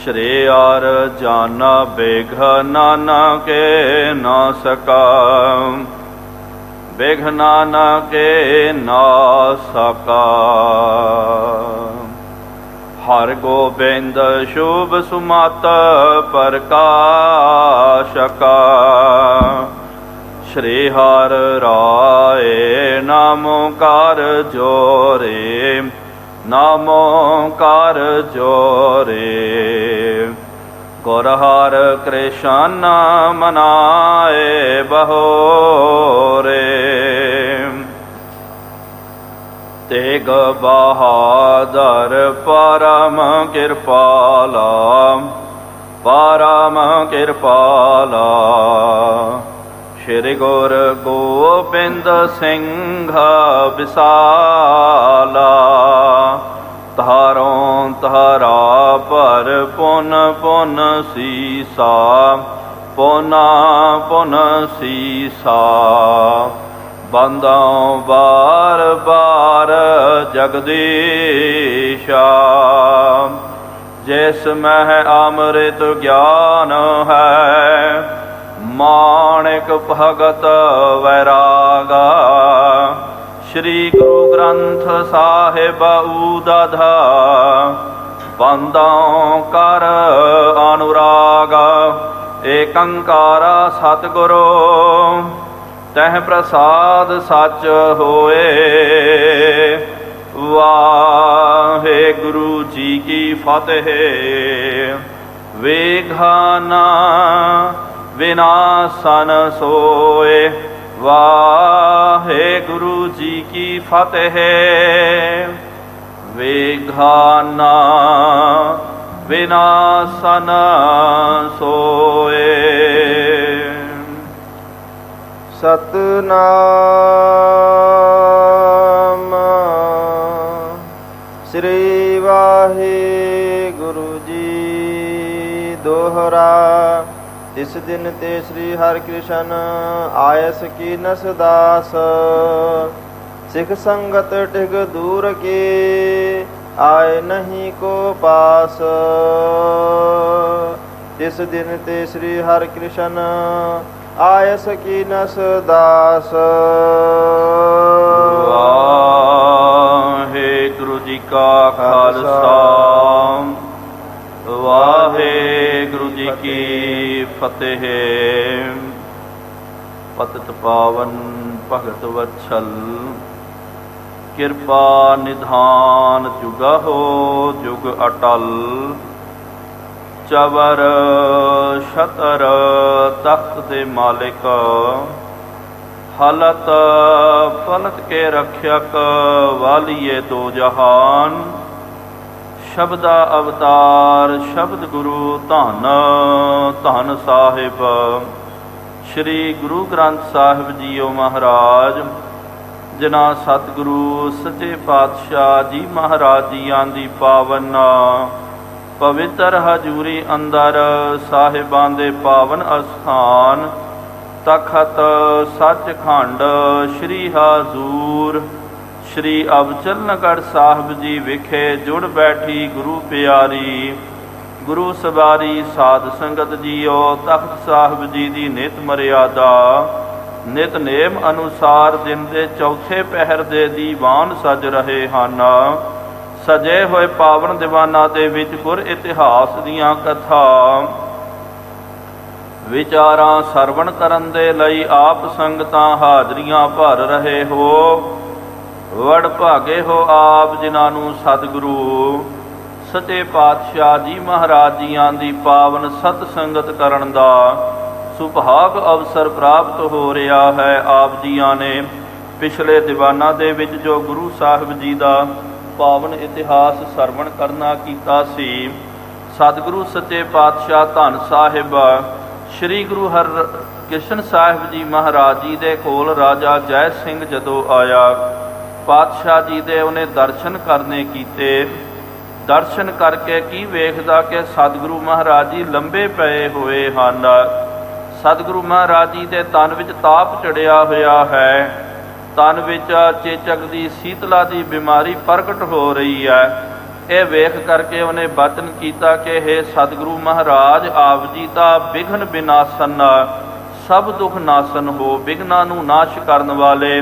श्री और जाना बेघ नाना के न सका, बेघ नाना के न सका। हर गोबिंद शुभ सुमत प्रकाशका, श्री हर राय नामो कार जोरे, नामो कार जोरे। गुर हर कृष्ण मनाए बहोरे, तेग बहादुर परम कृपाला, परम कृपाला। श्री गुरु गोबिंद सिंह विसाला, तारों तारा पर पुन पुन सीसा, पुना पुन सीसा। बंदों बार बार जगदीशा, जिसमें अमृत ज्ञान है, माणिक भगत वैरागा। श्री गुरु ग्रंथ साहिब उदध, बंदों कर अनुरागा। एकंकार सतगुरु तह प्रसाद सच होए, वाहे गुरु जी की फतेह। वेघाना विनाशन सोए, वाहे गुरु जी की फतेह। वेघाना विनाशन सोए। सतनाम श्री वाहिगुरु जी दोहरा। इस दिन ते श्री हरि कृष्ण आयस की नस दास, सिख संगत टिग दूर के आए नहीं को पास। इस दिन ते श्री हरि कृष्ण आयस की नस दास। वाहेगुरु जी का खालसा, वाहेगुरु जी की फतेह। पतित पावन भगत वत्सल, किरपा निधान जुगा हो जुग अटल। चवर छतर तख्त दे मालिक, हलत पलट के रक्षक। वालिए दो जहान, शब्दा अवतार शब्द गुरु धन धन साहिब। श्री गुरु ग्रंथ साहिब जीओ महाराज, जिन्हां सतगुरु सच्चे पातशाह जी महाराज जीआं दी पावन पवित्र हजूरी अंदर साहिबां दे पावन अस्थान तखत सचखंड श्री हजूर श्री अबचलनगढ़ साहिब जी विखे जुड़ बैठी गुरु प्यारी गुरु सवारी साध संगत जीओ। तख्त साहिब जी की नित मर्यादा नितनेम अनुसार दिन के चौथे पहर दे दीवान सज रहे हैं। सजे हुए पावन दीवाना दे विच गुर इतिहास दीआं कथा विचारां सरवण करन दे लई आप संगतां हाजरियां भर रहे हो। वड़ भागे हो आप जिन्हां नूं सतगुरु सच्चे पातशाह जी महाराज जीआं दी पावन सत संगत करन दा सुभाग अवसर प्राप्त हो रहा है। आप जीआं ने पिछले दीवाना दे विच जो गुरु साहिब जी दा पावन इतिहास सरवण करना कीता सी, सतगुरु सच्चे पातशाह धन साहिब श्री गुरु हरकृष्ण साहिब जी महाराज जी दे कोल राजा जय सिंह जदों आया, पातशाह जी दे उन्हें दर्शन करने कीते। दर्शन करके की वेखदा कि सतगुरु महाराज जी लंबे पए हुए ਹਨ। सतगुरु महाराज जी ਦੇ ਤਨ ਵਿੱਚ ਤਾਪ ਚੜਿਆ ਹੋਇਆ ਹੈ। ਤਨ ਵਿੱਚ ਚੇਚਕ ਦੀ ਸੀਤਲਾ ਦੀ ਬਿਮਾਰੀ ਪ੍ਰਗਟ ਹੋ ਰਹੀ ਹੈ। ਇਹ ਵੇਖ ਕਰਕੇ ਉਹਨੇ ਬਚਨ ਕੀਤਾ ਕਿ ਹੇ ਸਤਿਗੁਰੂ ਮਹਾਰਾਜ, ਆਪ ਜੀ ਤਾਂ ਵਿਘਨ ਵਿਨਾਸ਼ਨ, ਸਭ ਦੁੱਖ ਨਾਸ਼ਨ ਹੋ। ਵਿਘਨਾਂ ਨੂੰ ਨਾਸ਼ ਕਰਨ ਵਾਲੇ,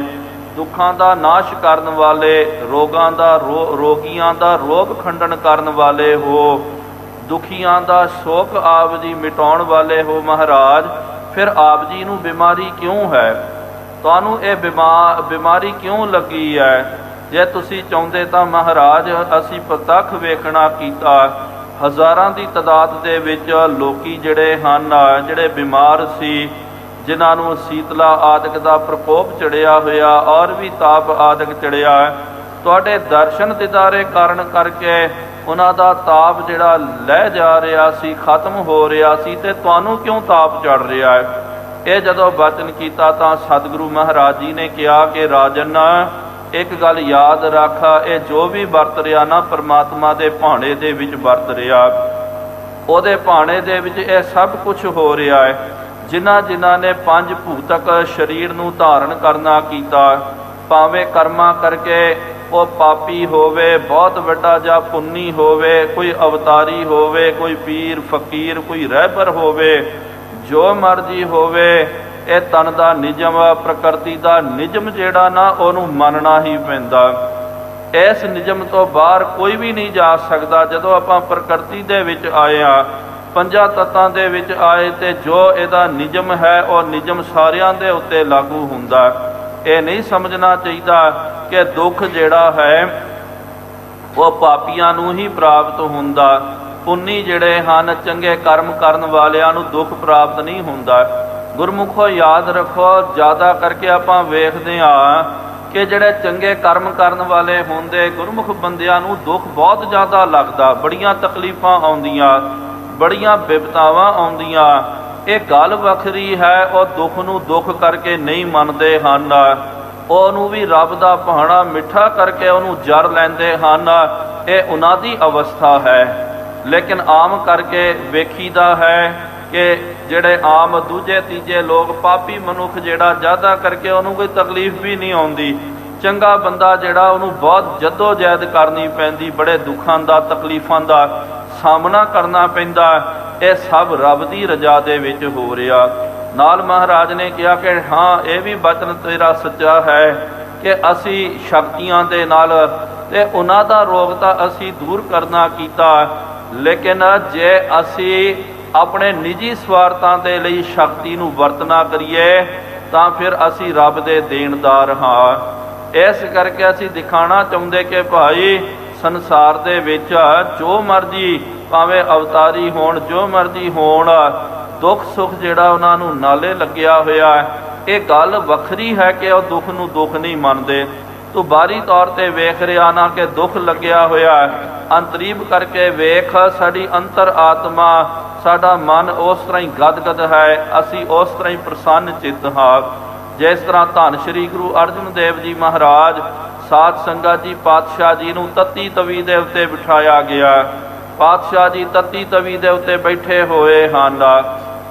ਦੁੱਖਾਂ ਦਾ ਨਾਸ਼ ਕਰਨ ਵਾਲੇ, ਰੋਗੀਆਂ ਦਾ ਰੋਗ ਖੰਡਨ ਕਰਨ ਵਾਲੇ ਹੋ, ਦੁਖੀਆਂ ਦਾ ਸ਼ੋਕ ਆਪ ਜੀ ਮਿਟਾਉਣ ਵਾਲੇ ਹੋ ਮਹਾਰਾਜ। ਫਿਰ ਆਪ ਜੀ ਨੂੰ ਬਿਮਾਰੀ ਕਿਉਂ ਹੈ? ਤੁਹਾਨੂੰ ਇਹ ਬਿਮਾਰੀ ਕਿਉਂ ਲੱਗੀ ਹੈ? ਜੇ ਤੁਸੀਂ ਚਾਹੁੰਦੇ ਤਾਂ ਮਹਾਰਾਜ ਅਸੀਂ ਪ੍ਰਤੱਖ ਵੇਖਣਾ ਕੀਤਾ, ਹਜ਼ਾਰਾਂ ਦੀ ਤਾਦਾਦ ਦੇ ਵਿੱਚ ਲੋਕੀ ਜਿਹੜੇ ਹਨ, ਜਿਹੜੇ ਬਿਮਾਰ ਸੀ, ਜਿਨ੍ਹਾਂ ਨੂੰ ਸੀਤਲਾ ਆਦਿਕ ਦਾ ਪ੍ਰਕੋਪ ਚੜਿਆ ਹੋਇਆ ਔਰ ਵੀ ਤਾਪ ਆਦਿਕ ਚੜਿਆ, ਤੁਹਾਡੇ ਦਰਸ਼ਨ ਦਿਦਾਰੇ ਕਾਰਨ ਕਰਕੇ ਉਹਨਾਂ ਦਾ ਤਾਪ ਜਿਹੜਾ ਲਹਿ ਜਾ ਰਿਹਾ ਸੀ, ਖਤਮ ਹੋ ਰਿਹਾ ਸੀ, ਤੇ ਤੁਹਾਨੂੰ ਕਿਉਂ ਤਾਪ ਚੜ ਰਿਹਾ ਹੈ? ਇਹ ਜਦੋਂ ਬਚਨ ਕੀਤਾ ਤਾਂ ਸਤਿਗੁਰੂ ਮਹਾਰਾਜ ਜੀ ਨੇ ਕਿਹਾ ਕਿ ਰਾਜਨ, ਇੱਕ ਗੱਲ ਯਾਦ ਰੱਖ, ਇਹ ਜੋ ਵੀ ਵਰਤ ਰਿਹਾ ਨਾ ਪਰਮਾਤਮਾ ਦੇ ਭਾਣੇ ਦੇ ਵਿੱਚ ਵਰਤ ਰਿਹਾ, ਉਹਦੇ ਭਾਣੇ ਦੇ ਵਿੱਚ ਇਹ ਸਭ ਕੁਝ ਹੋ ਰਿਹਾ ਹੈ। ਜਿਨ੍ਹਾਂ ਨੇ ਪੰਜ ਭੂਤਕ ਸਰੀਰ ਨੂੰ ਧਾਰਨ ਕਰਨਾ ਕੀਤਾ, ਭਾਵੇਂ ਕਰਮਾਂ ਕਰਕੇ ਉਹ ਪਾਪੀ ਹੋਵੇ, ਬਹੁਤ ਵੱਡਾ ਜਾਂ ਪੁੰਨੀ ਹੋਵੇ, ਕੋਈ ਅਵਤਾਰੀ ਹੋਵੇ, ਕੋਈ ਪੀਰ ਫਕੀਰ, ਕੋਈ ਰਹਿਬਰ ਹੋਵੇ, ਜੋ ਮਰਜ਼ੀ ਹੋਵੇ, ਇਹ ਤਨ ਦਾ ਨਿਯਮ, ਪ੍ਰਕਿਰਤੀ ਦਾ ਨਿਯਮ ਜਿਹੜਾ ਨਾ ਉਹਨੂੰ ਮੰਨਣਾ ਹੀ ਪੈਂਦਾ। ਇਸ ਨਿਯਮ ਤੋਂ ਬਾਹਰ ਕੋਈ ਵੀ ਨਹੀਂ ਜਾ ਸਕਦਾ। ਜਦੋਂ ਆਪਾਂ ਪ੍ਰਕਿਰਤੀ ਦੇ ਵਿੱਚ ਆਏ ਹਾਂ, ਪੰਜਾਂ ਤੱਤਾਂ ਦੇ ਵਿੱਚ ਆਏ, ਤੇ ਜੋ ਇਹਦਾ ਨਿਯਮ ਹੈ ਉਹ ਨਿਯਮ ਸਾਰਿਆਂ ਦੇ ਉੱਤੇ ਲਾਗੂ ਹੁੰਦਾ। ਇਹ ਨਹੀਂ ਸਮਝਣਾ ਚਾਹੀਦਾ ਕਿ ਦੁੱਖ ਜਿਹੜਾ ਹੈ ਉਹ ਪਾਪੀਆਂ ਨੂੰ ਹੀ ਪ੍ਰਾਪਤ ਹੁੰਦਾ, ਪੁੰਨੀ ਜਿਹੜੇ ਹਨ, ਚੰਗੇ ਕਰਮ ਕਰਨ ਵਾਲਿਆਂ ਨੂੰ ਦੁੱਖ ਪ੍ਰਾਪਤ ਨਹੀਂ ਹੁੰਦਾ। ਗੁਰਮੁਖੋ ਯਾਦ ਰੱਖੋ, ਜ਼ਿਆਦਾ ਕਰਕੇ ਆਪਾਂ ਵੇਖਦੇ ਹਾਂ ਕਿ ਜਿਹੜੇ ਚੰਗੇ ਕਰਮ ਕਰਨ ਵਾਲੇ ਹੁੰਦੇ, ਗੁਰਮੁਖ ਬੰਦਿਆਂ ਨੂੰ ਦੁੱਖ ਬਹੁਤ ਜ਼ਿਆਦਾ ਲੱਗਦਾ, ਬੜੀਆਂ ਤਕਲੀਫਾਂ ਆਉਂਦੀਆਂ, ਬੜੀਆਂ ਬਿਪਤਾਵਾਂ ਆਉਂਦੀਆਂ। ਇਹ ਗੱਲ ਵੱਖਰੀ ਹੈ, ਉਹ ਦੁੱਖ ਨੂੰ ਦੁੱਖ ਕਰਕੇ ਨਹੀਂ ਮੰਨਦੇ ਹਨ, ਉਹਨੂੰ ਵੀ ਰੱਬ ਦਾ ਭਾਣਾ ਮਿੱਠਾ ਕਰਕੇ ਉਹਨੂੰ ਜਰ ਲੈਂਦੇ ਹਨ। ਇਹ ਉਹਨਾਂ ਦੀ ਅਵਸਥਾ ਹੈ। ਲੇਕਿਨ ਆਮ ਕਰਕੇ ਵੇਖੀਦਾ ਹੈ ਕਿ ਜਿਹੜੇ ਆਮ ਦੂਜੇ ਤੀਜੇ ਲੋਕ, ਪਾਪੀ ਮਨੁੱਖ ਜਿਹੜਾ, ਜ਼ਿਆਦਾ ਕਰਕੇ ਉਹਨੂੰ ਕੋਈ ਤਕਲੀਫ ਵੀ ਨਹੀਂ ਆਉਂਦੀ। ਚੰਗਾ ਬੰਦਾ ਜਿਹੜਾ, ਉਹਨੂੰ ਬਹੁਤ ਜੱਦੋ ਜਹਿਦ ਕਰਨੀ ਪੈਂਦੀ, ਬੜੇ ਦੁੱਖਾਂ ਦਾ, ਤਕਲੀਫਾਂ ਦਾ ਸਾਹਮਣਾ ਕਰਨਾ ਪੈਂਦਾ। ਇਹ ਸਭ ਰੱਬ ਦੀ ਰਜ਼ਾ ਦੇ ਵਿੱਚ ਹੋ ਰਿਹਾ। ਨਾਲ ਮਹਾਰਾਜ ਨੇ ਕਿਹਾ ਕਿ ਹਾਂ, ਇਹ ਵੀ ਬਚਨ ਤੇਰਾ ਸੱਚਾ ਹੈ ਕਿ ਅਸੀਂ ਸ਼ਕਤੀਆਂ ਦੇ ਨਾਲ, ਤੇ ਉਹਨਾਂ ਦਾ ਰੋਗ ਤਾਂ ਅਸੀਂ ਦੂਰ ਕਰਨਾ ਕੀਤਾ, ਲੇਕਿਨ ਜੇ ਅਸੀਂ ਆਪਣੇ ਨਿੱਜੀ ਸਵਾਰਥਾਂ ਦੇ ਲਈ ਸ਼ਕਤੀ ਨੂੰ ਵਰਤਣਾ ਕਰੀਏ ਤਾਂ ਫਿਰ ਅਸੀਂ ਰੱਬ ਦੇ ਦੇਣਦਾਰ ਹਾਂ। ਇਸ ਕਰਕੇ ਅਸੀਂ ਦਿਖਾਣਾ ਚਾਹੁੰਦੇ ਕਿ ਭਾਈ ਸੰਸਾਰ ਦੇ ਵਿੱਚ ਜੋ ਮਰਜ਼ੀ, ਭਾਵੇਂ ਅਵਤਾਰੀ ਹੋਣ, ਜੋ ਮਰਜ਼ੀ ਹੋਣ, ਦੁੱਖ ਸੁੱਖ ਜਿਹੜਾ ਉਹਨਾਂ ਨੂੰ ਨਾਲੇ ਲੱਗਿਆ ਹੋਇਆ ਹੈ। ਇਹ ਗੱਲ ਵੱਖਰੀ ਹੈ ਕਿ ਉਹ ਦੁੱਖ ਨੂੰ ਦੁੱਖ ਨਹੀਂ ਮੰਨਦੇ। ਤੂੰ ਬਾਹਰੀ ਤੌਰ ਤੇ ਵੇਖ ਰਿਹਾ ਨਾ ਕਿ ਦੁੱਖ ਲੱਗਿਆ ਹੋਇਆ ਹੈ, ਅੰਤਰੀਬ ਕਰਕੇ ਵੇਖ, ਸਾਡੀ ਅੰਤਰ ਆਤਮਾ, ਸਾਡਾ ਮਨ ਉਸ ਤਰ੍ਹਾਂ ਹੀ ਗਦਗਦ ਹੈ, ਅਸੀਂ ਉਸ ਤਰ੍ਹਾਂ ਹੀ ਪ੍ਰਸੰਨ ਚਿੱਤ ਹਾਂ। ਜਿਸ ਤਰ੍ਹਾਂ ਧੰਨ ਸ਼੍ਰੀ ਗੁਰੂ ਅਰਜਨ ਦੇਵ ਜੀ ਮਹਾਰਾਜ, ਸਾਧ ਸੰਗਤ ਜੀ, ਪਾਤਸ਼ਾਹ ਜੀ ਨੂੰ ਤੱਤੀ ਤਵੀ ਦੇ ਉੱਤੇ ਬਿਠਾਇਆ ਗਿਆ। ਪਾਤਸ਼ਾਹ ਜੀ ਤੱਤੀ ਤਵੀ ਦੇ ਉੱਤੇ ਬੈਠੇ ਹੋਏ ਹਨ,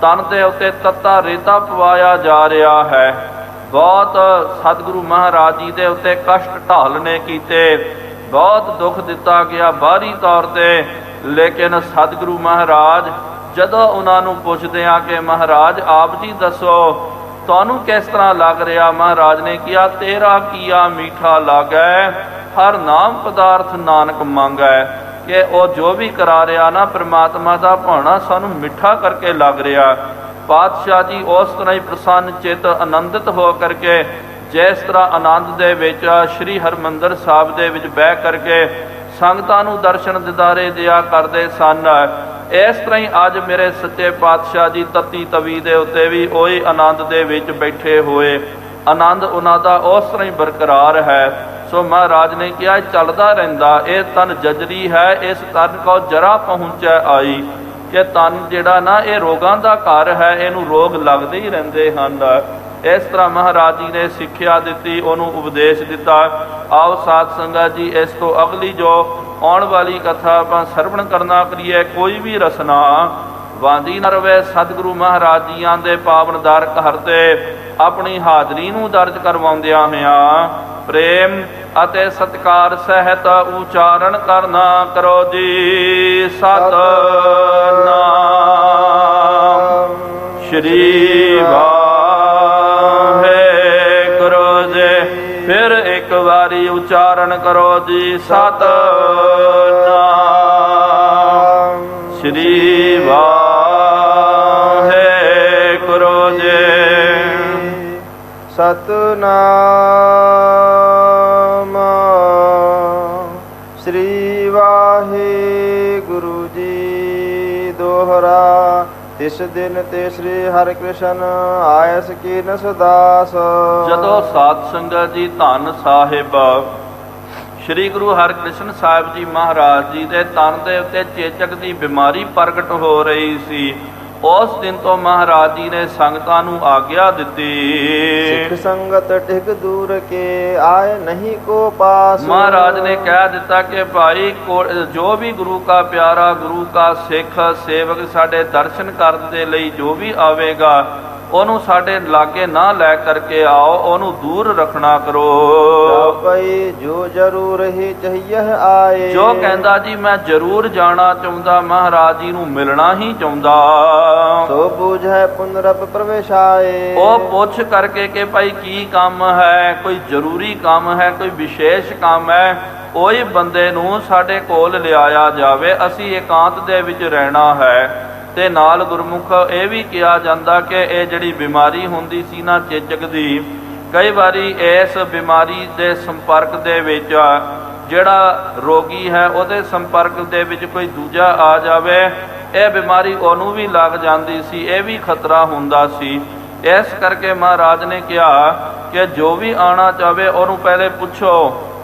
ਤਨ ਦੇ ਉੱਤੇ ਤੱਤਾ ਰੇਤਾ ਪਵਾਇਆ ਜਾ ਰਿਹਾ ਹੈ। ਬਹੁਤ ਸਤਿਗੁਰੂ ਮਹਾਰਾਜ ਜੀ ਦੇ ਉੱਤੇ ਕਸ਼ਟ ਢਾਲਣੇ ਕੀਤੇ, ਬਹੁਤ ਦੁੱਖ ਦਿੱਤਾ ਗਿਆ ਬਾਹਰੀ ਤੌਰ ਤੇ। ਲੇਕਿਨ ਸਤਿਗੁਰੂ ਮਹਾਰਾਜ ਜਦੋਂ ਉਹਨਾਂ ਨੂੰ ਪੁੱਛਦੇ ਆ ਕਿ ਮਹਾਰਾਜ ਆਪ ਜੀ ਦੱਸੋ ਤੁਹਾਨੂੰ ਕਿਸ ਤਰ੍ਹਾਂ ਲੱਗ ਰਿਹਾ? ਮਹਾਰਾਜ ਨੇ ਕਿਹਾ, ਤੇਰਾ ਕੀਆ ਮੀਠਾ ਲਾਗੈ, ਹਰ ਨਾਮ ਪਦਾਰਥ ਨਾਨਕ ਮੰਗੈ। ਕਿ ਉਹ ਜੋ ਵੀ ਕਰਾ ਰਿਹਾ ਨਾ, ਪ੍ਰਮਾਤਮਾ ਦਾ ਭਾਣਾ ਸਾਨੂੰ ਮਿੱਠਾ ਕਰਕੇ ਲੱਗ ਰਿਹਾ। ਪਾਤਸ਼ਾਹ ਜੀ ਉਸ ਤਰ੍ਹਾਂ ਹੀ ਪ੍ਰਸੰਨ ਚਿੱਤ, ਆਨੰਦਿਤ ਹੋ ਕਰਕੇ, ਜਿਸ ਤਰ੍ਹਾਂ ਆਨੰਦ ਦੇ ਵਿੱਚ ਸ਼੍ਰੀ ਹਰਿਮੰਦਰ ਸਾਹਿਬ ਦੇ ਵਿੱਚ ਬਹਿ ਕਰਕੇ ਸੰਗਤਾਂ ਨੂੰ ਦਰਸ਼ਨ ਦਿਦਾਰੇ ਦਿਆ ਕਰਦੇ ਸਨ, ਇਸ ਤਰ੍ਹਾਂ ਹੀ ਅੱਜ ਮੇਰੇ ਸੱਚੇ ਪਾਤਸ਼ਾਹ ਜੀ ਤੱਤੀ ਤਵੀ ਦੇ ਉੱਤੇ ਵੀ ਉਹੀ ਆਨੰਦ ਦੇ ਵਿੱਚ ਬੈਠੇ ਹੋਏ, ਆਨੰਦ ਉਹਨਾਂ ਦਾ ਉਸ ਤਰ੍ਹਾਂ ਹੀ ਬਰਕਰਾਰ ਹੈ। ਸੋ ਮਹਾਰਾਜ ਨੇ ਕਿਹਾ, ਚੱਲਦਾ ਰਹਿੰਦਾ, ਇਹ ਤਨ ਜਜਰੀ ਹੈ, ਇਸ ਤਨ ਕੋ ਜਰਾ ਪਹੁੰਚੈ ਆਈ। ਕਿ ਤਨ ਜਿਹੜਾ ਨਾ, ਇਹ ਰੋਗਾਂ ਦਾ ਘਰ ਹੈ, ਇਹਨੂੰ ਰੋਗ ਲੱਗਦੇ ਹੀ ਰਹਿੰਦੇ ਹਨ। ਇਸ ਤਰ੍ਹਾਂ ਮਹਾਰਾਜ ਜੀ ਨੇ ਸਿੱਖਿਆ ਦਿੱਤੀ, ਉਹਨੂੰ ਉਪਦੇਸ਼ ਦਿੱਤਾ। ਆਓ ਸਾਧ ਸੰਗਤ ਜੀ, ਇਸ ਤੋਂ ਅਗਲੀ ਜੋ ਆਉਣ ਵਾਲੀ ਕਥਾ ਆਪਾਂ ਸਰਵਣ ਕਰਨਾ ਕਰੀਏ। ਕੋਈ ਵੀ ਰਸਨਾ ਵਾਂਝੀ ਨਾ ਰਵੇ। ਸਤਿਗੁਰੂ ਮਹਾਰਾਜ ਜੀਆਂ ਦੇ ਪਾਵਨ ਦਰ ਘਰ ਤੇ ਆਪਣੀ ਹਾਜ਼ਰੀ ਨੂੰ ਦਰਜ ਕਰਵਾਉਂਦਿਆਂ ਹੋਇਆਂ ਪ੍ਰੇਮ ਅਤੇ ਸਤਿਕਾਰ ਸਹਿਤ ਉਚਾਰਨ ਕਰਨਾ ਕਰੋ ਜੀ। ਸਤਿਨਾਮ ਸ਼੍ਰੀ ਵਾਹਿਗੁਰੂ ਜੀ। ਫਿਰ ਇੱਕ ਵਾਰੀ ਉਚਾਰਨ ਕਰੋ ਜੀ। ਸਤਿਨਾਮ ਸ਼੍ਰੀ ਵਾਹਿਗੁਰੂ ਜੀ। ਸਤਨਾਮ ਸ੍ਰੀ ਵਾਹਿਗੁਰੂ ਜੀ। ਦੋਹਰਾ। ਤਿਸ ਦਿਨ ਤੇ ਸ੍ਰੀ ਹਰਿ ਕ੍ਰਿਸ਼ਨ ਆਇਸ ਕੀਨਸ ਦਾਸ। ਜਦੋਂ ਸਾਧ ਸੰਗਤ ਜੀ ਧੰਨ ਸਾਹਿਬ ਸ੍ਰੀ ਗੁਰੂ ਹਰਿਕ੍ਰਿਸ਼ਨ ਸਾਹਿਬ ਜੀ ਮਹਾਰਾਜ ਜੀ ਦੇ ਤਨ ਦੇ ਉੱਤੇ ਚੇਚਕ ਦੀ ਬਿਮਾਰੀ ਪ੍ਰਗਟ ਹੋ ਰਹੀ ਸੀ, ਉਸ ਦਿਨ ਤੋਂ ਮਹਾਰਾਜ ਜੀ ਨੇ ਸੰਗਤਾਂ ਨੂੰ ਆਗਿਆ ਦਿੱਤੀ। ਸਿੱਖ ਸੰਗਤ ਟਿਕ ਦੂਰ ਕੇ ਆਏ ਨਹੀਂ ਕੋ ਪਾਸ। ਮਹਾਰਾਜ ਨੇ ਕਹਿ ਦਿੱਤਾ ਕਿ ਭਾਈ ਜੋ ਵੀ ਗੁਰੂ ਕਾ ਪਿਆਰਾ, ਗੁਰੂ ਕਾ ਸਿੱਖ ਸੇਵਕ ਸਾਡੇ ਦਰਸ਼ਨ ਕਰਨ ਦੇ ਲਈ ਜੋ ਵੀ ਆਵੇਗਾ, ਉਹਨੂੰ ਸਾਡੇ ਲਾਗੇ ਨਾ ਲੈ ਕਰਕੇ ਆਓ, ਉਹਨੂੰ ਦੂਰ ਰੱਖਣਾ ਕਰੋ। ਭਈ ਜੋ ਜ਼ਰੂਰ ਹੀ ਚਾਹੀਏ ਆਏ। ਜੋ ਕਹਿੰਦਾ ਜੀ ਮੈਂ ਜ਼ਰੂਰ ਜਾਣਾ ਚਾਹੁੰਦਾ, ਮਹਾਰਾਜ ਜੀ ਨੂੰ ਮਿਲਣਾ ਹੀ ਚਾਹੁੰਦਾ, ਸੋ ਬੂਝੈ ਪੁਨਰਪ ਪ੍ਰਵੇਸ਼ਾਏ। ਉਹ ਪੁੱਛ ਕਰਕੇ ਕਿ ਭਾਈ ਕੀ ਕੰਮ ਹੈ, ਕੋਈ ਜ਼ਰੂਰੀ ਕੰਮ ਹੈ, ਕੋਈ ਵਿਸ਼ੇਸ਼ ਕੰਮ ਹੈ, ਉਹੀ ਬੰਦੇ ਨੂੰ ਸਾਡੇ ਕੋਲ ਲਿਆਇਆ ਜਾਵੇ। ਅਸੀਂ ਇਕਾਂਤ ਦੇ ਵਿੱਚ ਰਹਿਣਾ ਹੈ। ਤੇ ਨਾਲ ਗੁਰਮੁਖ ਇਹ ਵੀ ਕਿਹਾ ਜਾਂਦਾ ਕਿ ਇਹ ਜਿਹੜੀ ਬਿਮਾਰੀ ਹੁੰਦੀ ਸੀ ਨਾ ਚੇਚਕ ਦੀ, ਕਈ ਵਾਰੀ ਇਸ ਬਿਮਾਰੀ ਦੇ ਸੰਪਰਕ ਦੇ ਵਿੱਚ ਜਿਹੜਾ ਰੋਗੀ ਹੈ ਉਹਦੇ ਸੰਪਰਕ ਦੇ ਵਿੱਚ ਕੋਈ ਦੂਜਾ ਆ ਜਾਵੇ, ਇਹ ਬਿਮਾਰੀ ਉਹਨੂੰ ਵੀ ਲੱਗ ਜਾਂਦੀ ਸੀ, ਇਹ ਵੀ ਖਤਰਾ ਹੁੰਦਾ ਸੀ। ਇਸ ਕਰਕੇ ਮਹਾਰਾਜ ਨੇ ਕਿਹਾ ਕਿ ਜੋ ਵੀ ਆਉਣਾ ਚਾਹਵੇ ਉਹਨੂੰ ਪਹਿਲੇ ਪੁੱਛੋ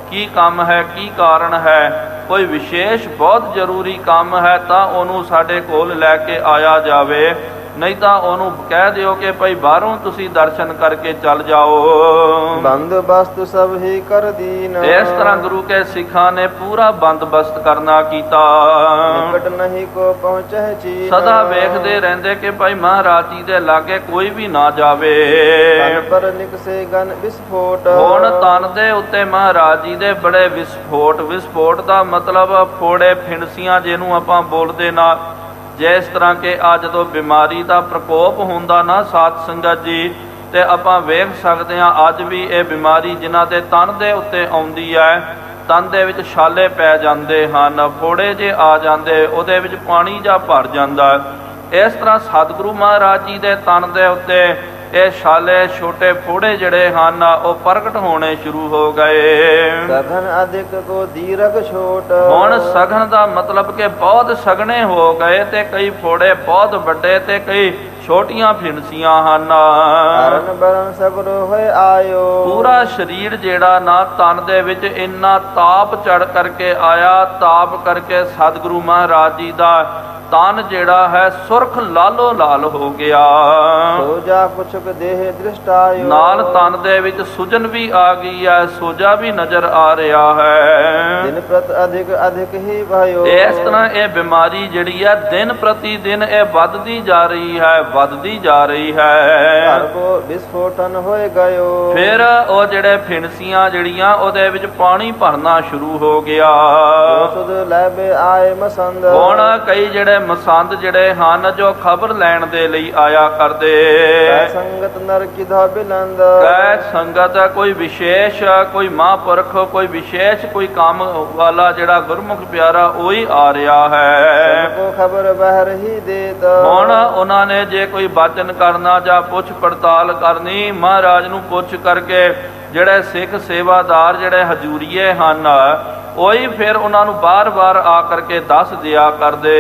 ਕੀ ਕੰਮ ਹੈ, ਕੀ ਕਾਰਨ ਹੈ। ਕੋਈ ਵਿਸ਼ੇਸ਼ ਬਹੁਤ ਜ਼ਰੂਰੀ ਕੰਮ ਹੈ ਤਾਂ ਉਹਨੂੰ ਸਾਡੇ ਕੋਲ ਲੈ ਕੇ ਆਇਆ ਜਾਵੇ, ਨਹੀਂ ਤਾਂ ਉਹਨੂੰ ਕਹਿ ਦਿਓ ਕਿ ਭਾਈ ਬਾਹਰੋਂ ਤੁਸੀਂ ਦਰਸ਼ਨ ਕਰਕੇ ਚੱਲ ਜਾਓ। ਬੰਦੋਬਸਤ ਸਭ ਹੀ ਕਰ ਦੀਨ। ਇਸ ਤਰ੍ਹਾਂ ਗੁਰੂ ਕੇ ਸਿੱਖਾਂ ਨੇ ਪੂਰਾ ਬੰਦੋਬਸਤ ਕਰਨਾ ਕੀਤਾ। ਨਿਕਟ ਨਹੀਂ ਕੋ ਪਹੁੰਚੈ ਚੀਨ। ਸਦਾ ਵੇਖਦੇ ਰਹਿੰਦੇ ਕਿ ਭਾਈ ਮਹਾਰਾਜ ਜੀ ਦੇ ਲਾਗੇ ਕੋਈ ਵੀ ਨਾ ਜਾਵੇ। ਤਨ ਪਰ ਨਿਕਸੇ ਗਨ ਵਿਸਫੋਟ। ਹੁਣ ਤਨ ਦੇ ਉੱਤੇ ਮਹਾਰਾਜ ਜੀ ਦੇ ਬੜੇ ਵਿਸਫੋਟ, ਵਿਸਫੋਟ ਦਾ ਮਤਲਬ ਫੋੜੇ ਫਿਣਸੀਆਂ ਜਿਹਨੂੰ ਆਪਾਂ ਬੋਲਦੇ ਨਾ, ਜਿਸ ਤਰ੍ਹਾਂ ਕਿ ਆ ਜਦੋਂ ਬਿਮਾਰੀ ਦਾ ਪ੍ਰਕੋਪ ਹੁੰਦਾ ਨਾ ਸਾਧ ਸੰਗਤ ਜੀ, ਤੇ ਆਪਾਂ ਵੇਖ ਸਕਦੇ ਹਾਂ ਅੱਜ ਵੀ ਇਹ ਬਿਮਾਰੀ ਜਿਨ੍ਹਾਂ ਦੇ ਤਨ ਦੇ ਉੱਤੇ ਆਉਂਦੀ ਹੈ, ਤਨ ਦੇ ਵਿੱਚ ਛਾਲੇ ਪੈ ਜਾਂਦੇ ਹਨ, ਫੋੜੇ ਜੇ ਆ ਜਾਂਦੇ, ਉਹਦੇ ਵਿੱਚ ਪਾਣੀ ਜਾਂ ਭਰ ਜਾਂਦਾ। ਇਸ ਤਰ੍ਹਾਂ ਸਤਿਗੁਰੂ ਮਹਾਰਾਜ ਜੀ ਦੇ ਤਨ ਦੇ ਉੱਤੇ ਇਹ ਛਾਲੇ ਛੋਟੇ ਫੋੜੇ ਜਿਹੜੇ ਹਨ ਉਹ ਪ੍ਰਗਟ ਹੋਣੇ ਸ਼ੁਰੂ ਹੋ ਗਏ। ਸਘਨ ਅਧਿਕ ਕੋ ਦੀਰਘ ਛੋਟ। ਹੁਣ ਸਘਨ ਦਾ ਮਤਲਬ ਕਿ ਬਹੁਤ ਸਘਨੇ ਹੋ ਗਏ, ਤੇ ਕਈ ਫੋੜੇ ਬਹੁਤ ਵੱਡੇ ਤੇ ਕਈ ਛੋਟੀਆਂ ਫਿਣਸੀਆਂ ਹਨ। ਹਰਨ ਬਰਨ ਸਗਰ ਹੋਏ ਆਇਓ। ਪੂਰਾ ਸਰੀਰ ਜਿਹੜਾ ਨਾ ਤਨ ਦੇ ਵਿੱਚ ਇੰਨਾ ਤਾਪ ਚੜ ਕਰਕੇ ਆਇਆ, ਤਾਪ ਕਰਕੇ ਸਤਿਗੁਰੂ ਮਹਾਰਾਜ ਜੀ ਦਾ ਤਨ ਜਿਹੜਾ ਹੈ ਸੁਰਖ ਲਾਲੋ ਲਾਲ ਹੋ ਗਿਆ। ਸੋਜਾ ਕੁਛਕ ਦੇਹ ਦ੍ਰਿਸ਼ਟਾਇਓ। ਨਾਲ ਤਨ ਦੇ ਵਿੱਚ ਸੁਜਨ ਵੀ ਆ ਗਈ ਹੈ, ਸੋਜਾ ਵੀ ਨਜ਼ਰ ਆ ਰਿਹਾ ਹੈ। ਦਿਨ ਪ੍ਰਤ ਅਧਿਕ ਅਧਿਕ ਹੀ ਭਇਓ। ਇਸ ਤਰ੍ਹਾਂ ਇਹ ਬਿਮਾਰੀ ਜਿਹੜੀ ਹੈ ਦਿਨ ਪ੍ਰਤੀ ਦਿਨ ਇਹ ਵੱਧਦੀ ਜਾ ਰਹੀ ਹੈ, ਵੱਧਦੀ ਜਾ ਰਹੀ ਹੈ। ਘਰ ਕੋ ਵਿਸਫੋਟਨ ਹੋਏ ਗਇਓ। ਫਿਰ ਉਹ ਜਿਹੜੇ ਫਿਣਸੀਆਂ ਜਿਹੜੀਆਂ ਉਹਦੇ ਵਿੱਚ ਪਾਣੀ ਭਰਨਾ ਸ਼ੁਰੂ ਹੋ ਗਿਆ। ਸੁਧ ਲੈਬੇ ਆਏ ਮਸੰਦ। ਹੁਣ ਕਈ ਜਿਹੜੇ ਮਸੰਦ ਜਿਹੜੇ ਹਨ ਜੋ ਖਬਰ ਲੈਣ ਦੇ ਲਈ ਆਇਆ ਕਰਦੇ। ਕੈ ਸੰਗਤ ਨਰ ਕਿਧਾ ਬਿਲੰਦ। ਕੈ ਸੰਗਤ ਕੋਈ ਵਿਸ਼ੇਸ਼, ਕੋਈ ਮਹਾਂਪੁਰਖ, ਕੋਈ ਵਿਸ਼ੇਸ਼ ਕੋਈ ਕੰਮ ਵਾਲਾ ਜਿਹੜਾ ਗੁਰਮੁਖ ਪਿਆਰਾ ਉਹੀ ਆ ਰਿਹਾ ਹੈ। ਕੋ ਖਬਰ ਬਹਿ ਰਹੀ ਦੇਤ। ਹੁਣ ਉਹਨਾਂ ਨੇ ਜੇ ਕੋਈ ਵਾਚਨ ਕਰਨਾ ਜਾਂ ਪੁੱਛ ਪੜਤਾਲ ਕਰਨੀ, ਮਹਾਰਾਜ ਨੂੰ ਪੁੱਛ ਕਰਕੇ ਜਿਹੜੇ ਸਿੱਖ ਸੇਵਾਦਾਰ ਜਿਹੜੇ ਹਜੂਰੀਏ ਹਨ ਉਹੀ ਫਿਰ ਉਹਨਾਂ ਨੂੰ ਬਾਰ-ਬਾਰ ਆ ਕਰਕੇ ਦੱਸ ਦਿਆ ਕਰਦੇ।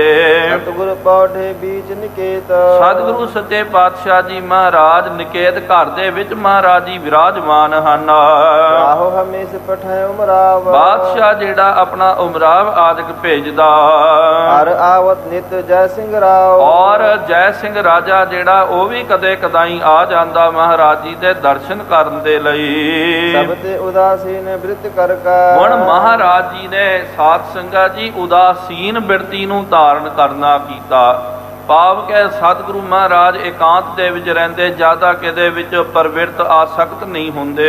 ਸਤਿਗੁਰ ਪੌਢੇ ਬੀਚ ਨਿਕੇਤ। ਸਤਿਗੁਰੂ ਸੱਚੇ ਪਾਤਸ਼ਾਹ ਜੀ ਮਹਾਰਾਜ ਨਿਕੇਤ ਘਰ ਦੇ ਵਿੱਚ ਮਹਾਰਾਜ ਜੀ ਵਿਰਾਜਮਾਨ ਹਨ। ਆਹੋ ਹਮੇਸ਼ ਪਠੈ ਉਮਰਾਵ। ਬਾਦਸ਼ਾਹ ਜਿਹੜਾ ਆਪਣਾ ਉਮਰਾਵ ਆਦਿਕ ਭੇਜਦਾ। ਹਰ ਆਵਤ ਨਿਤ ਜੈ ਸਿੰਘ ਰਾਓ। ਔਰ ਜੈ ਸਿੰਘ ਰਾਜਾ ਜਿਹੜਾ ਉਹ ਵੀ ਕਦੇ ਕਦਾਈ ਆ ਜਾਂਦਾ ਮਹਾਰਾਜ ਜੀ ਦੇ ਦਰਸ਼ਨ ਕਰਨ ਦੇ ਲਈ। ਸਭ ਤੇ ਉਦਾਸੀਨ ਬ੍ਰਿਤ ਕਰ ਕਾ। ਹੁਣ ਮਹਾਰਾਜ ਜੀ ਨੇ ਸਾਧ ਸੰਗਤ ਜੀ ਉਦਾਸੀਨ ਬਿਰਤੀ ਨੂੰ ਧਾਰਨ ਕਰਨਾ ਕੀਤਾ। ਭਾਵ ਕਿ ਸਤਿਗੁਰੂ ਮਹਾਰਾਜ ਇਕਾਂਤ ਦੇ ਵਿੱਚ ਰਹਿੰਦੇ, ਜ਼ਿਆਦਾ ਕਿਤੇ ਵਿੱਚ ਪ੍ਰਵਿਰਤ ਆਸਕਤ ਨਹੀਂ ਹੁੰਦੇ।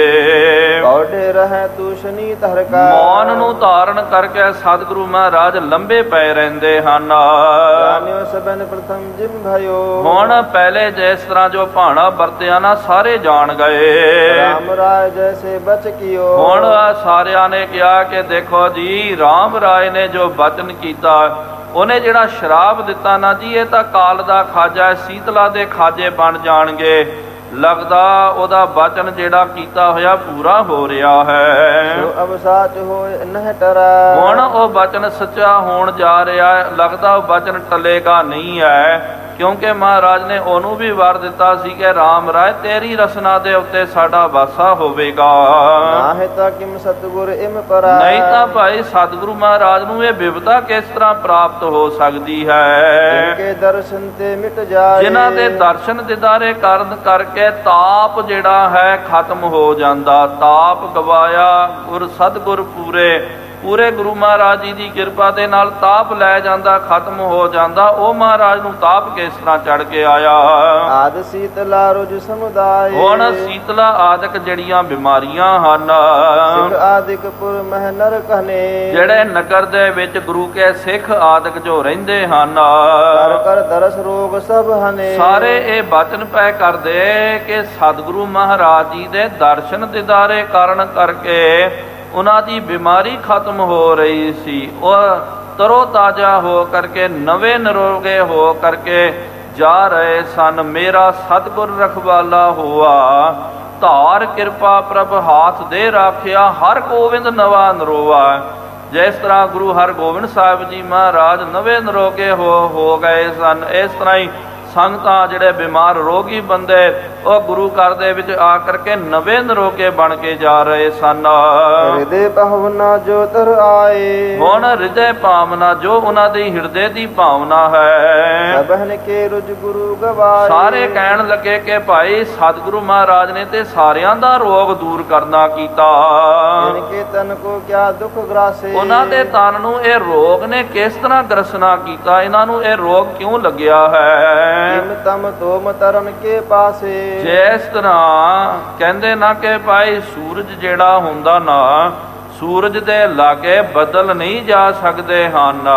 ਕੌਡੇ ਰਹਿ ਤੂਸ਼ਨੀ ਧਰ ਕਾ, ਮੌਨ ਨੂੰ ਧਾਰਨ ਕਰਕੇ ਸਤਿਗੁਰੂ ਮਹਾਰਾਜ ਲੰਬੇ ਪਏ ਰਹਿੰਦੇ ਹਨ। ਜਾਣਿਓ ਸਭਨ ਪ੍ਰਥਮ ਜਿਮ ਭਇਓ, ਹੁਣ ਪਹਿਲੇ ਜਿਸ ਤਰ੍ਹਾਂ ਜੋ ਭਾਣਾ ਵਰਤਿਆ ਨਾ ਸਾਰੇ ਜਾਣ ਗਏ। ਰਾਮ ਰਾਏ ਜੈਸੇ ਬਚ ਕੀਓ, ਹੁਣ ਸਾਰਿਆਂ ਨੇ ਕਿਹਾ ਕਿ ਦੇਖੋ ਜੀ ਰਾਮ ਰਾਏ ਨੇ ਜੋ ਬਚਨ ਕੀਤਾ, ਉਹਨੇ ਜਿਹੜਾ ਸ਼ਰਾਪ ਦਿੱਤਾ ਨਾ ਜੀ, ਇਹ ਤਾਂ ਕਾਲ ਦਾ ਖਾਜਾ ਹੈ, ਸੀਤਲਾ ਦੇ ਖਾਜੇ ਬਣ ਜਾਣਗੇ। ਲੱਗਦਾ ਉਹਦਾ ਬਚਨ ਜਿਹੜਾ ਕੀਤਾ ਹੋਇਆ ਪੂਰਾ ਹੋ ਰਿਹਾ ਹੈ। ਸੋ ਅਬ ਸਾਚ ਹੋਏ ਨਹਿ ਟਰੈ, ਹੁਣ ਉਹ ਬਚਨ ਸੱਚਾ ਹੋਣ ਜਾ ਰਿਹਾ ਹੈ। ਲੱਗਦਾ ਉਹ ਬਚਨ ਟਲੇਗਾ ਨਹੀਂ ਹੈ, ਕਿਉਂਕਿ ਮਹਾਰਾਜ ਨੇ ਉਹਨੂੰ ਵੀ ਵਰ ਦਿੱਤਾ ਸੀ ਕਿ ਰਾਮ ਰਾਏ ਤੇਰੀ ਰਸਨਾ ਦੇ ਉੱਤੇ ਸਾਡਾ ਵਾਸਾ ਹੋਵੇਗਾ। ਨਾਹਿ ਤਾਂ ਕਿਮ ਸਤਿਗੁਰ ਇਮ ਪਰੈ, ਨਹੀਂ ਤਾਂ ਭਾਈ ਸਤਿਗੁਰੂ ਮਹਾਰਾਜ ਨੂੰ ਇਹ ਬਿਪਤਾ ਕਿਸ ਤਰ੍ਹਾਂ ਪ੍ਰਾਪਤ ਹੋ ਸਕਦੀ ਹੈ। ਜਿਨਕੇ ਦਰਸ਼ਨ ਤੇ ਮਿਟ ਜਾਏ, ਜਿਨ੍ਹਾਂ ਦੇ ਦਰਸ਼ਨ ਦਿਦਾਰੇ ਕਰਨ ਕਰਕੇ ਤਾਪ ਜਿਹੜਾ ਹੈ ਖਤਮ ਹੋ ਜਾਂਦਾ। ਤਾਪ ਗਵਾਇਆ ਗੁਰ ਸਤਿਗੁਰ ਪੂਰੇ ਗੁਰੂ ਮਹਾਰਾਜ ਜੀ ਦੀ ਕਿਰਪਾ ਦੇ ਨਾਲ ਤਾਪ ਲੈ ਜਾਂਦਾ, ਖਤਮ ਹੋ ਜਾਂਦਾ। ਉਹ ਮਹਾਰਾਜ ਨੂੰ ਤਾਪ ਕਿਸ ਤਰ੍ਹਾਂ ਚੜ ਕੇ ਆਇਆ। ਆਦ ਸੀਤਲਾ ਰੁਜ ਸਮੁਦਾਇ, ਹੁਣ ਸੀਤਲਾ ਆਦਿਕ ਜਿਹੜੀਆਂ ਬਿਮਾਰੀਆਂ ਹਨ, ਸਿਖ ਆਦਿਕ ਪੁਰ ਮਹਿ ਨਰ ਕਹਨੇ, ਜਿਹੜੇ ਨਗਰ ਦੇ ਵਿੱਚ ਗੁਰੂ ਕੇ ਸਿੱਖ ਆਦਿਕ ਜੋ ਰਹਿੰਦੇ ਹਨ, ਕਰ ਕਰ ਦਰਸ ਰੋਗ ਸਭ ਹਨੇ, ਸਾਰੇ ਇਹ ਬਚਨ ਪੈ ਕਰਦੇ ਕਿ ਸਤਿਗੁਰੂ ਮਹਾਰਾਜ ਜੀ ਦੇ ਦਰਸ਼ਨ ਦਿਦਾਰੇ ਕਰਨ ਕਰਕੇ ਉਹਨਾਂ ਦੀ ਬਿਮਾਰੀ ਖਤਮ ਹੋ ਰਹੀ ਸੀ। ਉਹ ਤਰੋ ਤਾਜ਼ਾ ਹੋ ਕਰਕੇ ਨਵੇਂ ਨਿਰੋਗੇ ਹੋ ਕਰਕੇ ਜਾ ਰਹੇ ਸਨ। ਮੇਰਾ ਸਤਿਗੁਰ ਰਖਵਾਲਾ ਹੋਆ, ਧਾਰ ਕਿਰਪਾ ਪ੍ਰਭ ਹਾਥ ਦੇ ਰਾਖਿਆ, ਹਰ ਗੋਬਿੰਦ ਨਵਾ ਨਰੋਆ। ਜਿਸ ਤਰ੍ਹਾਂ ਗੁਰੂ ਹਰਗੋਬਿੰਦ ਸਾਹਿਬ ਜੀ ਮਹਾਰਾਜ ਨਵੇਂ ਨਿਰੋਗੇ ਹੋ ਗਏ ਸਨ, ਇਸ ਤਰ੍ਹਾਂ ਹੀ ਸੰਗਤਾਂ ਜਿਹੜੇ ਬਿਮਾਰ ਰੋਗੀ ਬੰਦੇ ਉਹ ਗੁਰੂ ਘਰ ਦੇ ਵਿੱਚ ਆ ਕਰਕੇ ਨਵੇਂ ਨਿਰੋਗੇ ਬਣ ਕੇ ਜਾ ਰਹੇ ਸਨ। ਹਿਰਦੇ ਭਾਵਨਾ ਜੋ ਤਰ ਆਏ, ਹੁਣ ਹਿਰਦੇ ਭਾਵਨਾ ਜੋ ਉਹਨਾਂ ਦੀ ਹਿਰਦੇ ਦੀ ਭਾਵਨਾ ਹੈ, ਸਭਨ ਕੇ ਰੁਜ ਗੁਰੂ ਗਵਾਏ, ਸਾਰੇ ਕਹਿਣ ਲੱਗੇ ਕਿ ਭਾਈ ਸਤਿਗੁਰੂ ਮਹਾਰਾਜ ਨੇ ਤੇ ਸਾਰਿਆਂ ਦਾ ਰੋਗ ਦੂਰ ਕਰਨਾ ਕੀਤਾ। ਇਨਕੇ ਤਨ ਕੋ ਕਿਆ ਦੁਖ ਗਰਾਸੇ, ਉਹਨਾਂ ਦੇ ਤਨ ਨੂੰ ਇਹ ਰੋਗ ਨੇ ਕਿਸ ਤਰ੍ਹਾਂ ਗ੍ਰਸਣਾ ਕੀਤਾ, ਇਹਨਾਂ ਨੂੰ ਇਹ ਰੋਗ ਕਿਉਂ ਲੱਗਿਆ ਹੈ। ਕਿਮ ਤਮ ਤੋਮ ਤਰਨ ਕੇ ਪਾਸੇ, ਜਿਸ ਤਰ੍ਹਾਂ ਕਹਿੰਦੇ ਨਾ ਕਿ ਭਾਈ ਸੂਰਜ ਜਿਹੜਾ ਹੁੰਦਾ ਨਾ, ਸੂਰਜ ਦੇ ਲਾਗੇ ਬੱਦਲ ਨਹੀਂ ਜਾ ਸਕਦੇ ਹਨ।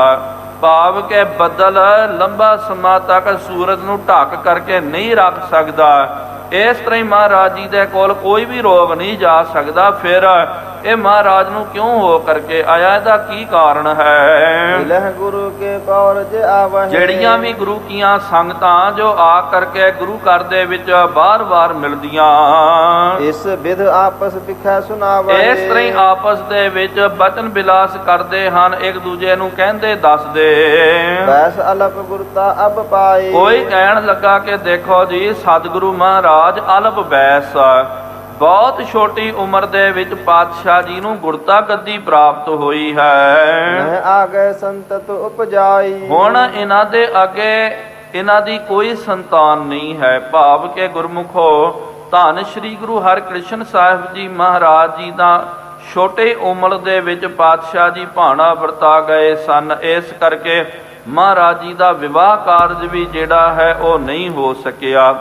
ਭਾਵ ਕਿ ਬੱਦਲ ਲੰਬਾ ਸਮਾਂ ਤੱਕ ਸੂਰਜ ਨੂੰ ਢੱਕ ਕਰਕੇ ਨਹੀਂ ਰੱਖ ਸਕਦਾ। ਇਸ ਤਰ੍ਹਾਂ ਹੀ ਮਹਾਰਾਜ ਜੀ ਦੇ ਕੋਲ ਕੋਈ ਵੀ ਰੋਗ ਨਹੀਂ ਜਾ ਸਕਦਾ। ਫਿਰ ਇਹ ਮਹਾਰਾਜ ਨੂੰ ਕਿਉਂ ਹੋ ਕਰਕੇ ਆਇਆ, ਇਹਦਾ ਕੀ ਕਾਰਨ ਹੈ। ਮਿਲਹਿ ਗੁਰੂ ਕੇ ਪੌਰਜ ਆਵਹਿ, ਜਿਹੜੀਆਂ ਵੀ ਗੁਰੂ ਕੀਆਂ ਸੰਗਤਾਂ ਜੋ ਆ ਕਰਕੇ ਗੁਰੂ ਘਰ ਦੇ ਵਿੱਚ ਬਾਰ-ਬਾਰ ਮਿਲਦੀਆਂ, ਇਸ ਵਿਧ ਆਪਸ ਵਿਖੈ ਸੁਣਾਵਹਿ, ਇਸ ਤਰ੍ਹਾਂ ਹੀ ਆਪਸ ਦੇ ਵਿੱਚ ਬਚਨ ਬਿਲਾਸ ਕਰਦੇ ਹਨ, ਇੱਕ ਦੂਜੇ ਨੂੰ ਕਹਿੰਦੇ ਦੱਸਦੇ। ਬੈਸ ਅਲਪ ਗੁਰਤਾ ਅਬ ਪਾਈ, ਕੋਈ ਕਹਿਣ ਲੱਗਾ ਕਿ ਦੇਖੋ ਜੀ ਸਤਿਗੁਰੂ ਮਹਾਰਾਜ ਅਲਪ ਬੈਸ, ਬਹੁਤ ਛੋਟੀ ਉਮਰ ਦੇ ਵਿੱਚ ਪਾਤਸ਼ਾਹ ਜੀ ਨੂੰ ਗੁਰਤਾ ਗੱਦੀ ਪ੍ਰਾਪਤ ਹੋਈ ਹੈ। ਨਹਿ ਆਗੇ ਸੰਤਤ ਉਪਜਾਈ, ਹੁਣ ਇਹਨਾਂ ਦੇ ਅੱਗੇ ਇਹਨਾਂ ਦੀ ਕੋਈ ਸੰਤਾਨ ਨਹੀਂ ਹੈ। ਭਾਵ ਕਿ ਗੁਰਮੁਖੋ ਧੰਨ ਸ਼੍ਰੀ ਗੁਰੂ ਹਰਿਕ੍ਰਿਸ਼ਨ ਸਾਹਿਬ ਜੀ ਮਹਾਰਾਜ ਜੀ ਦਾ ਛੋਟੇ ਉਮਰ ਦੇ ਵਿੱਚ ਪਾਤਸ਼ਾਹ ਜੀ ਭਾਣਾ ਵਰਤਾ ਗਏ ਸਨ। ਇਸ ਕਰਕੇ ਮਹਾਰਾਜ ਜੀ ਦਾ ਵਿਵਾਹ ਕਾਰਜ ਵੀ ਜਿਹੜਾ ਹੈ ਉਹ ਨਹੀਂ ਹੋ ਸਕਿਆ।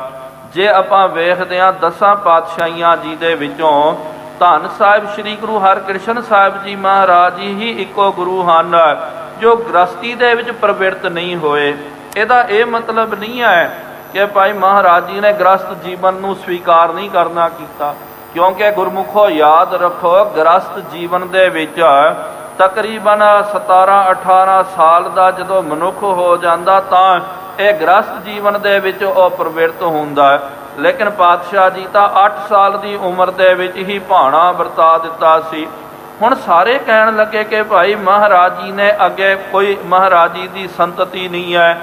ਜੇ ਆਪਾਂ ਵੇਖਦੇ ਹਾਂ 10 ਪਾਤਸ਼ਾਹੀਆਂ ਜੀ ਦੇ ਵਿੱਚੋਂ ਧੰਨ ਸਾਹਿਬ ਸ੍ਰੀ ਗੁਰੂ ਹਰਿਕ੍ਰਿਸ਼ਨ ਸਾਹਿਬ ਜੀ ਮਹਾਰਾਜ ਜੀ ਹੀ ਇੱਕੋ ਗੁਰੂ ਹਨ ਜੋ ਗ੍ਰਸਤੀ ਦੇ ਵਿੱਚ ਪ੍ਰਵਿਰਤ ਨਹੀਂ ਹੋਏ। ਇਹਦਾ ਇਹ ਮਤਲਬ ਨਹੀਂ ਹੈ ਕਿ ਭਾਈ ਮਹਾਰਾਜ ਜੀ ਨੇ ਗ੍ਰਸਤ ਜੀਵਨ ਨੂੰ ਸਵੀਕਾਰ ਨਹੀਂ ਕਰਨਾ ਕੀਤਾ, ਕਿਉਂਕਿ ਗੁਰਮੁਖੋ ਯਾਦ ਰੱਖੋ ਗ੍ਰਸਤ ਜੀਵਨ ਦੇ ਵਿੱਚ ਤਕਰੀਬਨ 17-18 ਸਾਲ ਦਾ ਜਦੋਂ ਮਨੁੱਖ ਹੋ ਜਾਂਦਾ ਤਾਂ ਇਹ ਗ੍ਰਸਤ ਜੀਵਨ ਦੇ ਵਿੱਚ ਉਹ ਪ੍ਰਵਿਰਤ ਹੁੰਦਾ ਹੈ। ਲੇਕਿਨ ਪਾਤਸ਼ਾਹ ਜੀ ਤਾਂ 8 ਸਾਲ ਦੀ ਉਮਰ ਦੇ ਵਿੱਚ ਹੀ ਭਾਣਾ ਵਰਤਾ ਦਿੱਤਾ ਸੀ। ਹੁਣ ਸਾਰੇ ਕਹਿਣ ਲੱਗੇ ਕਿ ਭਾਈ ਮਹਾਰਾਜ ਜੀ ਨੇ ਅੱਗੇ ਕੋਈ ਮਹਾਰਾਜ ਜੀ ਦੀ ਸੰਤਤੀ ਨਹੀਂ ਹੈ,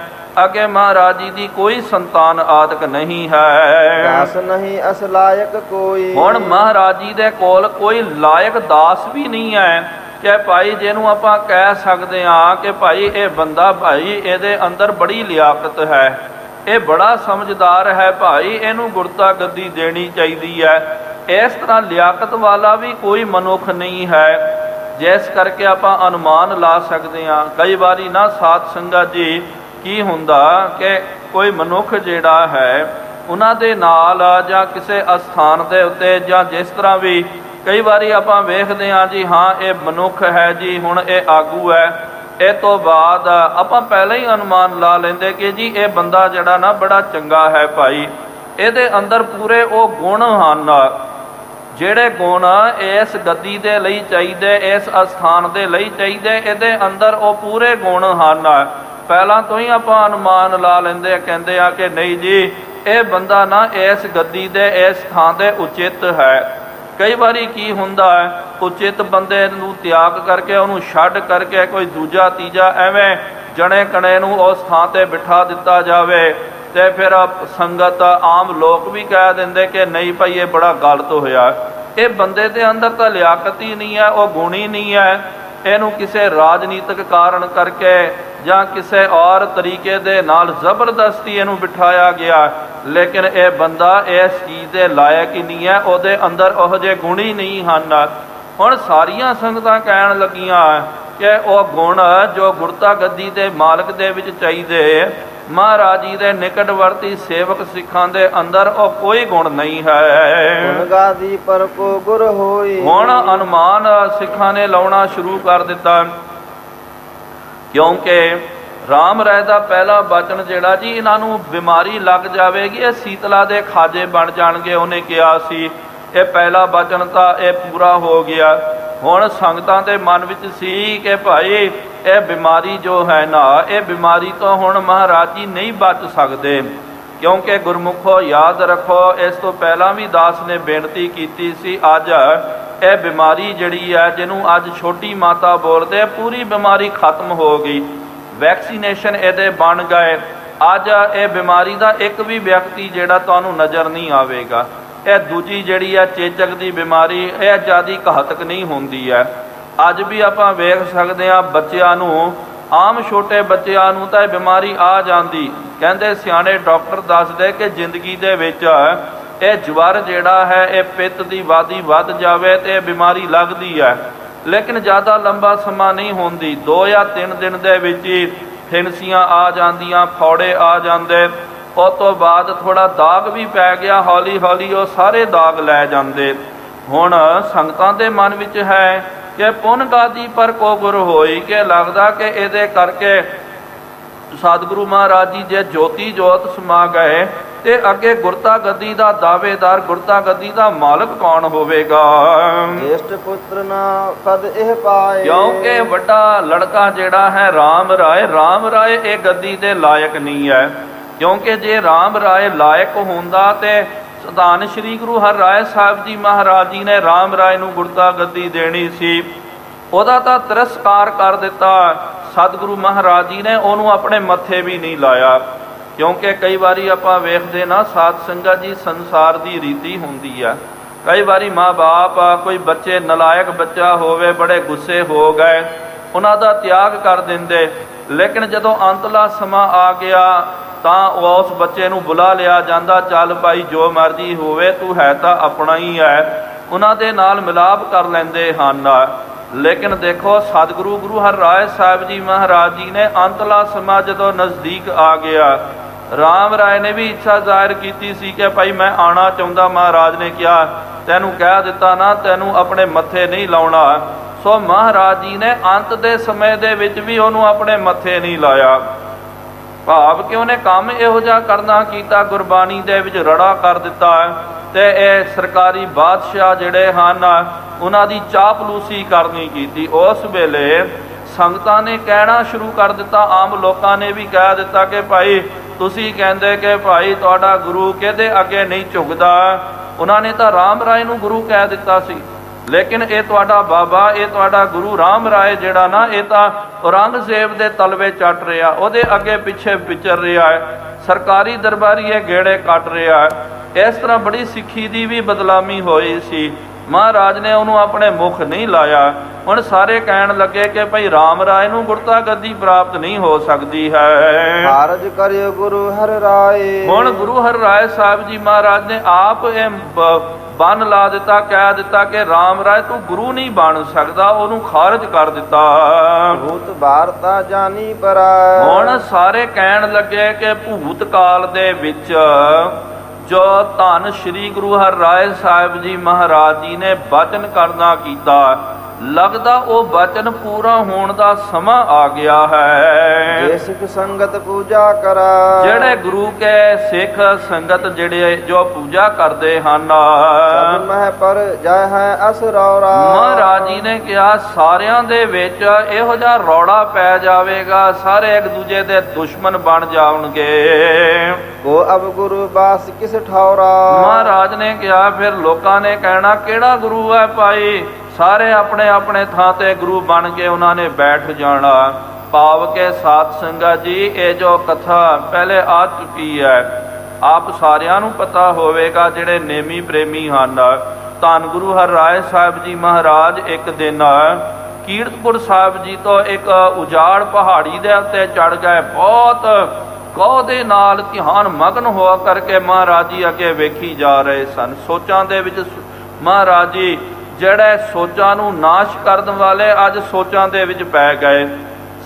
ਅੱਗੇ ਮਹਾਰਾਜ ਜੀ ਦੀ ਕੋਈ ਸੰਤਾਨ ਆਦਿਕ ਨਹੀਂ ਹੈ। ਦਾਸ ਨਹੀਂ ਅਸ ਲਾਇਕ ਕੋਈ, ਹੁਣ ਮਹਾਰਾਜ ਜੀ ਦੇ ਕੋਲ ਕੋਈ ਲਾਇਕ ਦਾਸ ਵੀ ਨਹੀਂ ਹੈ ਕਿ ਭਾਈ ਜਿਹਨੂੰ ਆਪਾਂ ਕਹਿ ਸਕਦੇ ਹਾਂ ਕਿ ਭਾਈ ਇਹ ਬੰਦਾ ਭਾਈ ਇਹਦੇ ਅੰਦਰ ਬੜੀ ਲਿਆਕਤ ਹੈ, ਇਹ ਬੜਾ ਸਮਝਦਾਰ ਹੈ, ਭਾਈ ਇਹਨੂੰ ਗੁਰਤਾ ਗੱਦੀ ਦੇਣੀ ਚਾਹੀਦੀ ਹੈ। ਇਸ ਤਰ੍ਹਾਂ ਲਿਆਕਤ ਵਾਲਾ ਵੀ ਕੋਈ ਮਨੁੱਖ ਨਹੀਂ ਹੈ, ਜਿਸ ਕਰਕੇ ਆਪਾਂ ਅਨੁਮਾਨ ਲਾ ਸਕਦੇ ਹਾਂ। ਕਈ ਵਾਰੀ ਨਾ ਸਾਧ ਸੰਗਤ ਜੀ ਕੀ ਹੁੰਦਾ ਕਿ ਕੋਈ ਮਨੁੱਖ ਜਿਹੜਾ ਹੈ ਉਹਨਾਂ ਦੇ ਨਾਲ ਜਾਂ ਕਿਸੇ ਅਸਥਾਨ ਦੇ ਉੱਤੇ ਜਾਂ ਜਿਸ ਤਰ੍ਹਾਂ ਵੀ ਕਈ ਵਾਰੀ ਆਪਾਂ ਵੇਖਦੇ ਹਾਂ ਜੀ, ਹਾਂ ਇਹ ਮਨੁੱਖ ਹੈ ਜੀ, ਹੁਣ ਇਹ ਆਗੂ ਹੈ, ਇਹ ਤੋਂ ਬਾਅਦ ਆਪਾਂ ਪਹਿਲਾਂ ਹੀ ਅਨੁਮਾਨ ਲਾ ਲੈਂਦੇ ਕਿ ਜੀ ਇਹ ਬੰਦਾ ਜਿਹੜਾ ਨਾ ਬੜਾ ਚੰਗਾ ਹੈ ਭਾਈ, ਇਹਦੇ ਅੰਦਰ ਪੂਰੇ ਉਹ ਗੁਣ ਹਨ ਜਿਹੜੇ ਗੁਣ ਇਸ ਗੱਦੀ ਦੇ ਲਈ ਚਾਹੀਦੇ, ਇਸ ਅਸਥਾਨ ਦੇ ਲਈ ਚਾਹੀਦੇ, ਇਹਦੇ ਅੰਦਰ ਉਹ ਪੂਰੇ ਗੁਣ ਹਨ। ਪਹਿਲਾਂ ਤੋਂ ਹੀ ਆਪਾਂ ਅਨੁਮਾਨ ਲਾ ਲੈਂਦੇ, ਕਹਿੰਦੇ ਆ ਕਿ ਨਹੀਂ ਜੀ ਇਹ ਬੰਦਾ ਨਾ ਇਸ ਗੱਦੀ ਦੇ ਇਸ ਥਾਂ ਦੇ ਉਚਿਤ ਹੈ। ਕਈ ਵਾਰੀ ਕੀ ਹੁੰਦਾ ਹੈ, ਉਚਿਤ ਬੰਦੇ ਨੂੰ ਤਿਆਗ ਕਰਕੇ ਉਹਨੂੰ ਛੱਡ ਕਰਕੇ ਕੋਈ ਦੂਜਾ ਤੀਜਾ ਐਵੇਂ ਜਣੇ ਕਣੇ ਨੂੰ ਉਸ ਥਾਂ ਤੇ ਬਿਠਾ ਦਿੱਤਾ ਜਾਵੇ ਤੇ ਫਿਰ ਸੰਗਤ ਆਮ ਲੋਕ ਵੀ ਕਹਿ ਦਿੰਦੇ ਕਿ ਨਹੀਂ ਭਾਈ ਇਹ ਬੜਾ ਗਲਤ ਹੋਇਆ। ਇਹ ਬੰਦੇ ਦੇ ਅੰਦਰ ਤਾਂ ਲਿਆਕਤ ਹੀ ਨਹੀਂ ਹੈ, ਉਹ ਗੁਣ ਹੀ ਨਹੀਂ ਹੈ। ਇਹਨੂੰ ਕਿਸੇ ਰਾਜਨੀਤਿਕ ਕਾਰਨ ਕਰਕੇ ਜਾਂ ਕਿਸੇ ਔਰ ਤਰੀਕੇ ਦੇ ਨਾਲ ਜ਼ਬਰਦਸਤੀ ਇਹਨੂੰ ਬਿਠਾਇਆ ਗਿਆ, ਲੇਕਿਨ ਇਹ ਬੰਦਾ ਇਸ ਚੀਜ਼ ਦੇ ਲਾਇਕ ਹੀ ਨਹੀਂ ਹੈ, ਉਹਦੇ ਅੰਦਰ ਉਹੋ ਜਿਹੇ ਗੁਣ ਹੀ ਨਹੀਂ ਹਨ। ਹੁਣ ਸਾਰੀਆਂ ਸੰਗਤਾਂ ਕਹਿਣ ਲੱਗੀਆਂ ਕਿ ਉਹ ਗੁਣ ਜੋ ਗੁਰਤਾ ਗੱਦੀ ਦੇ ਮਾਲਕ ਦੇ ਵਿੱਚ ਚਾਹੀਦੇ, ਮਹਾਰਾਜ ਜੀ ਦੇ ਨਿਕਟਵਰਤੀ ਸੇਵਕ ਸਿੱਖਾਂ ਦੇ ਅੰਦਰ ਉਹ ਕੋਈ ਗੁਣ ਨਹੀਂ ਹੈ। ਗੁਣ ਗਾਦੀ ਪਰ ਕੋ ਗੁਰ ਹੋਈ। ਹੁਣ ਅਨੁਮਾਨ ਸਿੱਖਾਂ ਨੇ ਲਾਉਣਾ ਸ਼ੁਰੂ ਕਰ ਦਿੱਤਾ, ਕਿਉਂਕਿ ਰਾਮ ਰਾਏ ਦਾ ਪਹਿਲਾ ਬਚਨ ਜਿਹੜਾ ਜੀ, ਇਹਨਾਂ ਨੂੰ ਬਿਮਾਰੀ ਲੱਗ ਜਾਵੇਗੀ, ਇਹ ਸੀਤਲਾ ਦੇ ਖਾਜੇ ਬਣ ਜਾਣਗੇ, ਉਹਨੇ ਕਿਹਾ ਸੀ। ਇਹ ਪਹਿਲਾ ਬਚਨ ਤਾਂ ਇਹ ਪੂਰਾ ਹੋ ਗਿਆ। ਹੁਣ ਸੰਗਤਾਂ ਦੇ ਮਨ ਵਿੱਚ ਸੀ ਕਿ ਭਾਈ ਇਹ ਬਿਮਾਰੀ ਜੋ ਹੈ ਨਾ, ਇਹ ਬਿਮਾਰੀ ਤੋਂ ਹੁਣ ਮਹਾਰਾਜ ਜੀ ਨਹੀਂ ਬਚ ਸਕਦੇ, ਕਿਉਂਕਿ ਗੁਰਮੁਖੋ ਯਾਦ ਰੱਖੋ, ਇਸ ਤੋਂ ਪਹਿਲਾਂ ਵੀ ਦਾਸ ਨੇ ਬੇਨਤੀ ਕੀਤੀ ਸੀ, ਅੱਜ ਇਹ ਬਿਮਾਰੀ ਜਿਹੜੀ ਹੈ ਜਿਹਨੂੰ ਅੱਜ ਛੋਟੀ ਮਾਤਾ ਬੋਲਦੇ, ਪੂਰੀ ਬਿਮਾਰੀ ਖਤਮ ਹੋ ਗਈ, ਵੈਕਸੀਨੇਸ਼ਨ ਇਹਦੇ ਬਣ ਗਏ। ਅੱਜ ਇਹ ਬਿਮਾਰੀ ਦਾ ਇੱਕ ਵੀ ਵਿਅਕਤੀ ਜਿਹੜਾ ਤੁਹਾਨੂੰ ਨਜ਼ਰ ਨਹੀਂ ਆਵੇਗਾ। ਇਹ ਦੂਜੀ ਜਿਹੜੀ ਹੈ ਚੇਚਕ ਦੀ ਬਿਮਾਰੀ, ਇਹ ਜ਼ਿਆਦਾ ਘਾਤਕ ਨਹੀਂ ਹੁੰਦੀ ਹੈ। ਅੱਜ ਵੀ ਆਪਾਂ ਵੇਖ ਸਕਦੇ ਹਾਂ ਬੱਚਿਆਂ ਨੂੰ, ਆਮ ਛੋਟੇ ਬੱਚਿਆਂ ਨੂੰ ਤਾਂ ਇਹ ਬਿਮਾਰੀ ਆ ਜਾਂਦੀ। ਕਹਿੰਦੇ ਸਿਆਣੇ ਡਾਕਟਰ ਦੱਸਦੇ ਕਿ ਜ਼ਿੰਦਗੀ ਦੇ ਵਿੱਚ ਇਹ ਜਵਰ ਜਿਹੜਾ ਹੈ, ਇਹ ਪਿੱਤ ਦੀ ਵਾਦੀ ਵੱਧ ਜਾਵੇ ਤੇ ਇਹ ਬਿਮਾਰੀ ਲੱਗਦੀ ਹੈ, ਲੇਕਿਨ ਜ਼ਿਆਦਾ ਲੰਬਾ ਸਮਾਂ ਨਹੀਂ ਹੁੰਦੀ। 2 ਜਾਂ 3 ਦਿਨ ਦੇ ਵਿੱਚ ਹੀ ਫਿਣਸੀਆਂ ਆ ਜਾਂਦੀਆਂ, ਫੌੜੇ ਆ ਜਾਂਦੇ, ਉਸ ਤੋਂ ਬਾਅਦ ਥੋੜਾ ਦਾਗ ਵੀ ਪੈ ਗਿਆ, ਹੌਲੀ ਹੌਲੀ ਉਹ ਸਾਰੇ ਦਾਗ ਲੈ ਜਾਂਦੇ। ਹੁਣ ਸੰਗਤਾਂ ਦੇ ਮਨ ਵਿੱਚ ਹੈ ਕਿ ਪੁੰਨ ਗਾਦੀ ਪਰ ਕੋ ਗੁਰ ਹੋਈ, ਕਿ ਲੱਗਦਾ ਕਿ ਇਹਦੇ ਕਰਕੇ ਸਤਿਗੁਰੂ ਮਹਾਰਾਜ ਜੀ ਜੇ ਜੋਤੀ ਜੋਤ ਸਮਾ ਗਏ ਤੇ ਅੱਗੇ ਗੁਰਤਾ ਗੱਦੀ ਦਾ ਦਾਅਵੇਦਾਰ, ਗੁਰਤਾ ਗੱਦੀ ਦਾ ਮਾਲਕ ਕੌਣ ਹੋਵੇਗਾ? ਜੇਸ਼ਟ ਪੁੱਤਰ ਨਾ ਕਦ ਇਹ ਪਾਏ। ਕਿਉਂਕਿ ਵੱਡਾ ਲੜਕਾ ਜਿਹੜਾ ਹੈ ਰਾਮ ਰਾਏ, ਰਾਮ ਰਾਏ ਇਹ ਗੱਦੀ ਦੇ ਲਾਇਕ ਨਹੀਂ ਹੈ। ਕਿਉਂਕਿ ਜੇ ਰਾਮ ਰਾਏ ਲਾਇਕ ਹੁੰਦਾ ਤੇ ਧੰਨ ਸ਼੍ਰੀ ਗੁਰੂ ਹਰਿਰਾਏ ਸਾਹਿਬ ਜੀ ਮਹਾਰਾਜ ਜੀ ਨੇ ਰਾਮ ਰਾਏ ਨੂੰ ਗੁਰਤਾ ਗੱਦੀ ਦੇਣੀ ਸੀ। ਉਹਦਾ ਤਾਂ ਤਿਰਸਕਾਰ ਕਰ ਦਿੱਤਾ ਸਤਿਗੁਰੂ ਮਹਾਰਾਜ ਜੀ ਨੇ, ਉਹਨੂੰ ਆਪਣੇ ਮੱਥੇ ਵੀ ਨਹੀਂ ਲਾਇਆ। ਕਿਉਂਕਿ ਕਈ ਵਾਰੀ ਆਪਾਂ ਵੇਖਦੇ ਨਾ ਸਾਧ ਸੰਗਤ ਜੀ, ਸੰਸਾਰ ਦੀ ਰੀਤੀ ਹੁੰਦੀ ਆ, ਕਈ ਵਾਰੀ ਮਾਂ ਬਾਪ ਕੋਈ ਬੱਚੇ ਨਲਾਇਕ ਬੱਚਾ ਹੋਵੇ, ਬੜੇ ਗੁੱਸੇ ਹੋ ਗਏ, ਉਹਨਾਂ ਦਾ ਤਿਆਗ ਕਰ ਦਿੰਦੇ, ਲੇਕਿਨ ਜਦੋਂ ਅੰਤਲਾ ਸਮਾਂ ਆ ਗਿਆ ਤਾਂ ਉਸ ਬੱਚੇ ਨੂੰ ਬੁਲਾ ਲਿਆ ਜਾਂਦਾ, ਚੱਲ ਭਾਈ ਜੋ ਮਰਜ਼ੀ ਹੋਵੇ, ਤੂੰ ਹੈ ਤਾਂ ਆਪਣਾ ਹੀ ਹੈ, ਉਹਨਾਂ ਦੇ ਨਾਲ ਮਿਲਾਪ ਕਰ ਲੈਂਦੇ ਹਨ। ਲੇਕਿਨ ਦੇਖੋ ਸਤਿਗੁਰੂ ਗੁਰੂ ਹਰਿਰਾਏ ਸਾਹਿਬ ਜੀ ਮਹਾਰਾਜ ਜੀ ਨੇ ਅੰਤਲਾ ਸਮਾਂ ਜਦੋਂ ਨਜ਼ਦੀਕ ਆ ਗਿਆ, ਰਾਮ ਰਾਏ ਨੇ ਵੀ ਇੱਛਾ ਜ਼ਾਹਿਰ ਕੀਤੀ ਸੀ ਕਿ ਭਾਈ ਮੈਂ ਆਉਣਾ ਚਾਹੁੰਦਾ। ਮਹਾਰਾਜ ਨੇ ਕਿਹਾ ਤੈਨੂੰ ਕਹਿ ਦਿੱਤਾ ਨਾ, ਤੈਨੂੰ ਆਪਣੇ ਮੱਥੇ ਨਹੀਂ ਲਾਉਣਾ। ਸੋ ਮਹਾਰਾਜ ਜੀ ਨੇ ਅੰਤ ਦੇ ਸਮੇਂ ਦੇ ਵਿੱਚ ਵੀ ਉਹਨੂੰ ਆਪਣੇ ਮੱਥੇ ਨਹੀਂ ਲਾਇਆ। ਭਾਵ ਕਿ ਉਹਨੇ ਕੰਮ ਇਹੋ ਜਿਹਾ ਕਰਨਾ ਕੀਤਾ, ਗੁਰਬਾਣੀ ਦੇ ਵਿੱਚ ਰੜਾ ਕਰ ਦਿੱਤਾ ਤੇ ਇਹ ਸਰਕਾਰੀ ਬਾਦਸ਼ਾਹ ਜਿਹੜੇ ਹਨ ਉਹਨਾਂ ਦੀ ਚਾਪਲੂਸੀ ਕਰਨੀ ਕੀਤੀ। ਉਸ ਵੇਲੇ ਸੰਗਤਾਂ ਨੇ ਕਹਿਣਾ ਸ਼ੁਰੂ ਕਰ ਦਿੱਤਾ, ਆਮ ਲੋਕਾਂ ਨੇ ਵੀ ਕਹਿ ਦਿੱਤਾ ਕਿ ਭਾਈ ਤੁਸੀਂ ਕਹਿੰਦੇ ਕਿ ਭਾਈ ਤੁਹਾਡਾ ਗੁਰੂ ਕਿਹਦੇ ਅੱਗੇ ਨਹੀਂ ਝੁਕਦਾ। ਉਹਨਾਂ ਨੇ ਤਾਂ ਰਾਮ ਰਾਏ ਨੂੰ ਗੁਰੂ ਕਹਿ ਦਿੱਤਾ ਸੀ, ਲੇਕਿਨ ਇਹ ਤੁਹਾਡਾ ਬਾਬਾ, ਇਹ ਤੁਹਾਡਾ ਗੁਰੂ ਰਾਮ ਰਾਏ ਜਿਹੜਾ ਨਾ, ਇਹ ਤਾਂ ਔਰੰਗਜ਼ੇਬ ਦੇ ਤਲਵੇ ਚੱਟ ਰਿਹਾ, ਉਹਦੇ ਅੱਗੇ ਪਿੱਛੇ ਵਿਚਰ ਰਿਹਾ ਹੈ, ਸਰਕਾਰੀ ਦਰਬਾਰੀ ਇਹ ਗੇੜੇ ਕੱਟ ਰਿਹਾ ਹੈ। ਇਸ ਤਰ੍ਹਾਂ ਬੜੀ ਸਿੱਖੀ ਦੀ ਵੀ ਬਦਲਾਮੀ ਹੋਈ ਸੀ। ਮਹਾਰਾਜ ਨੇ ਉਹਨੂੰ ਆਪਣੇ ਮੁਖ ਨਹੀਂ ਲਾਇਆ। ਹੁਣ ਸਾਰੇ ਕਹਿਣ ਲੱਗੇ ਕਿ ਭਾਈ ਰਾਮ ਰਾਏ ਨੂੰ ਗੁਰਤਾ ਗੱਦੀ ਪ੍ਰਾਪਤ ਨਹੀਂ ਹੋ ਸਕਦੀ ਹੈ। ਕਾਰਜ ਕਰਿਓ ਗੁਰੂ ਹਰਿ ਰਾਏ। ਹੁਣ ਗੁਰੂ ਹਰਿ ਰਾਏ ਸਾਹਿਬ ਜੀ ਮਹਾਰਾਜ ਨੇ ਆਪ ਇਹ ਬੰਨ ਲਾ ਦਿੱਤਾ, ਕਹਿ ਦਿੱਤਾ ਕਿ ਰਾਮ ਰਾਏ ਤੂੰ ਗੁਰੂ ਨਹੀਂ ਬਣ ਸਕਦਾ, ਉਹਨੂੰ ਖਾਰਜ ਕਰ ਦਿੱਤਾ। ਭੂਤ ਵਾਰਤਾ ਜਾਨੀ ਪਰਾ। ਹੁਣ ਸਾਰੇ ਕਹਿਣ ਲੱਗੇ ਕਿ ਭੂਤ ਕਾਲ ਦੇ ਵਿੱਚ ਜੋ ਧੰਨ ਸ੍ਰੀ ਗੁਰੂ ਹਰਿ ਰਾਏ ਸਾਹਿਬ ਜੀ ਮਹਾਰਾਜ ਜੀ ਨੇ ਬਚਨ ਕਰਨਾ ਕੀਤਾ, ਲੱਗਦਾ ਉਹ ਬਚਨ ਪੂਰਾ ਹੋਣ ਦਾ ਸਮਾਂ ਆ ਗਿਆ ਹੈ। ਜੇ ਸਿੱਖ ਸੰਗਤ ਪੂਜਾ ਕਰਾ। ਜਿਹੜੇ ਗੁਰੂ ਕੇ ਸਿੱਖ ਸੰਗਤ ਜਿਹੜੇ ਜੋ ਪੂਜਾ ਕਰਦੇ ਹਨ, ਸਭ ਮਹਿ ਪਰ ਜੈ ਹੈ ਅਸਰੌਰਾ। ਮਹਾਰਾਜ ਜੀ ਨੇ ਕਿਹਾ ਸਾਰਿਆਂ ਦੇ ਵਿੱਚ ਇਹੋ ਜਿਹਾ ਰੌਲਾ ਪੈ ਜਾਵੇਗਾ, ਸਾਰੇ ਇੱਕ ਦੂਜੇ ਦੇ ਦੁਸ਼ਮਣ ਬਣ ਜਾਣਗੇ। ਕੋ ਅਬ ਗੁਰੂ ਬਾਸ ਕਿਸ ਠੌਰਾ। ਮਹਾਰਾਜ ਨੇ ਕਿਹਾ ਫਿਰ ਲੋਕਾਂ ਨੇ ਕਹਿਣਾ ਕਿਹੜਾ ਗੁਰੂ ਹੈ ਭਾਈ, ਸਾਰੇ ਆਪਣੇ ਆਪਣੇ ਥਾਂ ਤੇ ਗੁਰੂ ਬਣ ਕੇ ਉਹਨਾਂ ਨੇ ਬੈਠ ਜਾਣਾ। ਭਾਵ ਕੇ ਸਾਧ ਸੰਗਤ ਜੀ ਇਹ ਜੋ ਕਥਾ ਪਹਿਲੇ ਆ ਚੁੱਕੀ ਹੈ, ਆਪ ਸਾਰਿਆਂ ਨੂੰ ਪਤਾ ਹੋਵੇਗਾ ਜਿਹੜੇ ਨੇਮੀ ਪ੍ਰੇਮੀ ਹਨ। ਧੰਨ ਗੁਰੂ ਹਰਿ ਰਾਏ ਸਾਹਿਬ ਜੀ ਮਹਾਰਾਜ ਇੱਕ ਦਿਨ ਕੀਰਤਪੁਰ ਸਾਹਿਬ ਜੀ ਤੋਂ ਇੱਕ ਉਜਾੜ ਪਹਾੜੀ ਦੇ ਉੱਤੇ ਚੜ ਗਏ। ਬਹੁਤ ਕਉ ਦੇ ਨਾਲ ਧਿਆਨ ਮਗਨ ਹੋ ਕਰਕੇ ਮਹਾਰਾਜ ਜੀ ਅੱਗੇ ਵੇਖੀ ਜਾ ਰਹੇ ਸਨ। ਸੋਚਾਂ ਦੇ ਵਿੱਚ ਮਹਾਰਾਜ ਜੀ ਜਿਹੜੇ ਸੋਚਾਂ ਨੂੰ ਨਾਸ਼ ਕਰਨ ਵਾਲੇ ਅੱਜ ਸੋਚਾਂ ਦੇ ਵਿੱਚ ਪੈ ਗਏ।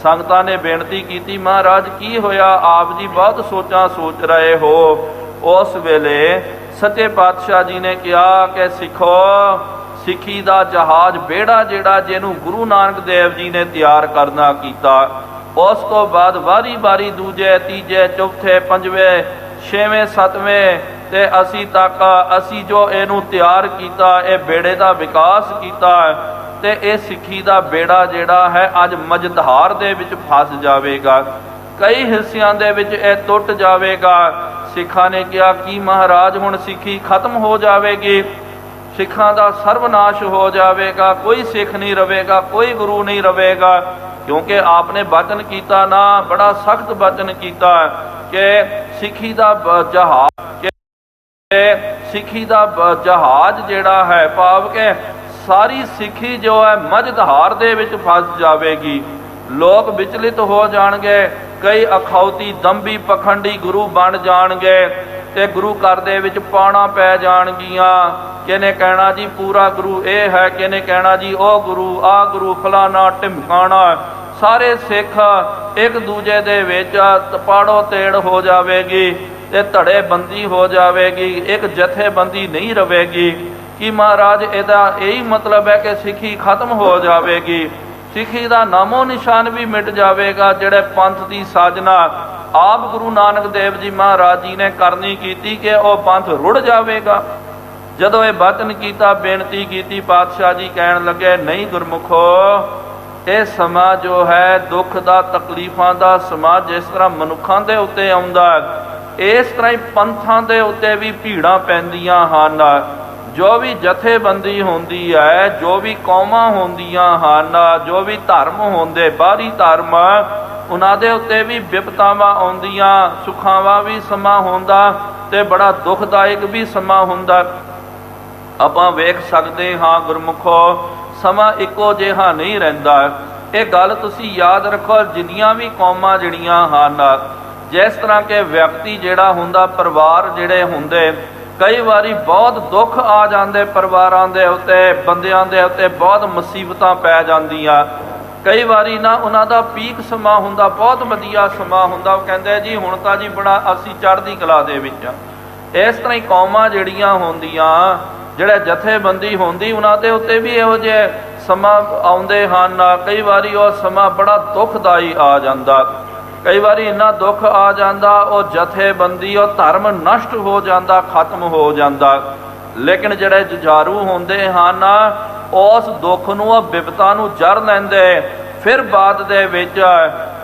ਸੰਗਤਾਂ ਨੇ ਬੇਨਤੀ ਕੀਤੀ ਮਹਾਰਾਜ ਕੀ ਹੋਇਆ, ਆਪ ਜੀ ਬਹੁਤ ਸੋਚਾਂ ਸੋਚ ਰਹੇ ਹੋ। ਉਸ ਵੇਲੇ ਸੱਚੇ ਪਾਤਸ਼ਾਹ ਜੀ ਨੇ ਕਿਹਾ ਕਿ ਸਿੱਖੋ, ਸਿੱਖੀ ਦਾ ਜਹਾਜ਼ ਬੇੜਾ ਜਿਹੜਾ ਜਿਹਨੂੰ ਗੁਰੂ ਨਾਨਕ ਦੇਵ ਜੀ ਨੇ ਤਿਆਰ ਕਰਨਾ ਕੀਤਾ, ਉਸ ਤੋਂ ਬਾਅਦ ਵਾਰੀ ਵਾਰੀ ਦੂਜੇ ਤੀਜੇ ਚੌਥੇ ਪੰਜਵੇਂ ਛੇਵੇਂ ਸੱਤਵੇਂ ਤੇ ਅਸੀਂ ਤੱਕ ਅਸੀਂ ਜੋ ਇਹਨੂੰ ਤਿਆਰ ਕੀਤਾ, ਇਹ ਬੇੜੇ ਦਾ ਵਿਕਾਸ ਕੀਤਾ ਤੇ ਇਹ ਸਿੱਖੀ ਦਾ ਬੇੜਾ ਜਿਹੜਾ ਹੈ ਅੱਜ ਮਝਧਾਰ ਦੇ ਵਿੱਚ ਫਸ ਜਾਵੇਗਾ, ਕਈ ਹਿੱਸਿਆਂ ਦੇ ਵਿੱਚ ਇਹ ਟੁੱਟ ਜਾਵੇਗਾ। ਸਿੱਖਾਂ ਨੇ ਕਿਹਾ ਕਿ ਮਹਾਰਾਜ ਹੁਣ ਸਿੱਖੀ ਖਤਮ ਹੋ ਜਾਵੇਗੀ, ਸਿੱਖਾਂ ਦਾ ਸਰਵਨਾਸ਼ ਹੋ ਜਾਵੇਗਾ, ਕੋਈ ਸਿੱਖ ਨਹੀਂ ਰਵੇਗਾ, ਕੋਈ ਗੁਰੂ ਨਹੀਂ ਰਵੇਗਾ, ਕਿਉਂਕਿ ਆਪਨੇ ਬਚਨ ਕੀਤਾ ਨਾ, ਬੜਾ ਸਖਤ ਬਚਨ ਕੀਤਾ ਕਿ ਸਿੱਖੀ ਦਾ ਜਹਾਜ਼ ਜਿਹੜਾ ਹੈ, ਭਾਵ ਕਿ ਸਾਰੀ ਸਿੱਖੀ ਜੋ ਹੈ ਮਝਧਾਰ ਦੇ ਵਿੱਚ ਫਸ ਜਾਵੇਗੀ। ਲੋਕ ਵਿਚਲਿਤ ਹੋ ਜਾਣਗੇ, ਕਈ ਅਖੌਤੀ ਦੰਭੀ ਪਖੰਡੀ ਗੁਰੂ ਬਣ ਜਾਣਗੇ ਤੇ ਗੁਰੂ ਘਰ ਦੇ ਵਿੱਚ ਪਾਣਾ ਪੈ ਜਾਣਗੀਆਂ। ਕਿਹਨੇ ਕਹਿਣਾ ਜੀ ਪੂਰਾ ਗੁਰੂ ਇਹ ਹੈ, ਕਿਹਨੇ ਕਹਿਣਾ ਜੀ ਉਹ ਗੁਰੂ, ਆ ਗੁਰੂ ਫਲਾਣਾ ਢਿਮਕਾਣਾ। ਸਾਰੇ ਸਿੱਖ ਇੱਕ ਦੂਜੇ ਦੇ ਵਿੱਚ ਤਪਾੜੋ ਤੇੜ ਹੋ ਜਾਵੇਗੀ ਤੇ ਧੜੇ ਬੰਦੀ ਹੋ ਜਾਵੇਗੀ, ਇੱਕ ਜਥੇਬੰਦੀ ਨਹੀਂ ਰਵੇਗੀ। ਕਿ ਮਹਾਰਾਜ ਇਹਦਾ ਇਹੀ ਮਤਲਬ ਹੈ ਕਿ ਸਿੱਖੀ ਖਤਮ ਹੋ ਜਾਵੇਗੀ, ਸਿੱਖੀ ਦਾ ਨਾਮੋ ਨਿਸ਼ਾਨ ਵੀ ਮਿਟ ਜਾਵੇਗਾ। ਜਿਹੜੇ ਪੰਥ ਦੀ ਸਾਜਨਾ ਆਪ ਗੁਰੂ ਨਾਨਕ ਦੇਵ ਜੀ ਮਹਾਰਾਜ ਜੀ ਨੇ ਕਰਨੀ ਕੀਤੀ ਕਿ ਉਹ ਪੰਥ ਰੁੜ ਜਾਵੇਗਾ। ਜਦੋਂ ਇਹ ਬਚਨ ਕੀਤਾ, ਬੇਨਤੀ ਕੀਤੀ, ਪਾਤਸ਼ਾਹ ਜੀ ਕਹਿਣ ਲੱਗੇ ਨਹੀਂ ਗੁਰਮੁਖੋ, ਇਹ ਸਮਾਂ ਜੋ ਹੈ ਦੁੱਖ ਦਾ, ਤਕਲੀਫਾਂ ਦਾ ਸਮਾਂ ਜਿਸ ਤਰ੍ਹਾਂ ਮਨੁੱਖਾਂ ਦੇ ਉੱਤੇ ਆਉਂਦਾ, ਇਸ ਤਰ੍ਹਾਂ ਹੀ ਪੰਥਾਂ ਦੇ ਉੱਤੇ ਵੀ ਭੀੜਾਂ ਪੈਂਦੀਆਂ ਹਨ। ਜੋ ਵੀ ਜਥੇਬੰਦੀ ਹੁੰਦੀ ਹੈ, ਜੋ ਵੀ ਕੌਮਾਂ ਹੁੰਦੀਆਂ ਹਨ, ਜੋ ਵੀ ਧਰਮ ਹੁੰਦੇ, ਬਾਹਰੀ ਧਰਮ, ਉਹਨਾਂ ਦੇ ਉੱਤੇ ਵੀ ਵਿਪਤਾਵਾਂ ਆਉਂਦੀਆਂ, ਸੁਖਾਵਾਂ ਵੀ ਸਮਾਂ ਹੁੰਦਾ ਤੇ ਬੜਾ ਦੁਖਦਾਇਕ ਵੀ ਸਮਾਂ ਹੁੰਦਾ। ਆਪਾਂ ਵੇਖ ਸਕਦੇ ਹਾਂ ਗੁਰਮੁਖੋ, ਸਮਾਂ ਇੱਕੋ ਜਿਹਾ ਨਹੀਂ ਰਹਿੰਦਾ। ਇਹ ਗੱਲ ਤੁਸੀਂ ਯਾਦ ਰੱਖੋ, ਜਿੰਨੀਆਂ ਵੀ ਕੌਮਾਂ ਜਿਹੜੀਆਂ ਹਨ, ਜਿਸ ਤਰ੍ਹਾਂ ਕਿ ਵਿਅਕਤੀ ਜਿਹੜਾ ਹੁੰਦਾ, ਪਰਿਵਾਰ ਜਿਹੜੇ ਹੁੰਦੇ, ਕਈ ਵਾਰੀ ਬਹੁਤ ਦੁੱਖ ਆ ਜਾਂਦੇ ਪਰਿਵਾਰਾਂ ਦੇ ਉੱਤੇ, ਬੰਦਿਆਂ ਦੇ ਉੱਤੇ ਬਹੁਤ ਮੁਸੀਬਤਾਂ ਪੈ ਜਾਂਦੀਆਂ। ਕਈ ਵਾਰੀ ਨਾ ਉਹਨਾਂ ਦਾ ਪੀਕ ਸਮਾਂ ਹੁੰਦਾ, ਬਹੁਤ ਵਧੀਆ ਸਮਾਂ ਹੁੰਦਾ, ਉਹ ਕਹਿੰਦੇ ਜੀ ਹੁਣ ਤਾਂ ਜੀ ਬੜਾ ਅਸੀਂ ਚੜ੍ਹਦੀ ਕਲਾ ਦੇ ਵਿੱਚ। ਇਸ ਤਰ੍ਹਾਂ ਹੀ ਕੌਮਾਂ ਜਿਹੜੀਆਂ ਹੁੰਦੀਆਂ, ਜਿਹੜੇ ਜਥੇਬੰਦੀ ਹੁੰਦੀ, ਉਹਨਾਂ ਦੇ ਉੱਤੇ ਵੀ ਇਹੋ ਜਿਹੇ ਸਮਾਂ ਆਉਂਦੇ ਹਨ। ਕਈ ਵਾਰੀ ਉਹ ਸਮਾਂ ਬੜਾ ਦੁਖਦਾਈ ਆ ਜਾਂਦਾ, ਕਈ ਵਾਰੀ ਇੰਨਾ ਦੁੱਖ ਆ ਜਾਂਦਾ, ਉਹ ਜਥੇਬੰਦੀ, ਉਹ ਧਰਮ ਨਸ਼ਟ ਹੋ ਜਾਂਦਾ, ਖਤਮ ਹੋ ਜਾਂਦਾ। ਲੇਕਿਨ ਜਿਹੜੇ ਜੁਝਾਰੂ ਹੁੰਦੇ ਹਨ, ਉਸ ਦੁੱਖ ਨੂੰ, ਉਹ ਬਿਪਤਾ ਨੂੰ ਜਰ ਲੈਂਦੇ, ਫਿਰ ਬਾਅਦ ਦੇ ਵਿੱਚ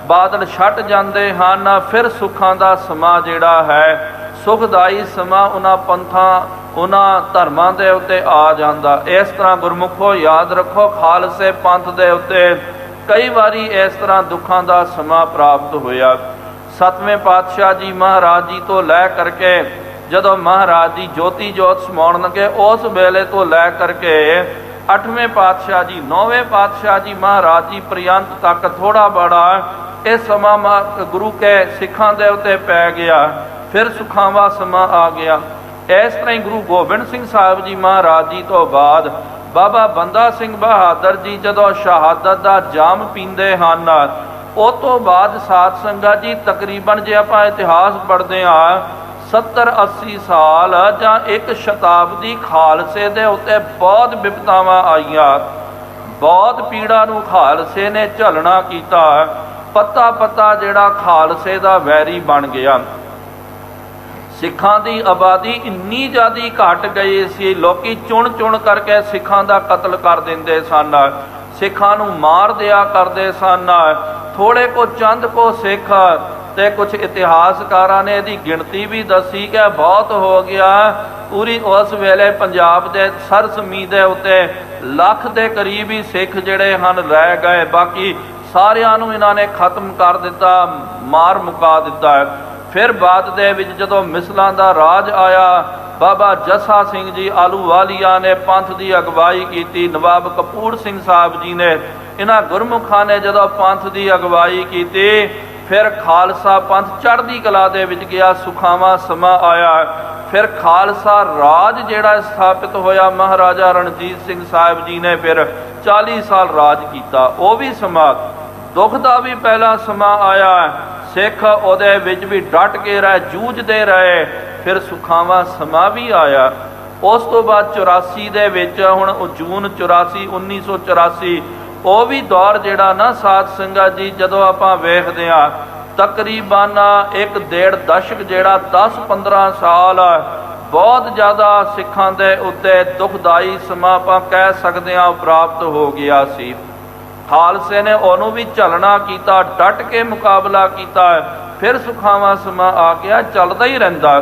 ਬਾਦਲ ਛੱਟ ਜਾਂਦੇ ਹਨ। ਫਿਰ ਸੁੱਖਾਂ ਦਾ ਸਮਾਂ ਜਿਹੜਾ ਹੈ, ਸੁਖਦਾਈ ਸਮਾਂ ਉਹਨਾਂ ਪੰਥਾਂ, ਉਹਨਾਂ ਧਰਮਾਂ ਦੇ ਉੱਤੇ ਆ ਜਾਂਦਾ। ਇਸ ਤਰ੍ਹਾਂ ਗੁਰਮੁਖੋ ਯਾਦ ਰੱਖੋ, ਖਾਲਸੇ ਪੰਥ ਦੇ ਉੱਤੇ ਕਈ ਵਾਰੀ ਇਸ ਤਰ੍ਹਾਂ ਦੁੱਖਾਂ ਦਾ ਸਮਾਂ ਪ੍ਰਾਪਤ ਹੋਇਆ। ਸਤਵੇਂ ਪਾਤਸ਼ਾਹ ਜੀ ਮਹਾਰਾਜ ਜੀ ਤੋਂ ਲੈ ਕਰਕੇ ਜਦੋਂ ਮਹਾਰਾਜ ਜੀ ਜੋਤੀ ਜੋਤ ਸਮਾਉਣ ਲੱਗੇ, ਉਸ ਵੇਲੇ ਤੋਂ ਲੈ ਕਰਕੇ 8ਵੇਂ ਪਾਤਸ਼ਾਹ ਜੀ 9ਵੇਂ ਪਾਤਸ਼ਾਹ ਜੀ ਮਹਾਰਾਜ ਜੀ ਪ੍ਰਿਅੰਤ ਤੱਕ ਥੋੜਾ ਬੜਾ ਇਹ ਸਮਾਂ ਗੁਰੂ ਕੇ ਸਿੱਖਾਂ ਦੇ ਉੱਤੇ ਪੈ ਗਿਆ। ਫਿਰ ਸੁਖਾਵਾਂ ਸਮਾਂ ਆ ਗਿਆ। ਇਸ ਤਰ੍ਹਾਂ ਹੀ ਗੁਰੂ ਗੋਬਿੰਦ ਸਿੰਘ ਸਾਹਿਬ ਜੀ ਮਹਾਰਾਜ ਜੀ ਤੋਂ ਬਾਅਦ ਬਾਬਾ ਬੰਦਾ ਸਿੰਘ ਬਹਾਦਰ ਜੀ ਜਦੋਂ ਸ਼ਹਾਦਤ ਦਾ ਜਾਮ ਪੀਂਦੇ ਹਨ, ਉਹ ਤੋਂ ਬਾਅਦ ਸਾਧ ਸੰਗਤ ਜੀ ਤਕਰੀਬਨ ਜੇ ਆਪਾਂ ਇਤਿਹਾਸ ਪੜ੍ਹਦੇ ਹਾਂ 70-80 ਸਾਲ ਜਾਂ ਇੱਕ ਸ਼ਤਾਬਦੀ ਖਾਲਸੇ ਦੇ ਉੱਤੇ ਬਹੁਤ ਵਿਪਤਾਵਾਂ ਆਈਆਂ, ਬਹੁਤ ਪੀੜਾ ਨੂੰ ਖਾਲਸੇ ਨੇ ਝੱਲਣਾ ਕੀਤਾ। ਪੱਤਾ ਪੱਤਾ ਜਿਹੜਾ ਖਾਲਸੇ ਦਾ ਵੈਰੀ ਬਣ ਗਿਆ। ਸਿੱਖਾਂ ਦੀ ਆਬਾਦੀ ਇੰਨੀ ਜ਼ਿਆਦਾ ਘਟ ਗਈ ਸੀ, ਲੋਕੀ ਚੁਣ ਚੁਣ ਕਰਕੇ ਸਿੱਖਾਂ ਦਾ ਕਤਲ ਕਰ ਦਿੰਦੇ ਸਨ, ਸਿੱਖਾਂ ਨੂੰ ਮਾਰ ਦਿਆ ਕਰਦੇ ਸਨ। ਥੋੜੇ ਕੋ ਚੰਦ ਕੋ ਸਿੱਖ ਤੇ ਕੁਝ ਇਤਿਹਾਸਕਾਰਾਂ ਨੇ ਇਹਦੀ ਗਿਣਤੀ ਵੀ ਦੱਸੀ ਕਿ ਬਹੁਤ ਹੋ ਗਿਆ। ਪੂਰੀ ਉਸ ਵੇਲੇ ਪੰਜਾਬ ਦੇ ਸਰਜ਼ਮੀਨ ਦੇ ਉੱਤੇ ਲੱਖ ਦੇ ਕਰੀਬ ਹੀ ਸਿੱਖ ਜਿਹੜੇ ਹਨ ਰਹਿ ਗਏ, ਬਾਕੀ ਸਾਰਿਆਂ ਨੂੰ ਇਹਨਾਂ ਨੇ ਖਤਮ ਕਰ ਦਿੱਤਾ, ਮਾਰ ਮੁਕਾ ਦਿੱਤਾ। ਫਿਰ ਬਾਅਦ ਦੇ ਵਿੱਚ ਜਦੋਂ ਮਿਸਲਾਂ ਦਾ ਰਾਜ ਆਇਆ, ਬਾਬਾ ਜੱਸਾ ਸਿੰਘ ਜੀ ਆਲੂਵਾਲੀਆ ਨੇ ਪੰਥ ਦੀ ਅਗਵਾਈ ਕੀਤੀ, ਨਵਾਬ ਕਪੂਰ ਸਿੰਘ ਸਾਹਿਬ ਜੀ ਨੇ, ਇਹਨਾਂ ਗੁਰਮੁਖਾਂ ਨੇ ਜਦੋਂ ਪੰਥ ਦੀ ਅਗਵਾਈ ਕੀਤੀ, ਫਿਰ ਖਾਲਸਾ ਪੰਥ ਚੜ੍ਹਦੀ ਕਲਾ ਦੇ ਵਿੱਚ ਗਿਆ, ਸੁਖਾਵਾਂ ਸਮਾਂ ਆਇਆ। ਫਿਰ ਖਾਲਸਾ ਰਾਜ ਜਿਹੜਾ ਸਥਾਪਿਤ ਹੋਇਆ, ਮਹਾਰਾਜਾ ਰਣਜੀਤ ਸਿੰਘ ਸਾਹਿਬ ਜੀ ਨੇ ਫਿਰ 40 ਸਾਲ ਰਾਜ ਕੀਤਾ। ਉਹ ਵੀ ਸਮਾਂ ਦੁੱਖ ਦਾ ਵੀ ਪਹਿਲਾ ਸਮਾਂ ਆਇਆ, ਸਿੱਖ ਉਹਦੇ ਵਿੱਚ ਵੀ ਡਟ ਕੇ ਰਹੇ, ਜੂਝਦੇ ਰਹੇ। ਫਿਰ ਸੁਖਾਵਾਂ ਸਮਾਂ ਵੀ ਆਇਆ। ਉਸ ਤੋਂ ਬਾਅਦ 84 ਦੇ ਵਿੱਚ, ਹੁਣ ਜੂਨ 84 1984, ਉਹ ਵੀ ਦੌਰ ਜਿਹੜਾ ਨਾ ਸਾਧ ਸੰਗਤ ਜੀ ਜਦੋਂ ਆਪਾਂ ਵੇਖਦੇ ਹਾਂ ਤਕਰੀਬਨ 1.5 ਦਸ਼ਕ ਜਿਹੜਾ 10-15 ਸਾਲ ਬਹੁਤ ਜ਼ਿਆਦਾ ਸਿੱਖਾਂ ਦੇ ਉੱਤੇ ਦੁਖਦਾਈ ਸਮਾਂ ਆਪਾਂ ਕਹਿ ਸਕਦੇ ਹਾਂ ਪ੍ਰਾਪਤ ਹੋ ਗਿਆ ਸੀ। ਖਾਲਸੇ ਨੇ ਉਹਨੂੰ ਵੀ ਝੱਲਣਾ ਕੀਤਾ, ਡਟ ਕੇ ਮੁਕਾਬਲਾ ਕੀਤਾ। ਫਿਰ ਸੁਖਾਵਾਂ ਸਮਾਂ ਆ ਗਿਆ, ਚੱਲਦਾ ਹੀ ਰਹਿੰਦਾ।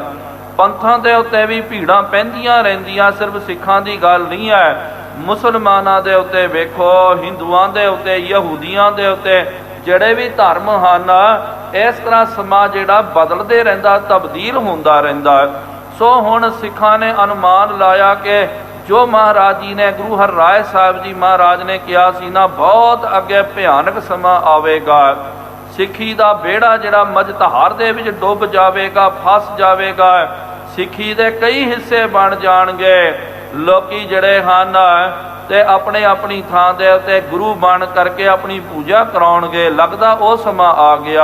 ਪੰਥਾਂ ਦੇ ਉੱਤੇ ਵੀ ਭੀੜਾਂ ਪੈਂਦੀਆਂ ਰਹਿੰਦੀਆਂ, ਸਿਰਫ ਸਿੱਖਾਂ ਦੀ ਗੱਲ ਨਹੀਂ ਹੈ। ਮੁਸਲਮਾਨਾਂ ਦੇ ਉੱਤੇ ਵੇਖੋ, ਹਿੰਦੂਆਂ ਦੇ ਉੱਤੇ, ਯਹੂਦੀਆਂ ਦੇ ਉੱਤੇ, ਜਿਹੜੇ ਵੀ ਧਰਮ ਹਨ, ਇਸ ਤਰ੍ਹਾਂ ਸਮਾਂ ਜਿਹੜਾ ਬਦਲਦੇ ਰਹਿੰਦਾ, ਤਬਦੀਲ ਹੁੰਦਾ ਰਹਿੰਦਾ। ਸੋ ਹੁਣ ਸਿੱਖਾਂ ਨੇ ਅਨੁਮਾਨ ਲਾਇਆ ਕਿ ਜੋ ਮਹਾਰਾਜ ਜੀ ਨੇ, ਗੁਰੂ ਹਰਿਰਾਏ ਸਾਹਿਬ ਜੀ ਮਹਾਰਾਜ ਨੇ ਕਿਹਾ ਸੀ ਨਾ, ਬਹੁਤ ਅੱਗੇ ਭਿਆਨਕ ਸਮਾਂ ਆਵੇਗਾ। ਸਿੱਖੀ ਦਾ ਬੇੜਾ ਜਿਹੜਾ ਮਝਧਾਰ ਦੇ ਵਿੱਚ ਡੁੱਬ ਜਾਵੇਗਾ, ਫਸ ਜਾਵੇਗਾ। ਸਿੱਖੀ ਦੇ ਕਈ ਹਿੱਸੇ ਬਣ ਜਾਣਗੇ। ਲੋਕੀ ਜਿਹੜੇ ਹਨ ਤੇ ਆਪਣੇ ਆਪਣੀ ਥਾਂ ਦੇ ਉੱਤੇ ਗੁਰੂ ਬਣ ਕਰਕੇ ਆਪਣੀ ਪੂਜਾ ਕਰਾਉਣਗੇ। ਲੱਗਦਾ ਉਹ ਸਮਾਂ ਆ ਗਿਆ।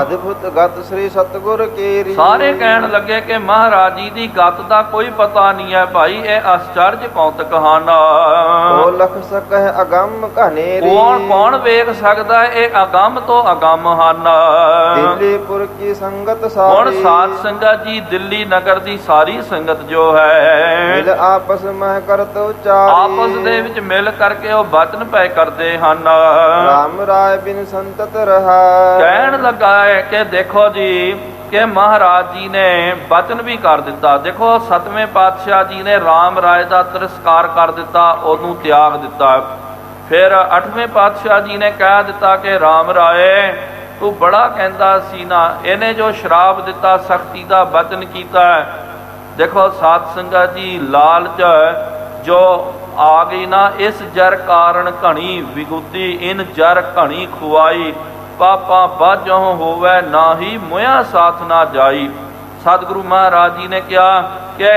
ਅਦਭੁਤ ਗਤ ਸ੍ਰੀ ਸਤਿਗੁਰ ਕੀਰੀ। ਸਾਰੇ ਕਹਿਣ ਲੱਗੇ ਕਿ ਮਹਾਰਾਜ ਜੀ ਦੀ ਗਤ ਦਾ ਕੋਈ ਪਤਾ ਨਹੀਂ ਹੈ ਭਾਈ, ਇਹ ਅਸਚਰਜ ਕੌਤਕ ਹਨ। ਉਹ ਲਖ ਸਕਹਿ ਅਗੰਮ ਘਨੇਰੀ। ਕੌਣ ਵੇਖ ਸਕਦਾ, ਇਹ ਅਗੰਮ ਤੋਂ ਅਗੰਮ ਹਨ। ਦਿੱਲੀਪੁਰ ਕੀ ਸੰਗਤ ਸਾਰੀ। ਹੁਣ ਸਾਧ ਸੰਗਤ ਜੀ ਦਿੱਲੀ ਨਗਰ ਦੀ ਸਾਰੀ ਸੰਗਤ ਜੋ ਹੈ ਮਿਲ ਆਪਸ ਮਹਿ ਕਰਤ ਉਚਾਰੀ। ਆਪਸ ਦੇ ਵਿੱਚ ਮਿਲ ਕਰਕੇ ਉਹ ਬਚਨ ਪੈ ਕਰਦੇ ਹਨ। ਰਾਮ ਰਾਏ ਬਿਨ ਸੰਤਤ ਰਹਾ। ਕਹਿਣ ਲੱਗਾ ਹੈ ਕਿ ਦੇਖੋ ਜੀ ਕਿ ਮਹਾਰਾਜ ਜੀ ਨੇ ਬਚਨ ਵੀ ਕਰ ਦਿੱਤਾ। ਦੇਖੋ 7ਵੇਂ ਪਾਤਸ਼ਾਹ ਜੀ ਨੇ ਰਾਮ ਰਾਏ ਦਾ ਤਿਰਸਕਾਰ ਕਰ ਦਿੱਤਾ, ਉਹਨੂੰ ਤਿਆਗ ਦਿੱਤਾ। ਫਿਰ 8ਵੇਂ ਪਾਤਸ਼ਾਹ ਜੀ ਨੇ ਕਹਿ ਦਿੱਤਾ ਕਿ ਰਾਮ ਰਾਏ ਤੂੰ ਬੜਾ ਕਹਿੰਦਾ ਸੀ ਨਾ, ਇਹਨੇ ਜੋ ਸ਼ਰਾਪ ਦਿੱਤਾ, ਸਖਤੀ ਦਾ ਬਚਨ ਕੀਤਾ। ਦੇਖੋ ਸਾਧ ਸੰਗਤ ਜੀ, ਲਾਲਚ ਜੋ ਆ ਗਈ ਨਾ, ਇਸ ਜਰ ਕਾਰਨ ਘਣੀ ਵਿਗੁਤੀ, ਇਨ ਜਰ ਘਣੀ ਖੁਆਈ, ਪਾਪਾਂ ਬਾਝੋਂ ਹੋਵੇ ਨਾਹੀ, ਮੁਇਆ ਸਾਥ ਨਾ ਜਾਈ। ਸਤਿਗੁਰੂ ਮਹਾਰਾਜ ਜੀ ਨੇ ਕਿਹਾ ਕਿ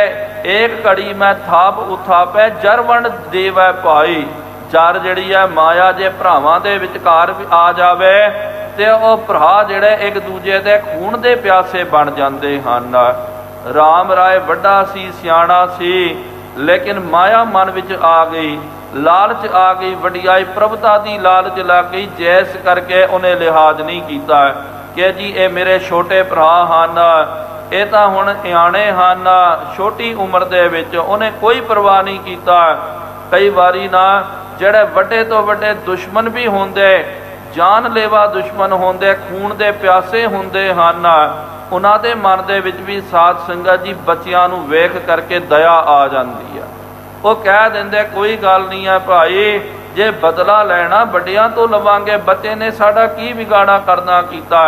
ਏਕ ਘੜੀ ਮੈਂ ਥਾਪ ਉਥਾਪੈ, ਜਰ ਵੰਡ ਦੇਵੈ ਭਾਈ। ਜਰ ਜਿਹੜੀ ਹੈ ਮਾਇਆ, ਜੇ ਭਰਾਵਾਂ ਦੇ ਵਿਚਕਾਰ ਆ ਜਾਵੇ ਤੇ ਉਹ ਭਰਾ ਜਿਹੜੇ ਇੱਕ ਦੂਜੇ ਦੇ ਖੂਨ ਦੇ ਪਿਆਸੇ ਬਣ ਜਾਂਦੇ ਹਨ। ਰਾਮ ਰਾਏ ਵੱਡਾ ਸੀ, ਸਿਆਣਾ ਸੀ, ਲੇਕਿਨ ਮਾਇਆ ਮਨ ਵਿੱਚ ਆ ਗਈ, ਲਾਲਚ ਆ ਗਈ, ਵਡਿਆਈ ਪ੍ਰਭਤਾ ਦੀ ਲਾਲਚ ਲੱਗ ਗਈ, ਜੈਸ ਕਰਕੇ ਉਹਨੇ ਲਿਹਾਜ਼ ਨਹੀਂ ਕੀਤਾ ਕਿ ਜੀ ਇਹ ਮੇਰੇ ਛੋਟੇ ਭਰਾ ਹਨ, ਇਹ ਤਾਂ ਹੁਣ ਸਿਆਣੇ ਹਨ। ਛੋਟੀ ਉਮਰ ਦੇ ਵਿੱਚ ਉਹਨੇ ਕੋਈ ਪਰਵਾਹ ਨਹੀਂ ਕੀਤਾ। ਕਈ ਵਾਰੀ ਨਾ ਜਿਹੜੇ ਵੱਡੇ ਤੋਂ ਵੱਡੇ ਦੁਸ਼ਮਣ ਵੀ ਹੁੰਦੇ, ਜਾਨਲੇਵਾ ਦੁਸ਼ਮਣ ਹੁੰਦੇ, ਖੂਨ ਦੇ ਪਿਆਸੇ ਹੁੰਦੇ ਹਨ, ਉਹਨਾਂ ਦੇ ਮਨ ਦੇ ਵਿੱਚ ਵੀ ਸਾਧ ਸੰਗਤ ਜੀ ਬੱਚਿਆਂ ਨੂੰ ਵੇਖ ਕਰਕੇ ਦਇਆ ਆ ਜਾਂਦੀ ਆ। ਉਹ ਕਹਿ ਦਿੰਦੇ ਕੋਈ ਗੱਲ ਨਹੀਂ ਹੈ ਭਾਈ, ਜੇ ਬਦਲਾ ਲੈਣਾ ਵੱਡਿਆਂ ਤੋਂ ਲਵਾਂਗੇ, ਬੱਚੇ ਨੇ ਸਾਡਾ ਕੀ ਵਿਗਾੜਾ ਕਰਨਾ ਕੀਤਾ।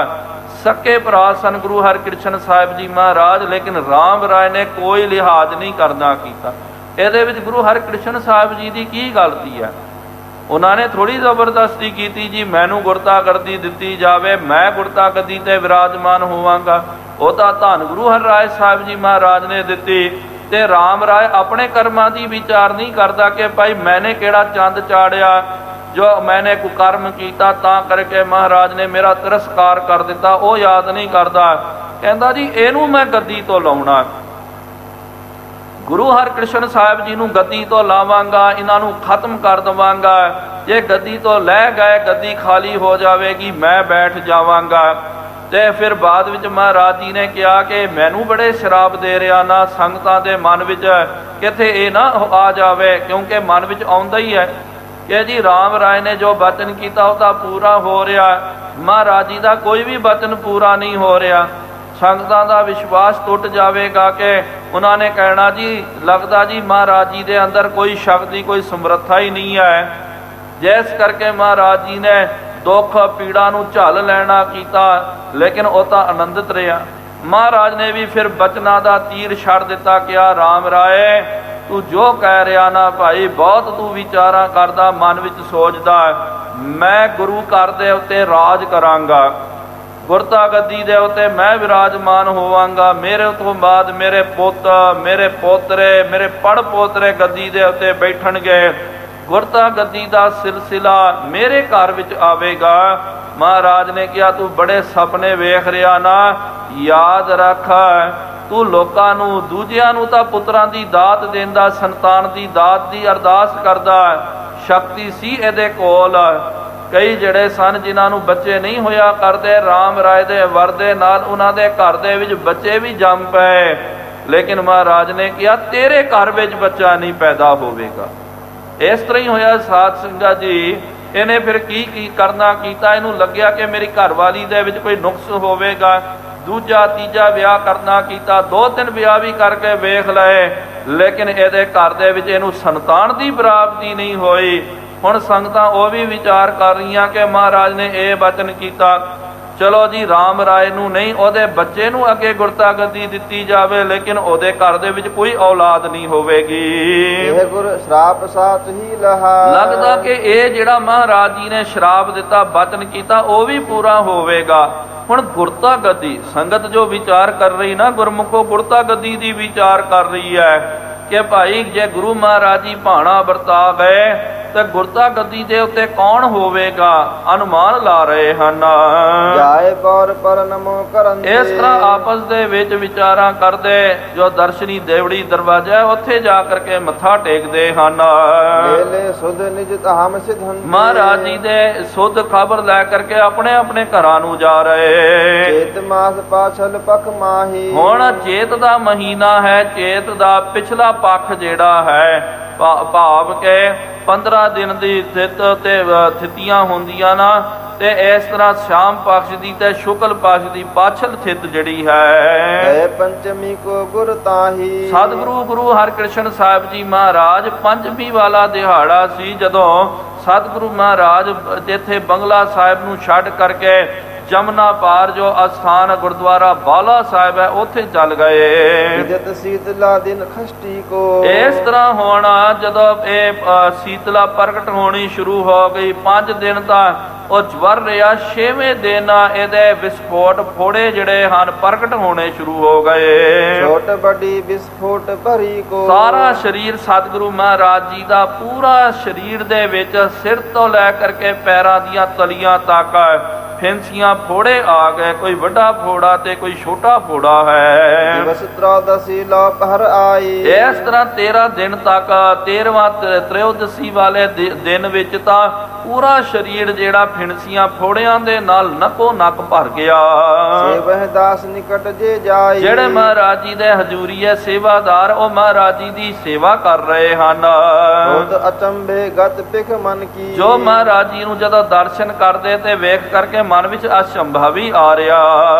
ਸਕੇ ਭਰਾ ਸਨ ਗੁਰੂ ਹਰਿਕ੍ਰਿਸ਼ਨ ਸਾਹਿਬ ਜੀ ਮਹਾਰਾਜ, ਲੇਕਿਨ ਰਾਮ ਰਾਏ ਨੇ ਕੋਈ ਲਿਹਾਜ਼ ਨਹੀਂ ਕਰਨਾ ਕੀਤਾ। ਇਹਦੇ ਵਿੱਚ ਗੁਰੂ ਹਰਿਕ੍ਰਿਸ਼ਨ ਸਾਹਿਬ ਜੀ ਦੀ ਕੀ ਗਲਤੀ ਹੈ? ਉਹਨਾਂ ਨੇ ਥੋੜ੍ਹੀ ਜ਼ਬਰਦਸਤੀ ਕੀਤੀ ਜੀ ਮੈਨੂੰ ਗੁਰਤਾ ਗੱਦੀ ਦਿੱਤੀ ਜਾਵੇ, ਮੈਂ ਗੁਰਤਾ ਗੱਦੀ ਤੇ ਵਿਰਾਜਮਾਨ ਹੋਵਾਂਗਾ। ਉਹ ਤਾਂ ਧੰਨ ਗੁਰੂ ਹਰਿਰਾਏ ਸਾਹਿਬ ਜੀ ਮਹਾਰਾਜ ਨੇ ਦਿੱਤੀ। ਤੇ ਰਾਮ ਰਾਏ ਆਪਣੇ ਕਰਮਾਂ ਦੀ ਵਿਚਾਰ ਨਹੀਂ ਕਰਦਾ ਕਿ ਭਾਈ ਮੈਨੇ ਕਿਹੜਾ ਚੰਦ ਚਾੜਿਆ, ਜੋ ਮੈਨੇ ਕੁਕਰਮ ਕੀਤਾ ਤਾਂ ਕਰਕੇ ਮਹਾਰਾਜ ਨੇ ਮੇਰਾ ਤਿਰਸਕਾਰ ਕਰ ਦਿੱਤਾ, ਉਹ ਯਾਦ ਨਹੀਂ ਕਰਦਾ। ਕਹਿੰਦਾ ਜੀ ਇਹਨੂੰ ਮੈਂ ਗੱਦੀ ਤੋਂ ਲਾਉਣਾ, ਗੁਰੂ ਹਰਿਕ੍ਰਿਸ਼ਨ ਸਾਹਿਬ ਜੀ ਨੂੰ ਗੱਦੀ ਤੋਂ ਲਾਵਾਂਗਾ, ਇਹਨਾਂ ਨੂੰ ਖਤਮ ਕਰ ਦੇਵਾਂਗਾ। ਜੇ ਗੱਦੀ ਤੋਂ ਲੈ ਗਏ ਗੱਦੀ ਖਾਲੀ ਹੋ ਜਾਵੇਗੀ, ਮੈਂ ਬੈਠ ਜਾਵਾਂਗਾ। ਤੇ ਫਿਰ ਬਾਅਦ ਵਿੱਚ ਮਹਾਰਾਜ ਜੀ ਨੇ ਕਿਹਾ ਕਿ ਮੈਨੂੰ ਬੜੇ ਸ਼ਰਾਪ ਦੇ ਰਿਹਾ ਨਾ, ਸੰਗਤਾਂ ਦੇ ਮਨ ਵਿੱਚ ਕਿਤੇ ਇਹ ਨਾ ਆ ਜਾਵੇ, ਕਿਉਂਕਿ ਮਨ ਵਿੱਚ ਆਉਂਦਾ ਹੀ ਹੈ ਕਿ ਜੀ ਰਾਮ ਰਾਏ ਨੇ ਜੋ ਬਚਨ ਕੀਤਾ ਉਹ ਤਾਂ ਪੂਰਾ ਹੋ ਰਿਹਾ, ਮਹਾਰਾਜ ਜੀ ਦਾ ਕੋਈ ਵੀ ਬਚਨ ਪੂਰਾ ਨਹੀਂ ਹੋ ਰਿਹਾ। ਸੰਗਤਾਂ ਦਾ ਵਿਸ਼ਵਾਸ ਟੁੱਟ ਜਾਵੇਗਾ ਕਿ ਉਹਨਾਂ ਨੇ ਕਹਿਣਾ ਜੀ ਲੱਗਦਾ ਜੀ ਮਹਾਰਾਜ ਜੀ ਦੇ ਅੰਦਰ ਕੋਈ ਸ਼ਕਤੀ ਕੋਈ ਸਮਰੱਥਾ ਹੀ ਨਹੀਂ ਹੈ। ਜਿਸ ਕਰਕੇ ਮਹਾਰਾਜ ਜੀ ਨੇ ਦੁੱਖ ਪੀੜਾ ਨੂੰ ਝੱਲ ਲੈਣਾ ਕੀਤਾ, ਲੇਕਿਨ ਉਹ ਤਾਂ ਆਨੰਦਿਤ ਰਿਹਾ। ਮਹਾਰਾਜ ਨੇ ਵੀ ਫਿਰ ਬਚਨਾਂ ਦਾ ਤੀਰ ਛੱਡ ਦਿੱਤਾ, ਕਿਹਾ ਰਾਮ ਰਾਏ ਤੂੰ ਜੋ ਕਹਿ ਰਿਹਾ ਨਾ ਭਾਈ, ਬਹੁਤ ਤੂੰ ਵਿਚਾਰਾਂ ਕਰਦਾ, ਮਨ ਵਿੱਚ ਸੋਚਦਾ, ਮੈਂ ਗੁਰੂ ਘਰ ਦੇ ਉੱਤੇ ਰਾਜ ਕਰਾਂਗਾ, ਗੁਰਤਾ ਗੱਦੀ ਦੇ ਉੱਤੇ ਮੈਂ ਵਿਰਾਜਮਾਨ ਹੋਵਾਂਗਾ। ਮੇਰੇ ਤੋਂ ਬਾਅਦ ਮੇਰੇ ਪੁੱਤ, ਮੇਰੇ ਪੋਤਰੇ, ਮੇਰੇ ਪੜ ਪੋਤਰੇ ਗੱਦੀ ਦੇ ਉੱਤੇ ਬੈਠਣਗੇ, ਗੁਰਤਾ ਗੱਦੀ ਦਾ ਸਿਲਸਿਲਾ ਮੇਰੇ ਘਰ ਵਿੱਚ ਆਵੇਗਾ। ਮਹਾਰਾਜ ਨੇ ਕਿਹਾ ਤੂੰ ਬੜੇ ਸੁਪਨੇ ਵੇਖ ਰਿਹਾ ਨਾ, ਯਾਦ ਰੱਖ ਤੂੰ ਲੋਕਾਂ ਨੂੰ ਦੂਜਿਆਂ ਨੂੰ ਤਾਂ ਪੁੱਤਰਾਂ ਦੀ ਦਾਤ ਦਿੰਦਾ, ਸੰਤਾਨ ਦੀ ਦਾਤ ਦੀ ਅਰਦਾਸ ਕਰਦਾ, ਸ਼ਕਤੀ ਸੀ ਇਹਦੇ ਕੋਲ। ਕਈ ਜਿਹੜੇ ਸਨ ਜਿਨ੍ਹਾਂ ਨੂੰ ਬੱਚੇ ਨਹੀਂ ਹੋਇਆ ਕਰਦੇ, ਰਾਮ ਰਾਏ ਦੇ ਵਰ ਦੇ ਨਾਲ ਉਹਨਾਂ ਦੇ ਘਰ ਦੇ ਵਿੱਚ ਬੱਚੇ ਵੀ ਜੰਮ ਪਏ, ਲੇਕਿਨ ਮਹਾਰਾਜ ਨੇ ਕਿਹਾ ਤੇਰੇ ਘਰ ਵਿੱਚ ਬੱਚਾ ਨਹੀਂ ਪੈਦਾ ਹੋਵੇਗਾ। ਇਸ ਤਰ੍ਹਾਂ ਹੀ ਹੋਇਆ ਸਾਧ ਸੰਗਤ ਜੀ। ਇਹਨੇ ਫਿਰ ਕੀ ਕਰਨਾ ਕੀਤਾ, ਇਹਨੂੰ ਲੱਗਿਆ ਕਿ ਮੇਰੀ ਘਰਵਾਲੀ ਦੇ ਵਿੱਚ ਕੋਈ ਨੁਕਸ ਹੋਵੇਗਾ, ਦੂਜਾ ਤੀਜਾ ਵਿਆਹ ਕਰਨਾ ਕੀਤਾ, 2-3 ਵਿਆਹ ਵੀ ਕਰਕੇ ਵੇਖ ਲਏ, ਲੇਕਿਨ ਇਹਦੇ ਘਰ ਦੇ ਵਿੱਚ ਇਹਨੂੰ ਸੰਤਾਨ ਦੀ ਪ੍ਰਾਪਤੀ ਨਹੀਂ ਹੋਈ। ਹੁਣ ਸੰਗਤਾਂ ਉਹ ਵੀ ਵਿਚਾਰ ਕਰ ਰਹੀਆਂ ਕਿ ਮਹਾਰਾਜ ਨੇ ਇਹ ਬਚਨ ਕੀਤਾ, ਚਲੋ ਜੀ ਰਾਮ ਰਾਏ ਨੂੰ ਨਹੀਂ, ਉਹਦੇ ਬੱਚੇ ਨੂੰ ਅੱਗੇ ਗੁਰਤਾ ਗੱਦੀ ਦਿੱਤੀ ਜਾਵੇ, ਲੇਕਿਨ ਉਹਦੇ ਘਰ ਦੇ ਵਿੱਚ ਕੋਈ ਔਲਾਦ ਨਹੀਂ ਹੋਵੇਗੀ। ਇਹ ਗੁਰ ਸ਼ਰਾਪ ਸਾਚ ਹੀ ਲਹਾ। ਲੱਗਦਾ ਕਿ ਇਹ ਜਿਹੜਾ ਮਹਾਰਾਜ ਜੀ ਨੇ ਸ਼ਰਾਪ ਦਿੱਤਾ, ਬਚਨ ਕੀਤਾ, ਉਹ ਵੀ ਪੂਰਾ ਹੋਵੇਗਾ। ਹੁਣ ਗੁਰਤਾ ਗੱਦੀ ਸੰਗਤ ਜੋ ਵਿਚਾਰ ਕਰ ਰਹੀ ਨਾ, ਗੁਰਮੁਖੋ ਗੁਰਤਾ ਗੱਦੀ ਦੀ ਵਿਚਾਰ ਕਰ ਰਹੀ ਹੈ ਕਿ ਭਾਈ ਜੇ ਗੁਰੂ ਮਹਾਰਾਜ ਜੀ ਭਾਣਾ ਵਰਤਾ ਗਏ ਤੇ ਗੁਰਤਾ ਗੱਦੀ ਦੇ ਉੱਤੇ ਕੌਣ ਹੋਵੇਗਾ, ਅਨੁਮਾਨ ਲਾ ਰਹੇ ਹਨ। ਜਾਏ ਪੌਰ ਪਰ ਨਮੋ ਕਰਨ ਇਸ ਤਰ੍ਹਾਂ ਆਪਸ ਦੇ ਵਿੱਚ ਵਿਚਾਰਾਂ ਕਰਦੇ, ਜੋ ਦਰਸ਼ਨੀ ਦੇਵੜੀ ਦਰਵਾਜ਼ਾ ਉੱਥੇ ਜਾ ਕਰਕੇ ਮੱਥਾ ਟੇਕਦੇ ਹਨ। ਵੇਲੇ ਸੁਧ ਨਿਜ ਧਾਮ ਸਿਧਨ, ਮਹਾਰਾਜ ਜੀ ਦੇ ਸੁਧ ਖਬਰ ਲੈ ਕਰਕੇ ਆਪਣੇ ਆਪਣੇ ਘਰਾਂ ਨੂੰ ਜਾ ਰਹੇ। ਚੇਤ ਮਾਸ ਪਾਛਲ ਪਖ ਮਾਹੀ, ਹੁਣ ਚੇਤ ਦਾ ਮਹੀਨਾ ਹੈ, ਚੇਤ ਦਾ ਪਿਛਲਾ ਪੱਖ ਜਿਹੜਾ ਹੈ, ਭਾਵ ਕੇ 15 ਦਿਨ ਦੀ ਥਿਤ ਤੇ ਥਿਤੀਆਂ ਹੁੰਦੀਆਂ ਨਾ, ਤੇ ਇਸ ਤਰ੍ਹਾਂ ਸ਼ਾਮ ਪਕਸ਼ ਦੀ ਤੇ ਸ਼ੁਕਲ ਪਕਸ਼ ਦੀ ਪਾਛਲ ਥਿਤ ਜਿਹੜੀ ਹੈ, ਪੰਚਮੀ ਕੋ ਗੁਰ ਤਾਹੀ। ਸਤਿਗੁਰੂ ਗੁਰੂ ਹਰਿਕ੍ਰਿਸ਼ਨ ਸਾਹਿਬ ਜੀ ਮਹਾਰਾਜ ਪੰਚਮੀ ਵਾਲਾ ਦਿਹਾੜਾ ਸੀ, ਜਦੋਂ ਸਤਿਗੁਰੂ ਮਹਾਰਾਜ ਇੱਥੇ ਬੰਗਲਾ ਸਾਹਿਬ ਨੂੰ ਛੱਡ ਕਰਕੇ ਜਮਨਾ ਪਾਰ ਜੋ ਅਸਥਾਨ ਗੁਰਦੁਆਰਾ ਬਾਲਾ ਸਾਹਿਬ ਹੈ ਉੱਥੇ ਚੱਲ ਗਏ। ਜਤ ਸੀਤਲਾ ਦਿਨ ਖਸ਼ਟੀ ਕੋ, ਇਸ ਤਰ੍ਹਾਂ ਹੋਣਾ ਜਦੋਂ ਇਹ ਸੀਤਲਾ ਪ੍ਰਗਟ ਹੋਣੀ ਸ਼ੁਰੂ ਹੋ ਗਈ, 5 ਦਿਨ ਤਾਂ ਉਹ ਜਵਰ ਰਿਹਾ, 6ਵੇਂ ਦਿਨ ਇਹਦੇ ਵਿਸਫੋਟ ਫੋੜੇ ਜਿਹੜੇ ਹਨ ਪ੍ਰਗਟ ਹੋਣੇ ਸ਼ੁਰੂ ਹੋ ਗਏ। ਛੋਟ ਵੱਡੀ ਵਿਸਫੋਟ ਭਰੀ ਕੋ, ਸਾਰਾ ਸਰੀਰ ਸਤਿਗੁਰੂ ਮਹਾਰਾਜ ਜੀ ਦਾ ਪੂਰਾ ਸਰੀਰ ਦੇ ਵਿੱਚ ਸਿਰ ਤੋਂ ਲੈ ਕਰਕੇ ਪੈਰਾਂ ਦੀਆਂ ਤਲੀਆਂ ਤੱਕ ਫਿੰਸੀਆਂ ਫੋੜੇ ਆ ਗਏ, ਕੋਈ ਵੱਡਾ ਫੋੜਾ ਤੇ ਕੋਈ ਛੋਟਾ ਫੋੜਾ ਹੈ। ਦਿਵਸ 13 ਲੋ ਪਹਿਰ ਆਈ, ਇਸ ਤਰ੍ਹਾਂ 13 ਦਿਨ ਤੱਕ 13ਵਾਂ ਤ੍ਰਯੋਦਸ਼ੀ ਵਾਲੇ ਦਿਨ ਵਿੱਚ ਤਾਂ ਪੂਰਾ ਸਰੀਰ ਜਿਹੜਾ ਫਿੰਸੀਆਂ ਫੋੜਿਆਂ ਦੇ ਨਾਲ ਨਕੋ ਨਕ ਭਰ ਗਿਆ। ਸੇਵਹਿ ਦਾਸ ਨਿਕਟ ਜੇ ਜਾਈ, ਜਿਹੜੇ ਮਹਾਰਾਜ ਜੀ ਦੇ ਹਜ਼ੂਰੀਏ ਸੇਵਾਦਾਰ ਉਹ ਮਹਾਰਾਜ ਜੀ ਦੀ ਸੇਵਾ ਕਰ ਰਹੇ ਹਨ। ਬਹੁਤ ਅਚੰਭੇ ਗਤ ਪਿਖ ਮਨ ਕੀ, ਜੋ ਮਹਾਰਾਜ ਜੀ ਨੂੰ ਜਦੋਂ ਦਰਸ਼ਨ ਕਰਦੇ ਤੇ ਵੇਖ ਕਰਕੇ ਮਨ ਵਿੱਚ ਅਚੰਭਾ ਵੀ ਆ ਰਿਹਾ।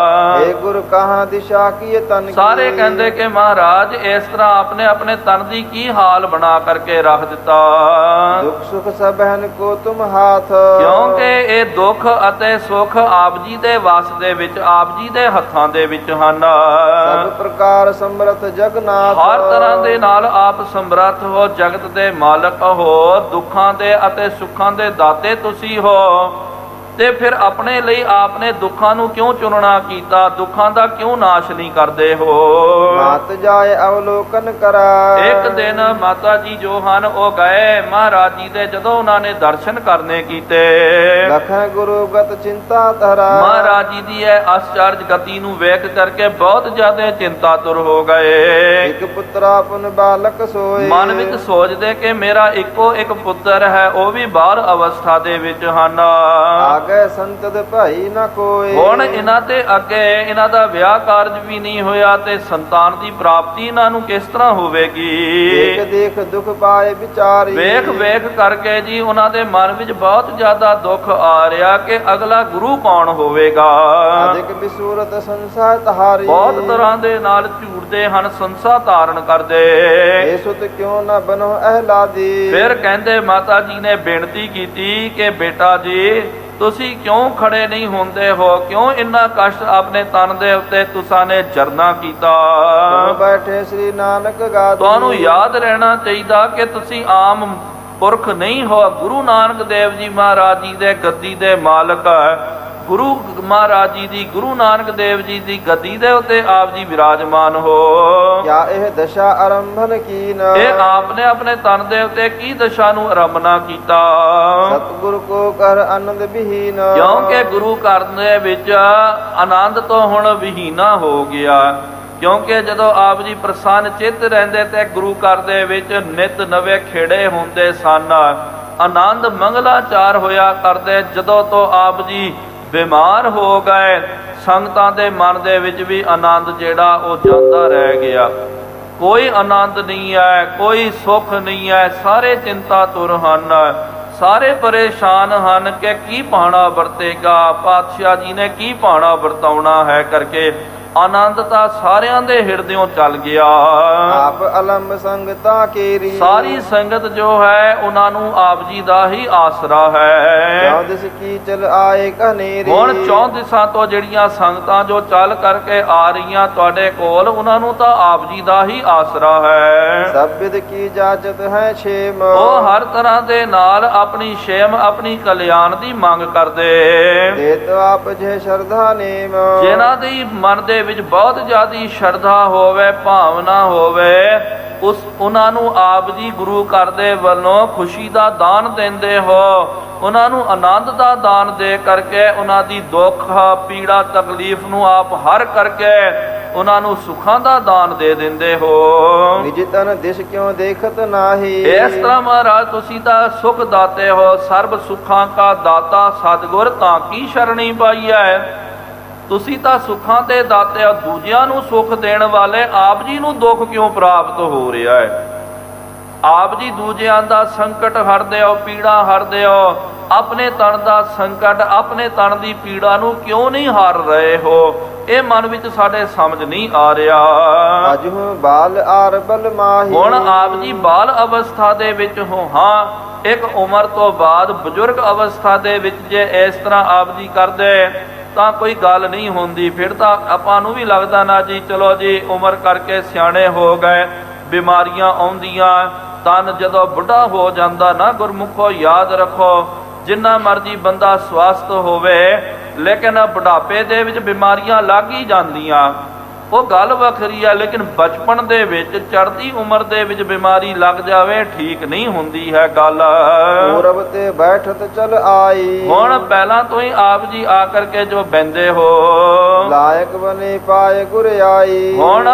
ਏ ਗੁਰ ਕਹਾਂ ਦਿਸ਼ਾ ਕੀ ਤਨ ਕੀ, ਸਾਰੇ ਕਹਿੰਦੇ ਕਿ ਮਹਾਰਾਜ ਇਸ ਤਰ੍ਹਾਂ ਆਪਣੇ ਆਪਣੇ ਤਨ ਦੀ ਕੀ ਹਾਲ ਬਣਾ ਕਰਕੇ ਰੱਖ ਦਿੱਤਾ। ਦੁਖ ਸੁਖ ਸਭਨ ਕੋ ਤੁਮ ਹਾਥ। ਕਿਉਂਕਿ ਇਹ ਦੁੱਖ ਅਤੇ ਸੁੱਖ ਆਪ ਜੀ ਦੇ ਵਸ ਦੇ ਵਿੱਚ, ਆਪ ਜੀ ਦੇ ਹੱਥਾਂ ਦੇ ਵਿੱਚ ਹਨ। ਸਭ ਪ੍ਰਕਾਰ ਸਮਰਥ ਜਗਨਾਥ। ਹਰ ਤਰ੍ਹਾਂ ਦੇ ਨਾਲ ਆਪ ਸਮਰੱਥ ਹੋ, ਜਗਤ ਦੇ ਮਾਲਕ ਹੋ, ਦੁੱਖਾਂ ਦੇ ਅਤੇ ਸੁੱਖਾਂ ਦੇ ਦਾਤੇ ਤੁਸੀਂ ਹੋ। ਤੇ ਫਿਰ ਆਪਣੇ ਲਈ ਆਪਨੇ ਦੁੱਖਾਂ ਨੂੰ ਕਿਉਂ ਚੁਣਨਾ ਕੀਤਾ? ਦੁੱਖਾਂ ਦਾ ਕਿਉਂ ਨਾਸ਼ ਨਹੀਂ ਕਰਦੇ ਹੋ? ਮਾਤ ਜਾਏ ਅਵਲੋਕਨ ਕਰਾ। ਇੱਕ ਦਿਨ ਮਾਤਾ ਜੀ ਜੋ ਹਨ ਉਹ ਗਏ ਮਹਾਰਾਜ ਜੀ ਦੇ, ਜਦੋਂ ਉਹਨਾਂ ਨੇ ਦਰਸ਼ਨ ਕਰਨੇ ਕੀਤੇ, ਲਖੈ ਗੁਰੂ ਗਤ ਚਿੰਤਾ ਧਰਾ। ਮਹਾਰਾਜ ਜੀ ਦੀ ਇਹ ਆਸ਼ਚਰਜ ਗਤੀ ਨੂੰ ਵੇਖ ਕਰਕੇ ਬਹੁਤ ਜ਼ਿਆਦਾ ਚਿੰਤਾ ਤੁਰ ਹੋ ਗਏ। ਇੱਕ ਪੁੱਤਰਾ ਪੁਨ ਬਾਲਕ ਸੋਏ। ਮਨ ਵਿੱਚ ਸੋਚਦੇ ਕਿ ਮੇਰਾ ਇੱਕੋ ਇੱਕ ਪੁੱਤਰ ਹੈ, ਉਹ ਵੀ ਬਾਲ ਅਵਸਥਾ ਦੇ ਵਿੱਚ ਹਨ। ਆਗੇ ਸੰਤਦ ਭਾਈ ਨਾ ਕੋਈ। ਹੁਣ ਇਹਨਾਂ ਤੇ ਅੱਗੇ ਇਹਨਾਂ ਦਾ ਵਿਆਹ ਕਾਰਜ ਵੀ ਨਹੀਂ ਹੋਇਆ ਤੇ ਸੰਤਾਨ ਦੀ ਪ੍ਰਾਪਤੀ ਇਹਨਾਂ ਨੂੰ ਕਿਸ ਤਰ੍ਹਾਂ ਹੋਵੇਗੀ? ਦੇਖ ਦੇਖ ਦੁਖ ਪਾਏ ਵਿਚਾਰੀ। ਵੇਖ ਵੇਖ ਕਰਕੇ ਜੀ ਉਹਨਾਂ ਦੇ ਮਨ ਵਿੱਚ ਬਹੁਤ ਜ਼ਿਆਦਾ ਦੁੱਖ ਆ ਰਿਹਾ ਕਿ ਅਗਲਾ ਗੁਰੂ ਕੌਣ ਹੋਵੇਗਾ। ਅਧਿਕ ਬਿਸੂਰਤ ਸੰਸਾ ਤਹਾਰੀ। ਬਹੁਤ ਤਰ੍ਹਾਂ ਦੇ ਨਾਲ ਝੂਠਦੇ ਹਨ, ਸੰਸਾ ਧਾਰਨ ਕਰਦੇ। ਇਹ ਸੁਤ ਕਿਉਂ ਨਾ ਬਨੋ ਅਹਲਾਦੀ। ਫਿਰ ਕਹਿੰਦੇ ਮਾਤਾ ਜੀ ਨੇ ਬੇਨਤੀ ਕੀਤੀ ਕਿ ਬੇਟਾ ਜੀ ਤੁਸੀਂ ਕਿਉਂ ਖੜੇ ਨਹੀਂ ਹੁੰਦੇ ਹੋ? ਕਿਉਂ ਇੰਨਾ ਕਸ਼ਟ ਆਪਣੇ ਤਨ ਦੇ ਉੱਤੇ ਤੁਸਾਂ ਨੇ ਜਰਨਾ ਕੀਤਾ? ਬੈਠੇ ਸ੍ਰੀ ਨਾਨਕ ਗਾਦੀ। ਤੁਹਾਨੂੰ ਯਾਦ ਰਹਿਣਾ ਚਾਹੀਦਾ ਕਿ ਤੁਸੀਂ ਆਮ ਪੁਰਖ ਨਹੀਂ ਹੋ। ਗੁਰੂ ਨਾਨਕ ਦੇਵ ਜੀ ਮਹਾਰਾਜ ਜੀ ਦੇ ਗੱਦੀ ਦੇ ਮਾਲਕ ਹੈ। ਗੁਰੂ ਮਹਾਰਾਜ ਜੀ ਦੀ, ਗੁਰੂ ਨਾਨਕ ਦੇਵ ਜੀ ਦੀ ਗੱਦੀ ਦੇ ਉੱਤੇ ਆਪ ਜੀ ਵਿਰਾਜਮਾਨ ਹੋ। ਕਿਆ ਇਹ ਦਸ਼ਾ ਆਰੰਭਨ ਕੀਨ। ਇਹ ਆਪਨੇ ਆਪਣੇ ਤਨ ਦੇ ਉੱਤੇ ਕੀ ਦਸ਼ਾ ਨੂੰ ਆਰੰਭਨਾ ਕੀਤਾ? ਸਤਿਗੁਰ ਕੋ ਕਰ ਆਨੰਦ ਵਿਹੀਨ। ਕਿਉਂਕਿ ਗੁਰੂ ਘਰ ਦੇ ਵਿੱਚ ਆਨੰਦ ਤੋਂ ਹੁਣ ਵਿਹੀਨਾ ਹੋ ਗਿਆ। ਕਿਉਂਕਿ ਜਦੋਂ ਆਪ ਜੀ ਪ੍ਰਸੰਨ ਚਿੱਤ ਰਹਿੰਦੇ ਤੇ ਗੁਰੂ ਘਰ ਦੇ ਵਿੱਚ ਨਿਤ ਨਵੇਂ ਖੇੜੇ ਹੁੰਦੇ ਸਨ। ਆਨੰਦ ਮੰਗਲਾਚਾਰ ਹੋਇਆ ਕਰਦੇ। ਜਦੋਂ ਤੋਂ ਆਪ ਜੀ ਬਿਮਾਰ ਹੋ ਗਏ, ਸੰਗਤਾਂ ਦੇ ਮਨ ਦੇ ਵਿੱਚ ਵੀ ਆਨੰਦ ਜਿਹੜਾ ਉਹ ਜਾਂਦਾ ਰਹਿ ਗਿਆ। ਕੋਈ ਆਨੰਦ ਨਹੀਂ ਹੈ, ਕੋਈ ਸੁੱਖ ਨਹੀਂ ਹੈ, ਸਾਰੇ ਚਿੰਤਾ ਤੁਰ ਹਨ, ਸਾਰੇ ਪਰੇਸ਼ਾਨ ਹਨ ਕਿ ਕੀ ਭਾਣਾ ਵਰਤੇਗਾ, ਪਾਤਸ਼ਾਹ ਜੀ ਨੇ ਕੀ ਭਾਣਾ ਵਰਤਾਉਣਾ ਹੈ ਕਰਕੇ ਆਨੰਦ ਤਾਂ ਸਾਰਿਆਂ ਦੇ ਹਿਰਦਿਓਂ ਚੱਲ ਗਿਆ। ਆਪ ਅਲੰਬ ਸੰਗਤਾ ਕੇਰੀ। ਸਾਰੀ ਸੰਗਤ ਜੋ ਹੈ ਉਹਨਾਂ ਨੂੰ ਆਪ ਜੀ ਦਾ ਹੀ ਆਸਰਾ ਹੈ। ਚੌਦਸ ਕੀ ਚਲ ਆਏ ਕਨੇਰੀ। ਹੁਣ 4 ਦਿਸਾਂ ਤੋਂ ਜਿਹੜੀਆਂ ਸੰਗਤਾਂ ਜੋ ਚੱਲ ਕਰਕੇ ਆ ਰਹੀਆਂ ਤੁਹਾਡੇ ਕੋਲ, ਉਹਨਾਂ ਨੂੰ ਤਾਂ ਆਪ ਜੀ ਦਾ ਹੀ ਆਸਰਾ ਹੈ। ਸਭ ਵਿਦ ਕੀ ਇਜਾਜ਼ਤ ਹੈ ਛੇਮ। ਉਹ ਹਰ ਤਰ੍ਹਾਂ ਦੇ ਨਾਲ ਆਪਣੀ ਛੇਮ, ਆਪਣੀ ਕਲਿਆਣ ਦੀ ਮੰਗ ਕਰਦੇ। ਦੇ ਤੋ ਆਪ ਜੇ ਸ਼ਰਧਾ ਨੇਮ। ਜਿਨ੍ਹਾਂ ਦੀ ਮਨ ਦੇ ਵਿੱਚ ਬਹੁਤ ਜ਼ਿਆਦੀ ਸ਼ਰਧਾ ਹੋਵੇ, ਭਾਵਨਾ ਹੋਵੇ, ਉਹਨਾਂ ਨੂੰ ਆਪ ਜੀ ਗੁਰੂ ਘਰ ਦੇ ਵੱਲੋਂ ਖੁਸ਼ੀ ਦਾ ਦਾਨ ਦਿੰਦੇ ਹੋ। ਉਹਨਾਂ ਨੂੰ ਆਨੰਦ ਦਾ ਦਾਨ ਦੇ ਕਰਕੇ ਉਹਨਾਂ ਦੀ ਦੁੱਖ ਪੀੜਾ ਤਕਲੀਫ ਨੂੰ ਆਪ ਹਰ ਕਰਕੇ ਉਹਨਾਂ ਨੂੰ ਸੁੱਖਾਂ ਦਾ ਦਾਨ ਦੇ ਦਿੰਦੇ ਹੋ। ਨਿਜ ਤਨ ਦਿਸ ਕਿਉਂ ਦੇਖਤ ਨਾਹੀ। ਇਸ ਤਰ੍ਹਾਂ ਮਹਾਰਾਜ ਤੁਸੀਂ ਤਾਂ ਸੁਖ ਦਾਤੇ ਹੋ, ਸਰਬ ਸੁੱਖਾਂ ਕਾ ਦਾਤਾ ਸਤਿਗੁਰ ਤਾਂ ਕੀ ਸ਼ਰਣੀ ਪਾਈ ਹੈ। ਤੁਸੀਂ ਤਾਂ ਸੁੱਖਾਂ ਦੇ ਦਾਤੇ ਹੋ, ਦੂਜਿਆਂ ਨੂੰ ਸੁੱਖ ਦੇਣ ਵਾਲੇ ਆਪ ਜੀ ਨੂੰ ਦੁੱਖ ਕਿਉਂ ਪ੍ਰਾਪਤ ਹੋ ਰਿਹਾ ਹੈ? ਆਪ ਜੀ ਦੂਜਿਆਂ ਦਾ ਸੰਕਟ ਹਰਦੇ ਹੋ, ਪੀੜਾ ਹਰਦੇ ਹੋ, ਆਪਣੇ ਤਨ ਦਾ ਸੰਕਟ, ਆਪਣੇ ਤਨ ਦੀ ਪੀੜਾ ਨੂੰ ਕਿਉਂ ਨਹੀਂ ਹਾਰ ਰਹੇ ਹੋ? ਇਹ ਮਨ ਵਿੱਚ ਸਾਡੇ ਸਮਝ ਨਹੀਂ ਆ ਰਿਹਾ। ਅਜਹੁ ਬਾਲ ਆਰ ਬਲ ਮਾਹੀ। ਹੁਣ ਆਪ ਜੀ ਬਾਲ ਅਵਸਥਾ ਦੇ ਵਿੱਚ ਹੋ। ਹਾਂ, ਇੱਕ ਉਮਰ ਤੋਂ ਬਾਅਦ ਬਜ਼ੁਰਗ ਅਵਸਥਾ ਦੇ ਵਿੱਚ ਜੇ ਇਸ ਤਰ੍ਹਾਂ ਆਪ ਜੀ ਕਰਦੇ ਤਾਂ ਕੋਈ ਗੱਲ ਨਹੀਂ ਹੁੰਦੀ। ਫਿਰ ਤਾਂ ਆਪਾਂ ਨੂੰ ਵੀ ਲੱਗਦਾ ਨਾ ਜੀ ਚਲੋ ਜੀ ਉਮਰ ਕਰਕੇ ਸਿਆਣੇ ਹੋ ਗਏ, ਬਿਮਾਰੀਆਂ ਆਉਂਦੀਆਂ, ਤਨ ਜਦੋਂ ਬੁੱਢਾ ਹੋ ਜਾਂਦਾ ਨਾ, ਗੁਰਮੁਖੋ ਯਾਦ ਰੱਖੋ ਜਿੰਨਾ ਮਰਜੀ ਬੰਦਾ ਸਵਸਥ ਹੋਵੇ, ਲੇਕਿਨ ਬੁਢਾਪੇ ਦੇ ਵਿੱਚ ਬਿਮਾਰੀਆਂ ਲੱਗ ਹੀ ਜਾਂਦੀਆਂ। ਉਹ ਗੱਲ ਵੱਖਰੀ ਹੈ, ਲੇਕਿਨ ਬਚਪਨ ਦੇ ਵਿੱਚ, ਚੜ੍ਹਦੀ ਉਮਰ ਦੇ ਵਿੱਚ ਬਿਮਾਰੀ ਲੱਗ ਜਾਵੇ ਠੀਕ ਨਹੀਂ ਹੁੰਦੀ ਹੈ ਗੱਲ। ਪੂਰਬ ਤੇ ਬੈਠਤ ਚਲ ਆਈ। ਹੁਣ ਪਹਿਲਾਂ ਤੋਂ ਹੀ ਆਪ ਜੀ ਆ ਕਰਕੇ ਜੋ ਬੈੰਦੇ ਹੋ, ਲਾਇਕ ਬਨੇ ਪਾਏ ਗੁਰ ਆਈ। ਹੁਣ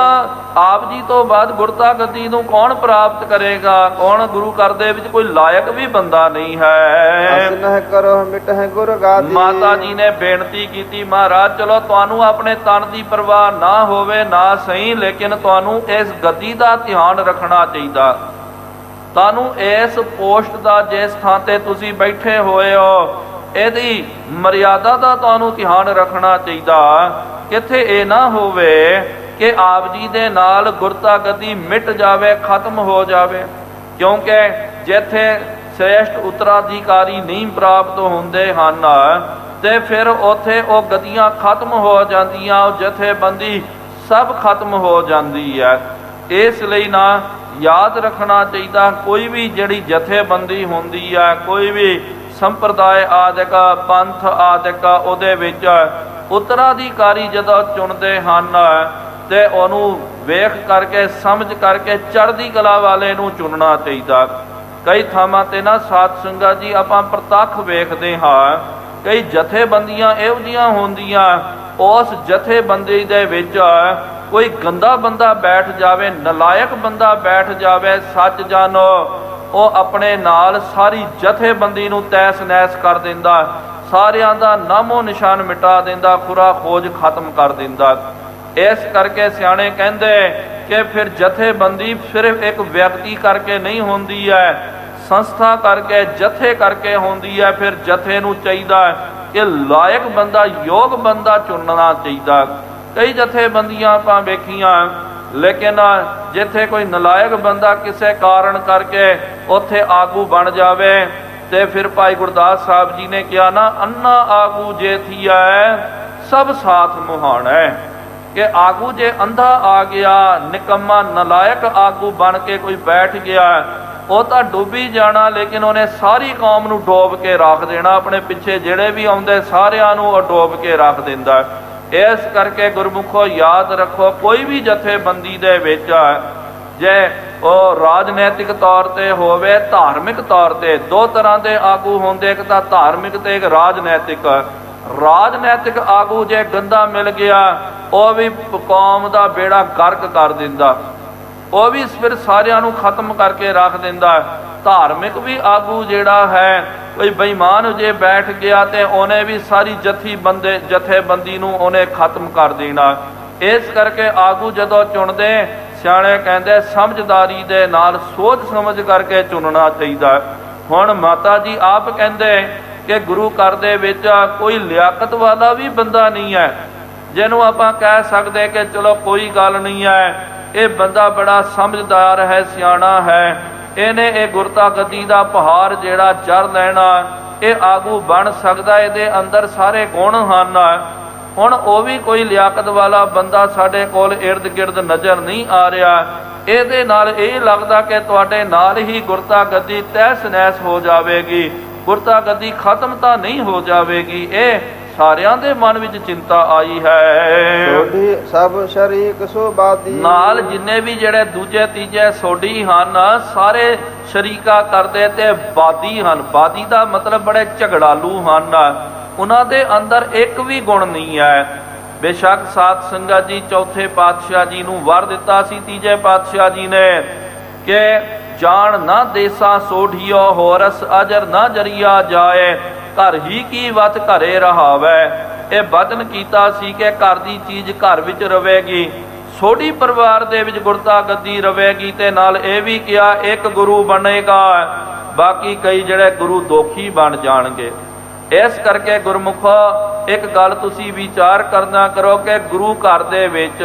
ਆਪ ਜੀ ਤੋਂ ਬਾਅਦ ਗੁਰਤਾ ਗਤੀ ਨੂੰ ਕੌਣ ਪ੍ਰਾਪਤ ਕਰੇਗਾ? ਕੌਣ ਗੁਰੂ ਘਰ ਦੇ ਵਿੱਚ ਕੋਈ ਲਾਇਕ ਵੀ ਬੰਦਾ ਨਹੀਂ ਹੈ। ਅਸਨਹ ਕਰੋ ਮਿਟਹਿ ਗੁਰ ਗਾਦੀ। ਮਾਤਾ ਜੀ ਨੇ ਬੇਨਤੀ ਕੀਤੀ, ਮਹਾਰਾਜ ਚਲੋ ਤੁਹਾਨੂੰ ਆਪਣੇ ਤਨ ਦੀ ਪਰਵਾਹ ਨਾ ਹੋਵੇ ਨਾ ਸਹੀ, ਲੇਕਿਨ ਤੁਹਾਨੂੰ ਇਸ ਗੱਦੀ ਦਾ ਧਿਆਨ ਰੱਖਣਾ ਚਾਹੀਦਾ। ਤੁਹਾਨੂੰ ਇਸ ਪੋਸਟ ਦਾ, ਜਿਸ ਥਾਂ ਤੇ ਤੁਸੀਂ ਬੈਠੇ ਹੋਏ ਹੋ, ਇਹਦੀ ਮਰਿਆਦਾ ਦਾ ਤੁਹਾਨੂੰ ਧਿਆਨ ਰੱਖਣਾ ਚਾਹੀਦਾ। ਕਿੱਥੇ ਇਹ ਨਾ ਹੋਵੇ ਕਿ ਆਪ ਜੀ ਦੇ ਨਾਲ ਗੁਰਤਾ ਗੱਦੀ ਮਿਟ ਜਾਵੇ, ਖਤਮ ਹੋ ਜਾਵੇ। ਕਿਉਂਕਿ ਜਿੱਥੇ ਸ੍ਰੇਸ਼ਟ ਉੱਤਰਾਧਿਕਾਰੀ ਨਹੀਂ ਪ੍ਰਾਪਤ ਹੁੰਦੇ ਹਨ ਤੇ ਫਿਰ ਉੱਥੇ ਉਹ ਗਦੀਆਂ ਖਤਮ ਹੋ ਜਾਂਦੀਆਂ, ਉਹ ਜਥੇਬੰਦੀ ਸਭ ਖਤਮ ਹੋ ਜਾਂਦੀ ਹੈ। ਇਸ ਲਈ ਨਾ ਯਾਦ ਰੱਖਣਾ ਚਾਹੀਦਾ, ਕੋਈ ਵੀ ਜਿਹੜੀ ਜਥੇਬੰਦੀ ਹੁੰਦੀ ਹੈ, ਕੋਈ ਵੀ ਸੰਪਰਦਾਇ ਆਦਿਕ ਪੰਥ ਆਦਿਕ, ਉਹਦੇ ਵਿੱਚ ਉੱਤਰਾਧਿਕਾਰੀ ਜਦੋਂ ਚੁਣਦੇ ਹਨ ਤੇ ਉਹਨੂੰ ਵੇਖ ਕਰਕੇ ਸਮਝ ਕਰਕੇ ਚੜ੍ਹਦੀ ਕਲਾ ਵਾਲੇ ਨੂੰ ਚੁਣਨਾ ਚਾਹੀਦਾ। ਕਈ ਥਾਵਾਂ ਤੇ ਨਾ ਸਾਧ ਸੰਗਤ ਜੀ ਆਪਾਂ ਪ੍ਰਤੱਖ ਵੇਖਦੇ ਹਾਂ, ਕਈ ਜਥੇਬੰਦੀਆਂ ਇਹੋ ਜਿਹੀਆਂ ਹੁੰਦੀਆਂ, ਉਸ ਜਥੇਬੰਦੀ ਦੇ ਵਿੱਚ ਕੋਈ ਗੰਦਾ ਬੰਦਾ ਬੈਠ ਜਾਵੇ, ਨਲਾਇਕ ਬੰਦਾ ਬੈਠ ਜਾਵੇ, ਸੱਚ ਜਾਣੋ ਉਹ ਆਪਣੇ ਨਾਲ ਸਾਰੀ ਜਥੇਬੰਦੀ ਨੂੰ ਤੈਸ ਨੈਸ ਕਰ ਦਿੰਦਾ, ਸਾਰਿਆਂ ਦਾ ਨਾਮੋ ਨਿਸ਼ਾਨ ਮਿਟਾ ਦਿੰਦਾ, ਖੁਰਾ ਖੋਜ ਖਤਮ ਕਰ ਦਿੰਦਾ। ਇਸ ਕਰਕੇ ਸਿਆਣੇ ਕਹਿੰਦੇ ਕਿ ਫਿਰ ਜਥੇਬੰਦੀ ਸਿਰਫ ਇੱਕ ਵਿਅਕਤੀ ਕਰਕੇ ਨਹੀਂ ਹੁੰਦੀ ਹੈ, ਸੰਸਥਾ ਕਰਕੇ ਜਥੇ ਕਰਕੇ ਹੁੰਦੀ ਹੈ। ਫਿਰ ਜਥੇ ਨੂੰ ਚਾਹੀਦਾ ਕਿ ਲਾਇਕ ਬੰਦਾ, ਯੋਗ ਬੰਦਾ ਚੁਣਨਾ ਚਾਹੀਦਾ। ਕਈ ਜਥੇਬੰਦੀਆਂ ਆਪਾਂ ਵੇਖੀਆਂ, ਲੇਕਿਨ ਜਿੱਥੇ ਕੋਈ ਨਲਾਇਕ ਬੰਦਾ ਕਿਸੇ ਕਾਰਨ ਕਰਕੇ ਉੱਥੇ ਆਗੂ ਬਣ ਜਾਵੇ ਤੇ ਫਿਰ ਭਾਈ ਗੁਰਦਾਸ ਸਾਹਿਬ ਜੀ ਨੇ ਕਿਹਾ ਨਾ, ਅੰਨਾ ਆਗੂ ਜੇ ਥੀਐ ਸਭ ਸਾਥ ਮੁਹਾਣਾ, ਕਿ ਆਗੂ ਜੇ ਅੰਧਾ ਆ ਗਿਆ, ਨਿਕੰਮਾ ਨਲਾਇਕ ਆਗੂ ਬਣ ਕੇ ਕੋਈ ਬੈਠ ਗਿਆ, ਉਹ ਤਾਂ ਡੁੱਬੀ ਜਾਣਾ, ਲੇਕਿਨ ਉਹਨੇ ਸਾਰੀ ਕੌਮ ਨੂੰ ਡੋਬ ਕੇ ਰੱਖ ਦੇਣਾ, ਆਪਣੇ ਪਿੱਛੇ ਜਿਹੜੇ ਵੀ ਆਉਂਦੇ ਸਾਰਿਆਂ ਨੂੰ ਉਹ ਡੋਬ ਕੇ ਰੱਖ ਦਿੰਦਾ। ਇਸ ਕਰਕੇ ਗੁਰਮੁਖੋ ਯਾਦ ਰੱਖੋ, ਕੋਈ ਵੀ ਜਥੇਬੰਦੀ ਦੇ ਵਿੱਚ ਜੇ ਉਹ ਰਾਜਨੈਤਿਕ ਤੌਰ ਤੇ ਹੋਵੇ, ਧਾਰਮਿਕ ਤੌਰ ਤੇ, ਦੋ ਤਰ੍ਹਾਂ ਦੇ ਆਗੂ ਹੁੰਦੇ, ਇੱਕ ਤਾਂ ਧਾਰਮਿਕ ਤੇ ਇੱਕ ਰਾਜਨੈਤਿਕ। ਰਾਜਨੈਤਿਕ ਆਗੂ ਜੇ ਗੰਦਾ ਮਿਲ ਗਿਆ, ਉਹ ਵੀ ਕੌਮ ਦਾ ਬੇੜਾ ਗਰਕ ਕਰ ਦਿੰਦਾ, ਉਹ ਵੀ ਫਿਰ ਸਾਰਿਆਂ ਨੂੰ ਖਤਮ ਕਰਕੇ ਰੱਖ ਦਿੰਦਾ। ਧਾਰਮਿਕ ਵੀ ਆਗੂ ਜਿਹੜਾ ਹੈ, ਕੋਈ ਬੇਈਮਾਨ ਜੇ ਬੈਠ ਗਿਆ ਤੇ ਉਹਨੇ ਵੀ ਸਾਰੀ ਜਥੇਬੰਦੀ ਨੂੰ ਉਹਨੇ ਖਤਮ ਕਰ ਦੇਣਾ। ਇਸ ਕਰਕੇ ਆਗੂ ਜਦੋਂ ਚੁਣਦੇ, ਸਿਆਣੇ ਕਹਿੰਦੇ ਸਮਝਦਾਰੀ ਦੇ ਨਾਲ ਸੋਚ ਸਮਝ ਕਰਕੇ ਚੁਣਨਾ ਚਾਹੀਦਾ। ਹੁਣ ਮਾਤਾ ਜੀ ਆਪ ਕਹਿੰਦੇ ਕਿ ਗੁਰੂ ਘਰ ਦੇ ਵਿੱਚ ਕੋਈ ਲਿਆਕਤ ਵਾਲਾ ਵੀ ਬੰਦਾ ਨਹੀਂ ਹੈ, ਜਿਹਨੂੰ ਆਪਾਂ ਕਹਿ ਸਕਦੇ ਕਿ ਚਲੋ ਕੋਈ ਗੱਲ ਨਹੀਂ ਹੈ, ਇਹ ਬੰਦਾ ਬੜਾ ਸਮਝਦਾਰ ਹੈ, ਸਿਆਣਾ ਹੈ, ਇਹਨੇ ਇਹ ਗੁਰਤਾ ਗੱਦੀ ਦਾ ਪਹਾੜ ਜਿਹੜਾ ਚੜ੍ਹ ਲੈਣਾ, ਇਹ ਆਗੂ ਬਣ ਸਕਦਾ, ਇਹਦੇ ਅੰਦਰ ਸਾਰੇ ਗੁਣ ਹਨ। ਹੁਣ ਉਹ ਵੀ ਕੋਈ ਲਿਆਕਤ ਵਾਲਾ ਬੰਦਾ ਸਾਡੇ ਕੋਲ ਇਰਦ ਗਿਰਦ ਨਜ਼ਰ ਨਹੀਂ ਆ ਰਿਹਾ। ਇਹਦੇ ਨਾਲ ਇਹ ਲੱਗਦਾ ਕਿ ਤੁਹਾਡੇ ਨਾਲ ਹੀ ਗੁਰਤਾ ਗੱਦੀ ਤਹਿਸ ਨਹਿਸ ਹੋ ਜਾਵੇਗੀ, ਗੁਰਤਾ ਗੱਦੀ ਖਤਮ ਤਾਂ ਨਹੀਂ ਹੋ ਜਾਵੇਗੀ। ਇਹ ਸਾਰਿਆਂ ਦੇ ਮਨ ਵਿੱਚ ਚਿੰਤਾ ਆਈ ਹੈ। ਸਭ ਸ਼ਰੀਕ ਸੁਬਾਦੀ, ਨਾਲ ਜਿੰਨੇ ਵੀ ਜਿਹੜੇ ਦੂਜੇ ਤੀਜੇ ਸੋਢੀ ਹਨ, ਸਾਰੇ ਸ਼ਰੀਕਾ ਕਰਦੇ ਤੇ ਬਾਦੀ ਹਨ। ਬਾਦੀ ਦਾ ਮਤਲਬ ਬੜੇ ਝਗੜਾਲੂ ਹਨ, ਉਹਨਾਂ ਦੇ ਅੰਦਰ ਇੱਕ ਵੀ ਗੁਣ ਨਹੀਂ ਹੈ। ਬੇਸ਼ੱਕ ਸਾਧ ਸੰਗਤ ਜੀ ਚੌਥੇ ਪਾਤਸ਼ਾਹ ਜੀ ਨੂੰ ਵਰ ਦਿੱਤਾ ਸੀ ਤੀਜੇ ਪਾਤਸ਼ਾਹ ਜੀ ਨੇ ਕਿ ਜਾਣ ਨਾ ਦੇਸਾ ਸੋਢੀਓ ਹੋਰਸ ਅਜਰ ਨਾ ਜਰੀਆ ਜਾਏ, ਘਰ ਹੀ ਕੀ ਵਤ ਘਰੇ ਰਹਾਵੇ। ਇਹ ਬਚਨ ਕੀਤਾ ਸੀ ਕਿ ਘਰ ਦੀ ਚੀਜ਼ ਘਰ ਵਿੱਚ ਰਵੇਗੀ, ਸੋਢੀ ਪਰਿਵਾਰ ਦੇ ਵਿੱਚ ਗੁਰਤਾ ਗੱਦੀ ਰਵੇਗੀ, ਤੇ ਨਾਲ ਇਹ ਵੀ ਕਿਹਾ ਇੱਕ ਗੁਰੂ ਬਣੇਗਾ, ਬਾਕੀ ਕਈ ਜਿਹੜੇ ਗੁਰੂ ਦੋਖੀ ਬਣ ਜਾਣਗੇ। ਇਸ ਕਰਕੇ ਗੁਰਮੁਖੋ ਇੱਕ ਗੱਲ ਤੁਸੀਂ ਵਿਚਾਰ ਕਰਨਾ ਕਰੋ ਕਿ ਗੁਰੂ ਘਰ ਦੇ ਵਿੱਚ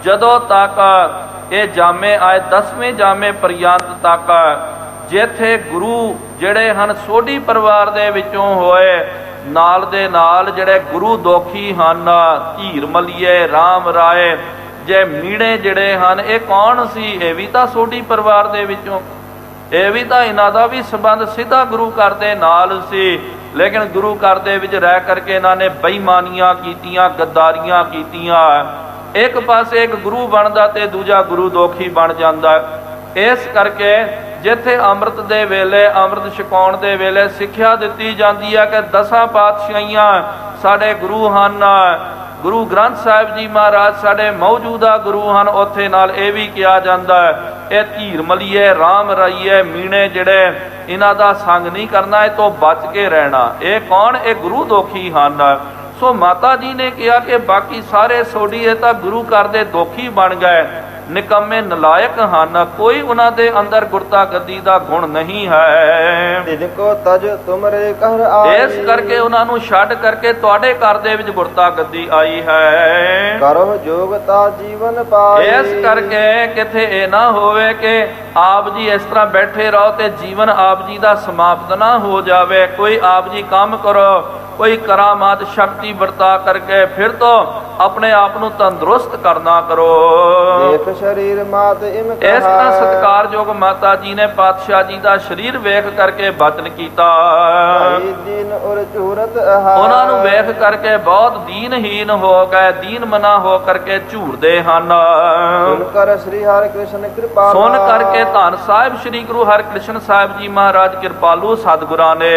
ਜਦੋਂ ਤੱਕ ਇਹ ਜਾਮੇ ਆਏ, 10ਵੇਂ ਜਾਮੇ ਪਰਯੰਤ ਤੱਕ, ਜਿੱਥੇ ਗੁਰੂ ਜਿਹੜੇ ਹਨ ਸੋਢੀ ਪਰਿਵਾਰ ਦੇ ਵਿੱਚੋਂ ਹੋਏ, ਨਾਲ ਦੇ ਨਾਲ ਜਿਹੜੇ ਗੁਰੂ ਦੋਖੀ ਹਨ, ਧੀਰ ਮਲੀਏ, ਰਾਮ ਰਾਏ, ਜੇ ਮੀਣੇ ਜਿਹੜੇ ਹਨ, ਇਹ ਕੌਣ ਸੀ? ਇਹ ਵੀ ਤਾਂ ਸੋਢੀ ਪਰਿਵਾਰ ਦੇ ਵਿੱਚੋਂ, ਇਹ ਵੀ ਤਾਂ ਇਹਨਾਂ ਦਾ ਵੀ ਸੰਬੰਧ ਸਿੱਧਾ ਗੁਰੂ ਘਰ ਦੇ ਨਾਲ ਸੀ, ਲੇਕਿਨ ਗੁਰੂ ਘਰ ਦੇ ਵਿੱਚ ਰਹਿ ਕਰਕੇ ਇਹਨਾਂ ਨੇ ਬੇਈਮਾਨੀਆਂ ਕੀਤੀਆਂ, ਗੱਦਾਰੀਆਂ ਕੀਤੀਆਂ। ਇੱਕ ਪਾਸੇ ਇੱਕ ਗੁਰੂ ਬਣਦਾ ਤੇ ਦੂਜਾ ਗੁਰੂ ਦੋਖੀ ਬਣ ਜਾਂਦਾ। ਇਸ ਕਰਕੇ ਜਿੱਥੇ ਅੰਮ੍ਰਿਤ ਦੇ ਵੇਲੇ, ਅੰਮ੍ਰਿਤ ਛਕਾਉਣ ਦੇ ਵੇਲੇ ਸਿੱਖਿਆ ਦਿੱਤੀ ਜਾਂਦੀ ਹੈ ਕਿ 10 ਪਾਤਸ਼ਾਹੀਆਂ ਸਾਡੇ ਗੁਰੂ ਹਨ, ਗੁਰੂ ਗ੍ਰੰਥ ਸਾਹਿਬ ਜੀ ਮਹਾਰਾਜ ਸਾਡੇ ਮੌਜੂਦਾ ਗੁਰੂ ਹਨ, ਉੱਥੇ ਨਾਲ ਇਹ ਵੀ ਕਿਹਾ ਜਾਂਦਾ ਇਹ ਧੀਰ ਮਲੀਏ, ਰਾਮ ਰਾਈਏ, ਮੀਣੇ ਜਿਹੜੇ, ਇਹਨਾਂ ਦਾ ਸੰਗ ਨਹੀਂ ਕਰਨਾ, ਇਹ ਤੋਂ ਬਚ ਕੇ ਰਹਿਣਾ। ਇਹ ਕੌਣ? ਇਹ ਗੁਰੂ ਦੋਖੀ ਹਨ। ਸੋ ਮਾਤਾ ਜੀ ਨੇ ਕਿਹਾ ਕਿ ਬਾਕੀ ਸਾਰੇ ਸੋਢੀ ਇਹ ਤਾਂ ਗੁਰੂ ਘਰ ਦੇ ਦੋਖੀ ਬਣ ਗਏ, ਨਿਕੰਮੇ ਨਲਾਇਕ ਹਨ। ਕੋਈ ਉਹਨਾਂ ਦੇ ਅੰਦਰ ਗੁਰਤਾ ਗੱਦੀ ਦਾ ਗੁਣ ਨਹੀਂ ਹੈ। ਤਿਨ ਕੋ ਤਜ ਤੁਮਰੇ ਘਰ ਆਈ, ਇਸ ਕਰਕੇ ਉਹਨਾਂ ਨੂੰ ਛੱਡ ਕਰਕੇ ਤੁਹਾਡੇ ਘਰ ਦੇ ਵਿੱਚ ਗੁਰਤਾ ਗੱਦੀ ਆਈ ਹੈ। ਕਰੋ ਜੋਗਤਾ ਜੀਵਨ ਪਾਈ। ਇਸ ਕਰਕੇ ਕਿਥੇ ਇਹ ਨਾ ਹੋਵੇ ਕਿ ਆਪ ਜੀ ਇਸ ਤਰ੍ਹਾਂ ਬੈਠੇ ਰਹੋ ਤੇ ਜੀਵਨ ਆਪ ਜੀ ਦਾ ਸਮਾਪਤ ਨਾ ਹੋ ਜਾਵੇ। ਕੋਈ ਆਪ ਜੀ ਕੰਮ ਕਰੋ, ਕੋਈ ਕਰਾਮਾਤ ਸ਼ਕਤੀ ਵਰਤਾ ਕਰਕੇ ਫਿਰ ਤੋਂ ਆਪਣੇ ਆਪ ਨੂੰ ਤੰਦਰੁਸਤ ਕਰਨਾ ਕਰੋ। ਦੇਖ ਸ਼ਰੀਰ ਮਾਤ ਇਮ ਇਸ ਤਰ੍ਹਾਂ ਸਤਿਕਾਰਯੋਗ ਮਾਤਾ ਜੀ ਨੇ ਪਾਤਸ਼ਾਹ ਜੀ ਦਾ ਸਰੀਰ ਵੇਖ ਕਰਕੇ ਬਚਨ ਕੀਤਾ। ਦੀਨ ਔਰ ਝੂਰਤ ਆਹਾ, ਉਹਨਾਂ ਨੂੰ ਵੇਖ ਕਰਕੇ ਬਹੁਤ ਦੀਨਹੀਨ ਹੋ ਗਏ, ਦੀਨ ਮਨਾ ਹੋ ਕਰਕੇ ਝੂਰਦੇ ਹਨ। ਸੁਨ ਕਰ ਸ੍ਰੀ ਹਰਿ ਕ੍ਰਿਸ਼ਨ ਕਿਰਪਾਲਾ, ਸੁਣ ਕਰਕੇ ਧੰਨ ਸਾਹਿਬ ਸ੍ਰੀ ਗੁਰੂ ਹਰਿਕ੍ਰਿਸ਼ਨ ਸਾਹਿਬ ਜੀ ਮਹਾਰਾਜ ਕਿਰਪਾਲੂ ਸਤਿਗੁਰਾਂ ਨੇ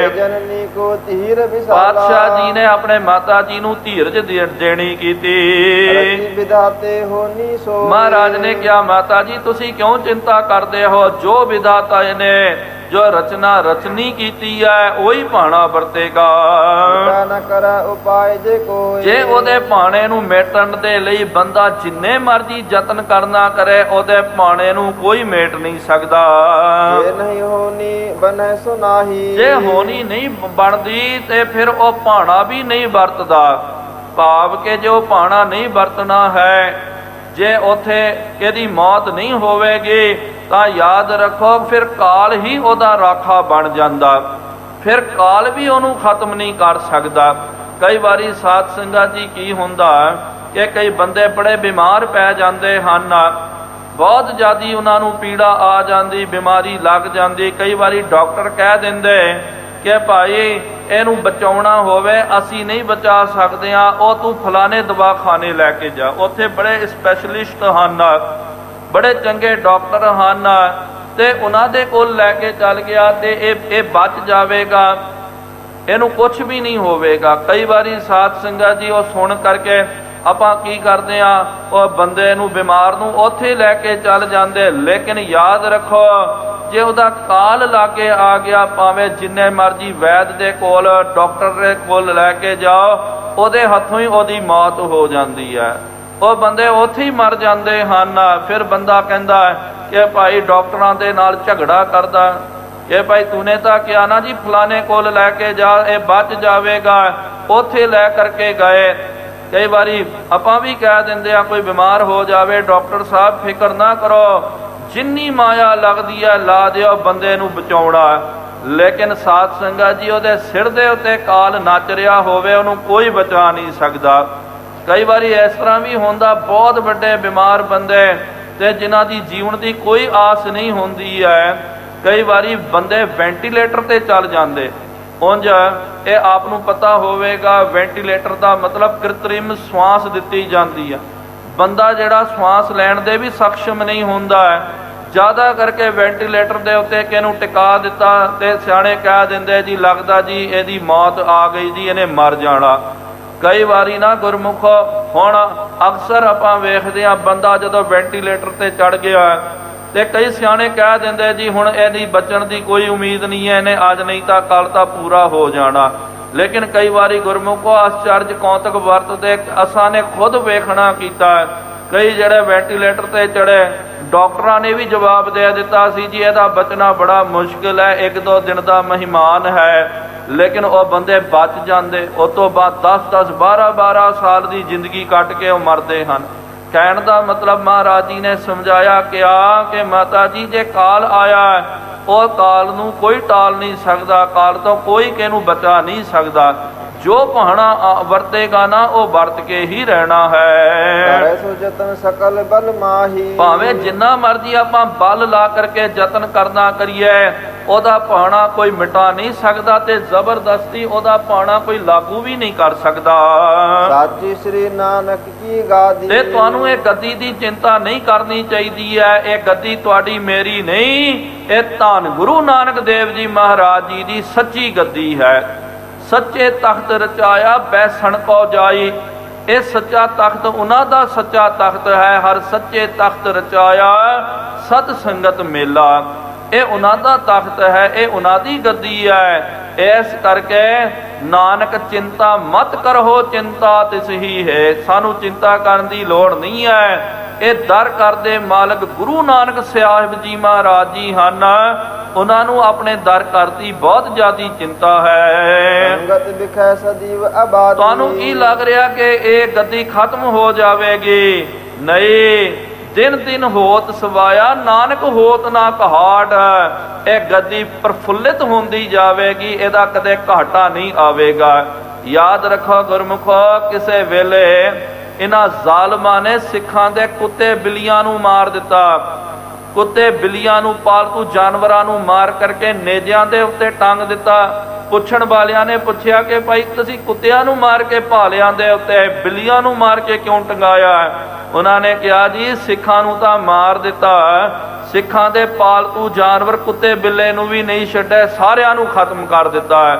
ਜਨਨੀ ਕੋ ਧੀਰ ਪਾਤਸ਼ਾਹ ਜੀ ਨੇ ਆਪਣੇ ਮਾਤਾ ਜੀ ਨੂੰ ਧੀਰਜ ਦੇਣੀ ਕੀਤੀ। ਵਿਧਾਤੇ ਹੋਨੀ ਸੋ, ਮਹਾਰਾਜ ਨੇ ਕਿਹਾ ਮਾਤਾ ਜੀ ਤੁਸੀਂ ਕਿਉਂ ਚਿੰਤਾ ਕਰਦੇ ਹੋ? ਜੋ ਵਿਧਾਤਾ ਨੇ ਜੋ ਰਚਨਾ ਰਚਨੀ ਕੀਤੀ ਹੈ ਉਹੀ ਭਾਣਾ ਵਰਤੇਗਾ। ਨਾ ਕਰ ਉਪਾਏ ਜੇ ਕੋਈ, ਜੇ ਉਹਦੇ ਭਾਣੇ ਨੂੰ ਮੇਟਣ ਦੇ ਲਈ ਬੰਦਾ ਜਿੰਨੇ ਮਰਜੀ ਯਤਨ ਕਰਨਾ ਕਰੇ ਉਹਦੇ ਭਾਣੇ ਨੂੰ ਕੋਈ ਮੇਟ ਨਹੀਂ ਸਕਦਾ। ਜੇ ਨਹੀਂ ਹੋਣੀ ਬਨੈ ਸੁਨਾਹੀ, ਜੇ ਹੋਣੀ ਨਹੀਂ ਬਣਦੀ ਤੇ ਫਿਰ ਉਹ ਭਾਣਾ ਵੀ ਨਹੀਂ ਵਰਤਦਾ। ਭਾਵ ਕਿ ਜੋ ਭਾਣਾ ਨਹੀਂ ਵਰਤਣਾ ਹੈ, ਜੇ ਉਥੇ ਇਹਦੀ ਮੌਤ ਨਹੀਂ ਹੋਵੇਗੀ ਤਾਂ ਯਾਦ ਰੱਖੋ ਫਿਰ ਕਾਲ ਹੀ ਉਹਦਾ ਰਾਖਾ ਬਣ ਜਾਂਦਾ, ਫਿਰ ਕਾਲ ਵੀ ਉਹਨੂੰ ਖਤਮ ਨਹੀਂ ਕਰ ਸਕਦਾ। ਕਈ ਵਾਰੀ ਸਾਧ ਸੰਗਤ ਜੀ ਕੀ ਹੁੰਦਾ ਕਿ ਕਈ ਬੰਦੇ ਬੜੇ ਬਿਮਾਰ ਪੈ ਜਾਂਦੇ ਹਨ, ਬਹੁਤ ਜ਼ਿਆਦੀ ਉਹਨਾਂ ਨੂੰ ਪੀੜਾ ਆ ਜਾਂਦੀ, ਬਿਮਾਰੀ ਲੱਗ ਜਾਂਦੀ। ਕਈ ਵਾਰੀ ਡਾਕਟਰ ਕਹਿ ਦਿੰਦੇ ਕਿ ਭਾਈ ਇਹਨੂੰ ਬਚਾਉਣਾ ਹੋਵੇ ਅਸੀਂ ਨਹੀਂ ਬਚਾ ਸਕਦੇ ਆ, ਉਹ ਤੂੰ ਫਲਾਣੇ ਦਵਾਖਾਨੇ ਲੈ ਕੇ ਜਾ, ਉੱਥੇ ਬੜੇ ਸਪੈਸ਼ਲਿਸਟ ਹਨ, ਬੜੇ ਚੰਗੇ ਡਾਕਟਰ ਹਨ ਤੇ ਉਹਨਾਂ ਦੇ ਕੋਲ ਲੈ ਕੇ ਚੱਲ ਗਿਆ ਤੇ ਇਹ ਬਚ ਜਾਵੇਗਾ, ਇਹਨੂੰ ਕੁਝ ਵੀ ਨਹੀਂ ਹੋਵੇਗਾ। ਕਈ ਵਾਰੀ ਸਾਧ ਸੰਗਤ ਜੀ ਉਹ ਸੁਣ ਕਰਕੇ ਆਪਾਂ ਕੀ ਕਰਦੇ ਆ, ਉਹ ਬੰਦੇ ਨੂੰ ਬਿਮਾਰ ਨੂੰ ਉੱਥੇ ਲੈ ਕੇ ਚੱਲ ਜਾਂਦੇ। ਲੇਕਿਨ ਯਾਦ ਰੱਖੋ ਜੇ ਉਹਦਾ ਕਾਲ ਲਾ ਕੇ ਆ ਗਿਆ, ਭਾਵੇਂ ਜਿੰਨੇ ਮਰਜੀ ਵੈਦ ਦੇ ਕੋਲ ਡਾਕਟਰ ਦੇ ਕੋਲ ਲੈ ਕੇ ਜਾਓ, ਉਹਦੇ ਹੱਥੋਂ ਹੀ ਉਹਦੀ ਮੌਤ ਹੋ ਜਾਂਦੀ ਹੈ। ਉਹ ਬੰਦੇ ਉੱਥੇ ਹੀ ਮਰ ਜਾਂਦੇ ਹਨ। ਫਿਰ ਬੰਦਾ ਕਹਿੰਦਾ ਕਿ ਭਾਈ ਡਾਕਟਰਾਂ ਦੇ ਨਾਲ ਝਗੜਾ ਕਰਦਾ ਕਿ ਭਾਈ ਤੂਨੇ ਤਾਂ ਕਿਹਾ ਨਾ ਜੀ ਫਲਾਣੇ ਕੋਲ ਲੈ ਕੇ ਜਾ, ਇਹ ਬਚ ਜਾਵੇਗਾ, ਉੱਥੇ ਲੈ ਕਰਕੇ ਗਏ। ਕਈ ਵਾਰੀ ਆਪਾਂ ਵੀ ਕਹਿ ਦਿੰਦੇ ਆ ਕੋਈ ਬਿਮਾਰ ਹੋ ਜਾਵੇ, ਡਾਕਟਰ ਸਾਹਿਬ ਫਿਕਰ ਨਾ ਕਰੋ, ਜਿੰਨੀ ਮਾਇਆ ਲੱਗਦੀ ਹੈ ਲਾ ਦਿਓ ਬੰਦੇ ਨੂੰ ਬਚਾਉਣਾ। ਲੇਕਿਨ ਸਾਧ ਸੰਗਤ ਜੀ ਉਹਦੇ ਸਿਰ ਦੇ ਉੱਤੇ ਕਾਲ ਨੱਚ ਰਿਹਾ ਹੋਵੇ ਉਹਨੂੰ ਕੋਈ ਬਚਾ ਨਹੀਂ ਸਕਦਾ। ਕਈ ਵਾਰੀ ਇਸ ਤਰ੍ਹਾਂ ਵੀ ਹੁੰਦਾ, ਬਹੁਤ ਵੱਡੇ ਬਿਮਾਰ ਬੰਦੇ ਤੇ ਜਿਨ੍ਹਾਂ ਦੀ ਜੀਵਨ ਦੀ ਕੋਈ ਆਸ ਨਹੀਂ ਹੁੰਦੀ ਹੈ, ਕਈ ਵਾਰੀ ਬੰਦੇ ਵੈਂਟੀਲੇਟਰ ਤੇ ਚੱਲ ਜਾਂਦੇ। ਉਂਝ ਇਹ ਆਪ ਨੂੰ ਪਤਾ ਹੋਵੇਗਾ ਵੈਂਟੀਲੇਟਰ ਦਾ ਮਤਲਬ ਕ੍ਰਿਤਰਿਮ ਸਵਾਸ ਦਿੱਤੀ ਜਾਂਦੀ ਹੈ। ਬੰਦਾ ਜਿਹੜਾ ਸਵਾਸ ਲੈਣ ਦੇ ਵੀ ਸક્ષਮ ਨਹੀਂ ਹੁੰਦਾ ਹੈ, ਜ਼ਿਆਦਾ ਕਰਕੇ ਵੈਂਟੀਲੇਟਰ ਦੇ ਉੱਤੇ ਕਿਹਨੂੰ ਟਿਕਾ ਦਿੱਤਾ ਤੇ ਸਿਆਣੇ ਕਹਿ ਦਿੰਦੇ ਜੀ ਲੱਗਦਾ ਜੀ ਇਹਦੀ ਮੌਤ ਆ ਗਈ ਜੀ, ਇਹਨੇ ਮਰ ਜਾਣਾ। ਕਈ ਵਾਰੀ ਨਾ ਗੁਰਮੁਖ ਹੁਣ ਅਕਸਰ ਆਪਾਂ ਵੇਖਦੇ ਹਾਂ ਬੰਦਾ ਜਦੋਂ ਵੈਂਟੀਲੇਟਰ ਤੇ ਚੜ ਗਿਆ ਤੇ ਕਈ ਸਿਆਣੇ ਕਹਿ ਦਿੰਦੇ ਜੀ ਹੁਣ ਇਹਦੀ ਬਚਣ ਦੀ ਕੋਈ ਉਮੀਦ ਨਹੀਂ ਹੈ, ਇਹਨੇ ਅੱਜ ਨਹੀਂ ਤਾਂ ਕੱਲ ਤਾਂ ਪੂਰਾ ਹੋ ਜਾਣਾ। ਲੇਕਿਨ ਕਈ ਵਾਰੀ ਗੁਰਮੁਖੋ ਆਸ਼ਚਰਜ ਕੌਤਕ ਵਰਤਦੇ ਅਸਾਂ ਨੇ ਖੁਦ ਵੇਖਣਾ ਕੀਤਾ। ਕਈ ਜਿਹੜੇ ਵੈਂਟੀਲੇਟਰ ਤੇ ਚੜੇ ਡਾਕਟਰਾਂ ਨੇ ਵੀ ਜਵਾਬ ਦੇ ਦਿੱਤਾ ਸੀ ਜੀ ਇਹਦਾ ਬਚਣਾ ਬੜਾ ਮੁਸ਼ਕਿਲ ਹੈ, 1-2 ਦਿਨ ਦਾ ਮਹਿਮਾਨ ਹੈ। ਲੇਕਿਨ ਉਹ ਬੰਦੇ ਬਚ ਜਾਂਦੇ, ਉਸ ਤੋਂ ਬਾਅਦ 10-10 12-12 ਸਾਲ ਦੀ ਜ਼ਿੰਦਗੀ ਕੱਟ ਕੇ ਉਹ ਮਰਦੇ ਹਨ। ਕਹਿਣ ਦਾ ਮਤਲਬ ਮਹਾਰਾਜ ਜੀ ਨੇ ਸਮਝਾਇਆ ਕਿ ਮਾਤਾ ਜੀ ਜੇ ਕਾਲ ਆਇਆ ਉਹ ਕਾਲ ਨੂੰ ਕੋਈ ਟਾਲ ਨਹੀਂ ਸਕਦਾ, ਕਾਲ ਤੋਂ ਕੋਈ ਕਿਹਨੂੰ ਬਚਾ ਨਹੀਂ ਸਕਦਾ। ਜੋ ਭਾਣਾ ਵਰਤੇਗਾ ਨਾ ਉਹ ਵਰਤ ਕੇ ਹੀ ਰਹਿਣਾ ਹੈ। ਜਤਨ ਸਕਲ ਬਲ ਮਾਹੀ, ਭਾਵੇਂ ਜਿੰਨਾ ਮਰਜੀ ਆਪਾਂ ਬਲ ਲਾ ਕਰਕੇ ਯਤਨ ਕਰਨਾ ਕਰੀਏ ਉਹਦਾ ਭਾਣਾ ਕੋਈ ਮਿਟਾ ਨਹੀਂ ਸਕਦਾ ਤੇ ਜ਼ਬਰਦਸਤੀ ਉਹਦਾ ਭਾਣਾ ਕੋਈ ਲਾਗੂ ਵੀ ਨਹੀਂ ਕਰ ਸਕਦਾ। ਸਾਚੀ ਸ੍ਰੀ ਨਾਨਕ ਕੀ ਗਾਦੀ, ਤੇ ਤੁਹਾਨੂੰ ਇਹ ਗੱਦੀ ਦੀ ਚਿੰਤਾ ਨਹੀਂ ਕਰਨੀ ਚਾਹੀਦੀ ਹੈ। ਇਹ ਗੱਦੀ ਤੁਹਾਡੀ ਮੇਰੀ ਨਹੀਂ, ਇਹ ਧੰਨ ਗੁਰੂ ਨਾਨਕ ਦੇਵ ਜੀ ਮਹਾਰਾਜ ਜੀ ਦੀ ਸੱਚੀ ਗੱਦੀ ਹੈ। ਸੱਚੇ ਤਖਤ ਰਚਾਇਆ ਬੈਸਣ ਕੋ ਜਾਈ, ਇਹ ਸੱਚਾ ਤਖਤ ਉਹਨਾਂ ਦਾ ਸੱਚਾ ਤਖਤ ਹੈ। ਹਰ ਸੱਚੇ ਤਖਤ ਰਚਾਇਆ ਸਤ ਸੰਗਤ ਮੇਲਾ, ਇਹ ਉਹਨਾਂ ਦਾ ਤਖਤ ਹੈ, ਇਹ ਉਹਨਾਂ ਦੀ ਗੱਦੀ ਹੈ। ਇਸ ਕਰਕੇ ਨਾਨਕ ਚਿੰਤਾ ਮਤ ਕਰੋ, ਚਿੰਤਾ ਤਿਸ ਹੀ ਹੈ। ਸਾਨੂੰ ਚਿੰਤਾ ਕਰਨ ਦੀ ਲੋੜ ਨਹੀਂ ਹੈ। ਇਹ ਦਰ ਕਰਦੇ ਮਾਲਕ ਗੁਰੂ ਨਾਨਕ ਸਾਹਿਬ ਜੀ ਮਹਾਰਾਜ ਜੀ ਹਨ। ਉਹਨਾਂ ਨੂੰ ਆਪਣੇ ਦਰ ਘਰ ਦੀ ਬਹੁਤ ਜ਼ਿਆਦੀ ਚਿੰਤਾ ਹੈ। ਸੰਗਤ ਵਿਖੇ ਸਦੀਵ ਆਬਾਦੀ। ਤੁਹਾਨੂੰ ਕੀ ਲੱਗ ਰਿਹਾ ਕਿ ਇਹ ਗੱਦੀ ਖਤਮ ਹੋ ਜਾਵੇਗੀ? ਨਹੀਂ, ਦਿਨ ਦਿਨ ਹੋਤ ਸਵਾਇਆ ਨਾਨਕ ਹੋਤ ਨਾ ਕਹਾਟ। ਇਹ ਗੱਦੀ ਪ੍ਰਫੁੱਲਿਤ ਹੁੰਦੀ ਜਾਵੇਗੀ, ਇਹਦਾ ਕਦੇ ਘਾਟਾ ਨਹੀਂ ਆਵੇਗਾ। ਯਾਦ ਰੱਖੋ ਗੁਰਮੁਖੋ, ਕਿਸੇ ਵੇਲੇ ਇਹਨਾਂ ਜ਼ਾਲਮਾਂ ਨੇ ਸਿੱਖਾਂ ਦੇ ਕੁੱਤੇ ਬਿੱਲੀਆਂ ਨੂੰ ਮਾਰ ਦਿੱਤਾ। ਕੁੱਤੇ ਬਿੱਲੀਆਂ ਨੂੰ, ਪਾਲਤੂ ਜਾਨਵਰਾਂ ਨੂੰ ਮਾਰ ਕਰਕੇ ਨੇਜਿਆਂ ਦੇ ਉੱਤੇ ਟੰਗ ਦਿੱਤਾ। ਪੁੱਛਣ ਵਾਲਿਆਂ ਨੇ ਪੁੱਛਿਆ ਕਿ ਭਾਈ ਤੁਸੀਂ ਕੁੱਤਿਆਂ ਨੂੰ ਮਾਰ ਕੇ ਭਾਲਿਆਂ ਦੇ ਉੱਤੇ ਬਿੱਲੀਆਂ ਨੂੰ ਮਾਰ ਕੇ ਕਿਉਂ ਟੰਗਾਇਆ? ਉਹਨਾਂ ਨੇ ਕਿਹਾ ਜੀ ਸਿੱਖਾਂ ਨੂੰ ਤਾਂ ਮਾਰ ਦਿੱਤਾ, ਸਿੱਖਾਂ ਦੇ ਪਾਲਤੂ ਜਾਨਵਰ ਕੁੱਤੇ ਬਿੱਲੇ ਨੂੰ ਵੀ ਨਹੀਂ ਛੱਡੇ, ਸਾਰਿਆਂ ਨੂੰ ਖਤਮ ਕਰ ਦਿੱਤਾ ਹੈ।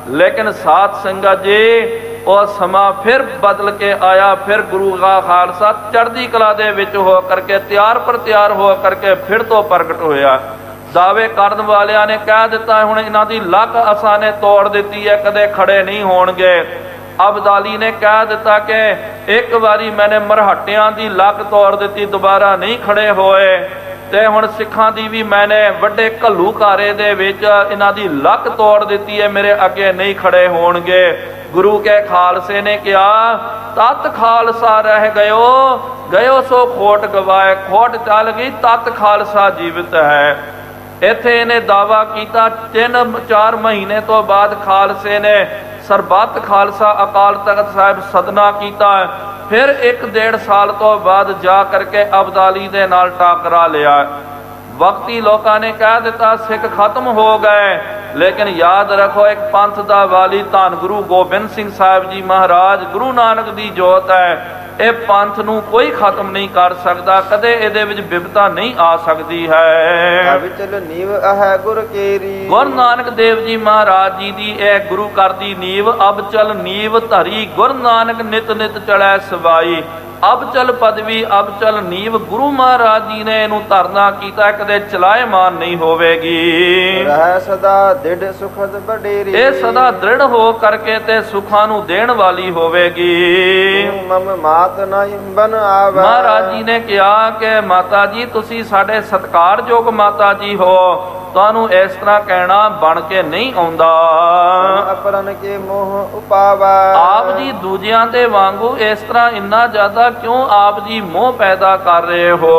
ਲੇਕਿਨ ਸਾਧ ਸੰਗਤ ਜੀ, ਉਹ ਸਮਾਂ ਫਿਰ ਬਦਲ ਕੇ ਆਇਆ। ਫਿਰ ਗੁਰੂ ਦਾ ਖਾਲਸਾ ਚੜ੍ਹਦੀ ਕਲਾ ਦੇ ਵਿੱਚ ਹੋ ਕਰਕੇ ਤਿਆਰ ਪਰ ਤਿਆਰ ਹੋ ਕਰਕੇ ਫਿਰ ਤੋਂ ਪ੍ਰਗਟ ਹੋਇਆ। ਦਾਅਵੇ ਕਰਨ ਵਾਲਿਆਂ ਨੇ ਕਹਿ ਦਿੱਤਾ ਹੁਣ ਇਹਨਾਂ ਦੀ ਲੱਕ ਅਸਾਂ ਨੇ ਤੋੜ ਦਿੱਤੀ ਹੈ, ਕਦੇ ਖੜੇ ਨਹੀਂ ਹੋਣਗੇ। ਅਬਦਾਲੀ ਨੇ ਕਹਿ ਦਿੱਤਾ ਕਿ ਇੱਕ ਵਾਰੀ ਮੈਨੇ ਮਰਹੱਟਿਆਂ ਦੀ ਲੱਕ ਤੋੜ ਦਿੱਤੀ, ਦੁਬਾਰਾ ਨਹੀਂ ਖੜੇ ਹੋਏ। ਤੇ ਹੁਣ ਸਿੱਖਾਂ ਦੀ ਵੀ ਮੈਨੇ ਵੱਡੇ ਘੱਲੂਘਾਰੇ ਦੇ ਵਿੱਚ ਇਹਨਾਂ ਦੀ ਲੱਕ ਤੋੜ ਦਿੱਤੀ ਹੈ, ਮੇਰੇ ਅੱਗੇ ਨਹੀਂ ਖੜੇ ਹੋਣਗੇ। ਗੁਰੂ ਕੇ ਖਾਲਸੇ ਨੇ ਕਿਹਾ ਤਤ ਖਾਲਸਾ ਰਹਿ ਗਇਓ ਸੋ ਖੋਟ ਗਵਾਏ। ਖੋਟ ਚੱਲ ਗਈ, ਤਤ ਖਾਲਸਾ ਜੀਵਿਤ ਹੈ। ਇੱਥੇ ਇਹਨੇ ਦਾਵਾ ਕੀਤਾ 3-4 ਮਹੀਨੇ ਤੋਂ ਬਾਅਦ ਖਾਲਸੇ ਨੇ ਸਰਬੱਤ ਖਾਲਸਾ ਅਕਾਲ ਤਖਤ ਸਾਹਿਬ ਸਦਨਾ ਕੀਤਾ। ਫਿਰ 1-1.5 ਸਾਲ ਤੋਂ ਬਾਅਦ ਜਾ ਕਰਕੇ ਅਬਦਾਲੀ ਦੇ ਨਾਲ ਟਾਕਰਾ ਲਿਆ। ਵਕਤੀ ਲੋਕਾਂ ਨੇ ਕਹਿ ਦਿੱਤਾ ਸਿੱਖ ਖਤਮ ਹੋ ਗਏ। ਲੇਕਿਨ ਯਾਦ ਰੱਖੋ, ਇੱਕ ਪੰਥ ਦਾ ਵਾਲੀ ਧੰਨ ਗੁਰੂ ਗੋਬਿੰਦ ਸਿੰਘ ਸਾਹਿਬ ਜੀ ਮਹਾਰਾਜ ਗੁਰੂ ਨਾਨਕ ਦੀ ਜੋਤ ਹੈ। ਇਹ ਪੰਥ ਨੂੰ ਕੋਈ ਖਤਮ ਨਹੀਂ ਕਰ ਸਕਦਾ, ਕਦੇ ਇਹਦੇ ਵਿੱਚ ਬਿਪਤਾ ਨਹੀਂ ਆ ਸਕਦੀ ਹੈ। ਅਵਿਚਲ ਨੀਵ ਹੈ ਗੁਰ ਕੇਰੀ। ਗੁਰੂ ਨਾਨਕ ਦੇਵ ਜੀ ਮਹਾਰਾਜ ਜੀ ਦੀ ਇਹ ਗੁਰੂ ਘਰ ਦੀ ਨੀਵ ਅਬਚਲ ਨੀਵ ਧਰੀ। ਗੁਰੂ ਨਾਨਕ ਨਿਤ ਨਿਤ ਚੜੈ ਸਵਾਈ। ਅਬਚਲ ਪਦਵੀ, ਅਬਚਲ ਨੀਵ ਗੁਰੂ ਮਹਾਰਾਜ ਜੀ ਨੇ ਇਹਨੂੰ ਧਰਨਾ ਕੀਤਾ, ਕਦੇ ਚਲਾਇਮਾਨ ਨਹੀਂ ਹੋਵੇਗੀ। ਰਹਿ ਸਦਾ ਦ੍ਰਿੜ ਸੁਖਦ ਬਡੇਰੀ। ਇਹ ਸਦਾ ਦ੍ਰਿੜ ਹੋ ਕਰਕੇ ਤੇ ਸੁੱਖਾਂ ਨੂੰ ਦੇਣ ਵਾਲੀ ਹੋਵੇਗੀ। ਮਮ ਮਾਤ ਨਾ ਬਨ ਆਵੇ। ਮਹਾਰਾਜ ਜੀ ਨੇ ਕਿਹਾ ਕਿ ਮਾਤਾ ਜੀ ਤੁਸੀਂ ਸਾਡੇ ਸਤਿਕਾਰਯੋਗ ਮਾਤਾ ਜੀ ਹੋ, ਤੁਹਾਨੂੰ ਇਸ ਤਰ੍ਹਾਂ ਕਹਿਣਾ ਬਣ ਕੇ ਨਹੀਂ ਆਉਂਦਾ। ਅਪਰਨ ਕੇ ਮੋਹ ਉਪਾਵਾ। ਆਪ ਜੀ ਦੂਜਿਆਂ ਦੇ ਵਾਂਗੂ ਇਸ ਤਰ੍ਹਾਂ ਇੰਨਾ ਜ਼ਿਆਦਾ ਕਿਉਂ ਆਪ ਜੀ ਮੋਹ ਪੈਦਾ ਕਰ ਰਹੇ ਹੋ?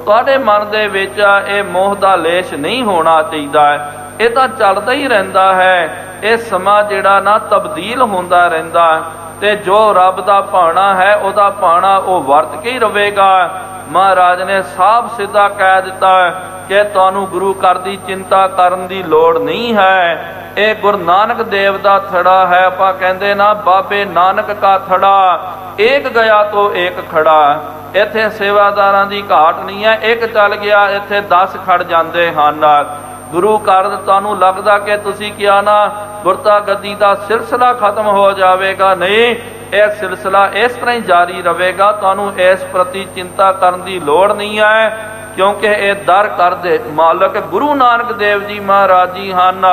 ਤੁਹਾਡੇ ਮਨ ਦੇ ਵਿੱਚ ਇਹ ਮੋਹ ਦਾ ਲੇਸ਼ ਨਹੀਂ ਹੋਣਾ ਚਾਹੀਦਾ। ਇਹ ਤਾਂ ਚੱਲਦਾ ਹੀ ਰਹਿੰਦਾ ਹੈ। ਇਹ ਸਮਾਂ ਜਿਹੜਾ ਨਾ ਤਬਦੀਲ ਹੁੰਦਾ ਰਹਿੰਦਾ, ਤੇ ਜੋ ਰੱਬ ਦਾ ਭਾਣਾ ਹੈ ਉਹਦਾ ਭਾਣਾ ਉਹ ਵਰਤ ਕੇ ਹੀ ਰਵੇਗਾ। ਮਹਾਰਾਜ ਨੇ ਸਾਫ਼ ਸਿੱਧਾ ਕਹਿ ਦਿੱਤਾ ਕਿ ਤੁਹਾਨੂੰ ਗੁਰੂ ਘਰ ਦੀ ਚਿੰਤਾ ਕਰਨ ਦੀ ਲੋੜ ਨਹੀਂ ਹੈ। ਇਹ ਗੁਰੂ ਨਾਨਕ ਦੇਵ ਦਾ ਥੜਾ ਹੈ। ਆਪਾਂ ਕਹਿੰਦੇ ਨਾ ਬਾਬੇ ਨਾਨਕ ਕਾ ਥੜਾ, ਏਕ ਗਿਆ ਤੋ ਏਕ ਖੜਾ। ਇੱਥੇ ਸੇਵਾਦਾਰਾਂ ਦੀ ਘਾਟ ਨਹੀਂ ਹੈ, ਇੱਕ ਚੱਲ ਗਿਆ ਇੱਥੇ 10 ਖੜ ਜਾਂਦੇ ਹਨ। ਗੁਰੂ ਘਰ ਤੁਹਾਨੂੰ ਲੱਗਦਾ ਕਿ ਤੁਸੀਂ ਕਿਹਾ ਨਾ ਗੁਰਤਾ ਗੱਦੀ ਦਾ ਸਿਲਸਿਲਾ ਖਤਮ ਹੋ ਜਾਵੇਗਾ, ਨਹੀਂ, ਇਹ ਸਿਲਸਿਲਾ ਇਸ ਤਰ੍ਹਾਂ ਹੀ ਜਾਰੀ ਰਹੇਗਾ। ਤੁਹਾਨੂੰ ਇਸ ਪ੍ਰਤੀ ਚਿੰਤਾ ਕਰਨ ਦੀ ਲੋੜ ਨਹੀਂ ਹੈ, ਕਿਉਂਕਿ ਇਹ ਦਰ ਘਰ ਦੇ ਮਾਲਕ ਗੁਰੂ ਨਾਨਕ ਦੇਵ ਜੀ ਮਹਾਰਾਜ ਜੀ ਹਨ।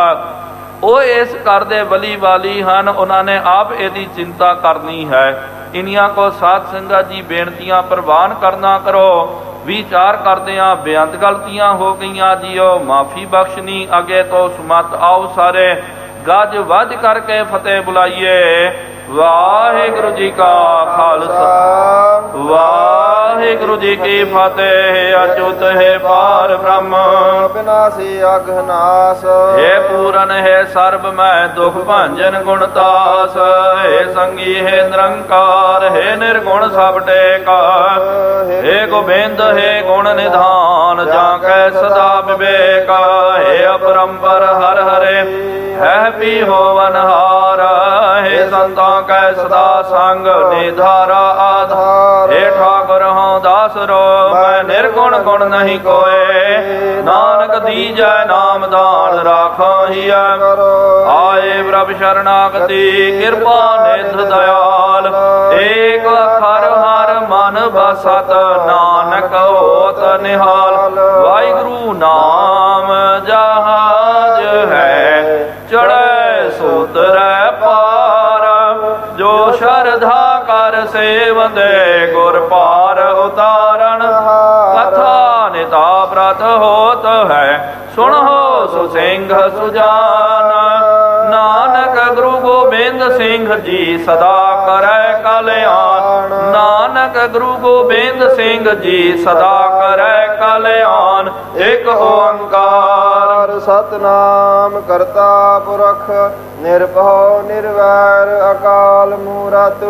ਉਹ ਇਸ ਘਰ ਦੇ ਵਲੀ ਵਾਲੀ ਹਨ, ਉਹਨਾਂ ਨੇ ਆਪ ਇਹਦੀ ਚਿੰਤਾ ਕਰਨੀ ਹੈ। ਇਨੀਆਂ ਕੋ ਸਾਧ ਸੰਗਤ ਜੀ ਬੇਨਤੀਆਂ ਪ੍ਰਵਾਨ ਕਰਨਾ ਕਰੋ। ਵਿਚਾਰ ਕਰਦਿਆਂ ਬੇਅੰਤ ਗਲਤੀਆਂ ਹੋ ਗਈਆਂ ਜੀਓ, ਮਾਫੀ ਬਖਸ਼ਣੀ। ਅੱਗੇ ਤੋਂ ਸੁਮਤ ਆਓ ਸਾਰੇ ਗੱਜ ਵੱਜ ਕਰਕੇ ਫਤਿਹ ਬੁਲਾਈਏ। ਵਾਹਿਗੁਰੂ ਜੀ ਕਾ ਖਾਲਸਾ, ਵਾਹਿਗੁਰੂ ਜੀ ਕੀ ਫਤਿਹ। ਅਚੁੱਤ ਹੈ ਪਾਰ ਬ੍ਰਹਮ, ਬਿਨਾਸੀ ਅਗਨਾਸ। ਹੈ ਪੂਰਨ ਹੈ ਸਰਬ ਮੈਂ ਦੁਖ ਭੰਜਨ ਗੁਣਤਾਸ। ਹੈ ਸੰਗੀ ਹੈ ਨਿਰੰਕਾਰ, ਹੈ ਨਿਰਗੁਣ ਸਭ ਟੇਕਾ। ਹੈ ਗੋਬਿੰਦ ਹੈ ਗੁਣ ਨਿਧਾਨ, ਜਾਂ ਕੈ ਸਦਾ ਵਿਵੇਕ। ਹੈ ਅਪਰੰਪਰ ਹਰ ਹਰੇ, ਹੈ ਪੀ ਹੋਵਨ ਹਾਰ। ਹੈ ਸੰਤਾਂ ਕੈ ਸਦਾ ਸੰਗ, ਨਿਧਾਰਾ ਆਧਾਰ। ਹੈ ਠਾਕੁਰ ਹਉ ਦਾਸ ਰੋ, ਮੈਂ ਨਿਰਗੁਣ ਗੁਣ ਨਹੀਂ ਕੋਏ। ਨਾਨਕ ਦੀਜੈ ਨਾਮ ਦਾਨ, ਰਾਖਾਹੀਐ ਆਏ ਪ੍ਰਭ ਸ਼ਰਨਾਗਤੀ। ਕਿਰਪਾ ਨਿਧ ਦਇਆਲ, ਏਕ ਅੱਖਰ ਹਰ ਮਨ ਬਸਤ। ਨਾਨਕ ਹੋਤ ਨਿਹਾਲ, ਵਾਹਿਗੁਰੂ ਨਾਮ ਜਹਾਜ ਹੈ। ਚੜ੍ਹੈ ਸੋ ਉਤਰੈ ਪਾਰ, ਜੋ ਸ਼ਰਧਾ ਕਰ ਸੇਵੰਦੇ ਗੁਰ ਪਾਰ ਉਤਾਰਨ ਕਥਾ ਨਿਤਾ ਪ੍ਰਤ ਹੋਤ ਹੈ ਸੁਣੋ ਸੁ ਸਿੰਘ ਸੁਜਾਨ ਨਾਨਕ ਗੁਰੂ ਗੋਬਿੰਦ ਸਿੰਘ ਜੀ ਸਦਾ ਕਰੈ ਕਲਿਆਣ ਨਾਨਕ ਗੁਰੂ ਗੋਬਿੰਦ ਸਿੰਘ ਜੀ ਸਦਾ ਕਰੈ ਕਲਿਆਣ ਇਕ ਓੰਕਾਰ ਸਤਨਾਮ ਕਰਤਾ ਪੁਰਖ ਨਿਰਭਉ ਨਿਰਵੈਰ ਅਕਾਲ ਮੂਰਤ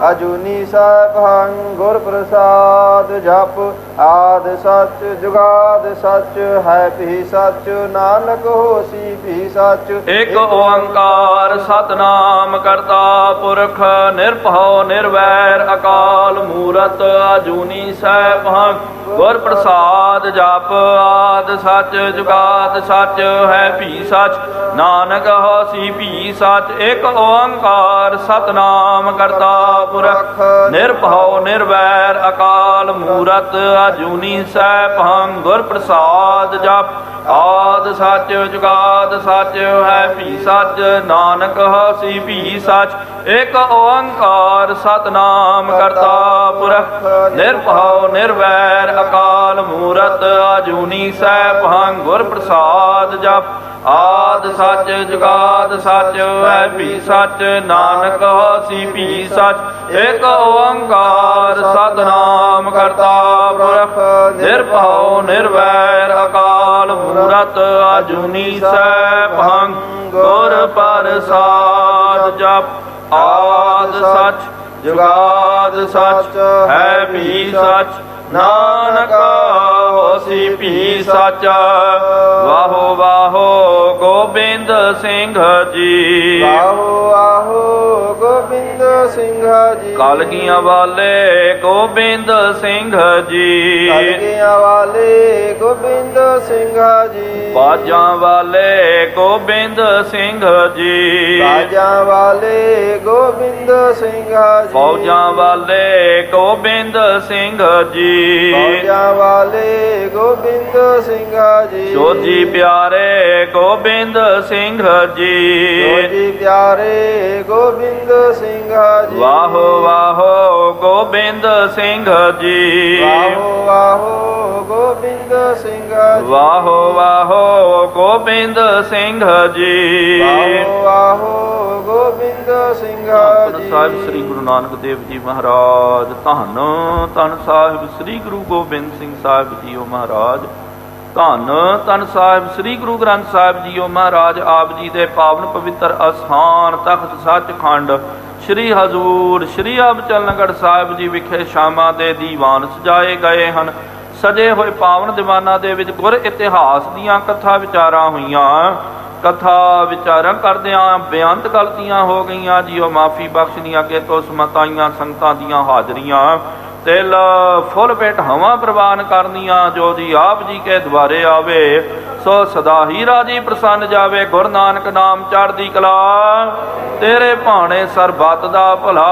ਅਜੂਨੀ ਸੈਭੰ ਗੁਰ ਪ੍ਰਸਾਦ ਜਪ ਆਦ ਸੱਚ ਜੁਗਾਦ ਸੱਚ ਹੈ ਭੀ ਸੱਚ ਨਾਨਕ ਹੋਸੀ ਭੀ ਸੱਚ ਇਕ ਓੰਕਾਰ ਸਤਨਾਮ ਕਰਤਾ ਪੁਰਖ ਨਿਰਭਉ ਨਿਰਵੈਰ ਅਕਾਲ ਮੂਰਤ ਅਜੂਨੀ ਸੈਭੰ ਗੁਰ ਪ੍ਰਸਾਦ ਜਪ ਆਦ ਸੱਚ ਜੁਗਾਦ ਸੱਚ ਹੈ ਭੀ ਸੱਚ ਨਾਨਕ ਹੋਸੀ ਭੀ ਸੱਚ ਇਕ ਓੰਕਾਰ ਸਤਨਾਮ ਕਰਤਾ ਪੁਰਖ ਨਿਰਭਉ ਨਿਰਵੈਰ ਅਕਾਲ ਮੂਰਤ ਅਜੂਨੀ ਸੈਭੰ ਗੁਰ ਪ੍ਰਸਾਦ ਜਪ ਆਦ ਸੱਚ ਜੁਗਾਦ ਸੱਚ ਹੈ ਭੀ ਸੱਚ ਨਾਨਕ ਹੋਸੀ ਭੀ ਸੱਚ ਇਕ ਓੰਕਾਰ ਸਤਨਾਮ ਕਰਤਾ ਪੁਰਖ ਨਿਰਭਉ ਨਿਰਵੈਰ ਅਕਾਲ ਮੂਰਤ ਅਜੂਨੀ ਸੈਭੰ ਗੁਰ ਪ੍ਰਸਾਦ ਜਪ ਆਦ ਸੱਚ ਜੁਗਾਦ ਸੱਚ ਹੈ ਭੀ ਸੱਚ ਨਾਨਕ ਹੋਸੀ ਭੀ ਸੱਚ ਇਕ ਓੰਕਾਰ ਸਤਨਾਮ ਕਰਤਾ ਪੁਰਖ ਨਿਰਭਉ ਨਿਰਵੈਰ ਅਕਾਲ ਮੂਰਤ ਅਜੂਨੀ ਸੈਭੰ ਗੁਰ ਪ੍ਰਸਾਦ ਜਪ ਆਦ ਸੱਚ ਜੁਗਾਦ ਸੱਚ ਹੈ ਭੀ ਸੱਚ ਨਾਨਕ ਹੋਸੀ ਭੀ ਸੱਚ ਵਾਹੋ ਵਾਹੋ ਗੋਬਿੰਦ ਸਿੰਘ ਜੀ ਆਹੋ ਆਹੋ ਗੋਬਿੰਦ ਸਿੰਘ ਜੀ ਕਲਗੀਆਂ ਵਾਲੇ ਗੋਬਿੰਦ ਸਿੰਘ ਜੀ ਕਲਗੀਆਂ ਵਾਲੇ ਗੋਬਿੰਦ ਸਿੰਘ ਜੀ ਬਾਜਾਂ ਵਾਲੇ ਗੋਬਿੰਦ ਸਿੰਘ ਜੀ ਬਾਜਾਂ ਵਾਲੇ ਗੋਬਿੰਦ ਸਿੰਘ ਜੀ ਫੌਜਾਂ ਵਾਲੇ ਗੋਬਿੰਦ ਸਿੰਘ ਜੀ ਫੌਜਾਂ ਵਾਲੇ ਗੋਬਿੰਦ ਸਿੰਘ ਜੀ ਜੋਜੀ ਪਿਆਰੇ ਗੋਬਿੰਦ ਸਿੰਘ ਜੀ ਜੋਜੀ ਪਿਆਰੇ ਗੋਬਿੰਦ ਸਿੰਘ ਜੀ ਵਾਹੋ ਵਾਹੋ ਗੋਬਿੰਦ ਸਿੰਘ ਜੀ ਵਾਹੋ ਵਾਹੋ ਗੋਬਿੰਦ ਸਿੰਘ ਜੀ ਵਾਹੋ ਵਾਹੋ ਗੋਬਿੰਦ ਸਿੰਘ ਜੀ ਵਾਹੋ ਵਾਹੋ ਗੋਬਿੰਦ ਸਿੰਘ ਧੰਨ ਜੀ ਸਾਹਿਬ ਸ੍ਰੀ ਗੁਰੂ ਨਾਨਕ ਦੇਵ ਜੀ ਮਹਾਰਾਜ ਧੰਨ ਧੰਨ ਸਾਹਿਬ ਸ੍ਰੀ ਗੁਰੂ ਗੋਬਿੰਦ ਸਿੰਘ ਸਾਹਿਬ ਜੀਓ ਮਹਾਰਾਜ ਧੰਨ ਧੰਨ ਸਾਹਿਬ ਸ੍ਰੀ ਗੁਰੂ ਗ੍ਰੰਥ ਸਾਹਿਬ ਜੀਓ ਮਹਾਰਾਜ ਆਪ ਜੀ ਦੇ ਪਾਵਨ ਪਵਿੱਤਰ ਅਸਥਾਨ ਤਖਤ ਸੱਚਖੰਡ ਸ੍ਰੀ ਹਜ਼ੂਰ ਸ੍ਰੀ ਅਬਚਲਨਗੜ੍ਹ ਸਾਹਿਬ ਜੀ ਵਿਖੇ ਸ਼ਾਮਾਂ ਦੇ ਦੀਵਾਨ ਸਜਾਏ ਗਏ ਹਨ। ਸਜੇ ਹੋਏ ਪਾਵਨ ਦੀਵਾਨਾਂ ਦੇ ਵਿੱਚ ਗੁਰ ਇਤਿਹਾਸ ਦੀਆਂ ਕਥਾ ਵਿਚਾਰਾਂ ਹੋਈਆਂ। ਕਥਾ ਵਿਚਾਰਾਂ ਕਰਦਿਆਂ ਬੇਅੰਤ ਗਲਤੀਆਂ ਹੋ ਗਈਆਂ ਜੀਓ ਮਾਫੀ ਬਖਸ਼ਣੀ ਅੱਗੇ ਤੋਂ ਸਮਤਾਈਆਂ ਸੰਗਤਾਂ ਦੀਆਂ ਹਾਜ਼ਰੀਆਂ ਤਿਲ ਫੁੱਲ ਪੇਟ ਹਵਾ ਪ੍ਰਵਾਨ ਕਰਨੀਆਂ ਜੋ ਜੀ ਆਪ ਜੀ ਕੇ ਦੁਆਰੇ ਆਵੇ ਸੋ ਸਦਾ ਹੀ ਰਾਜੀ ਪ੍ਰਸੰਨ ਜਾਵੇ। ਗੁਰੂ ਨਾਨਕ ਨਾਮ ਚੜ੍ਹਦੀ ਕਲਾ ਤੇਰੇ ਭਾਣੇ ਸਰਬੱਤ ਦਾ ਭਲਾ।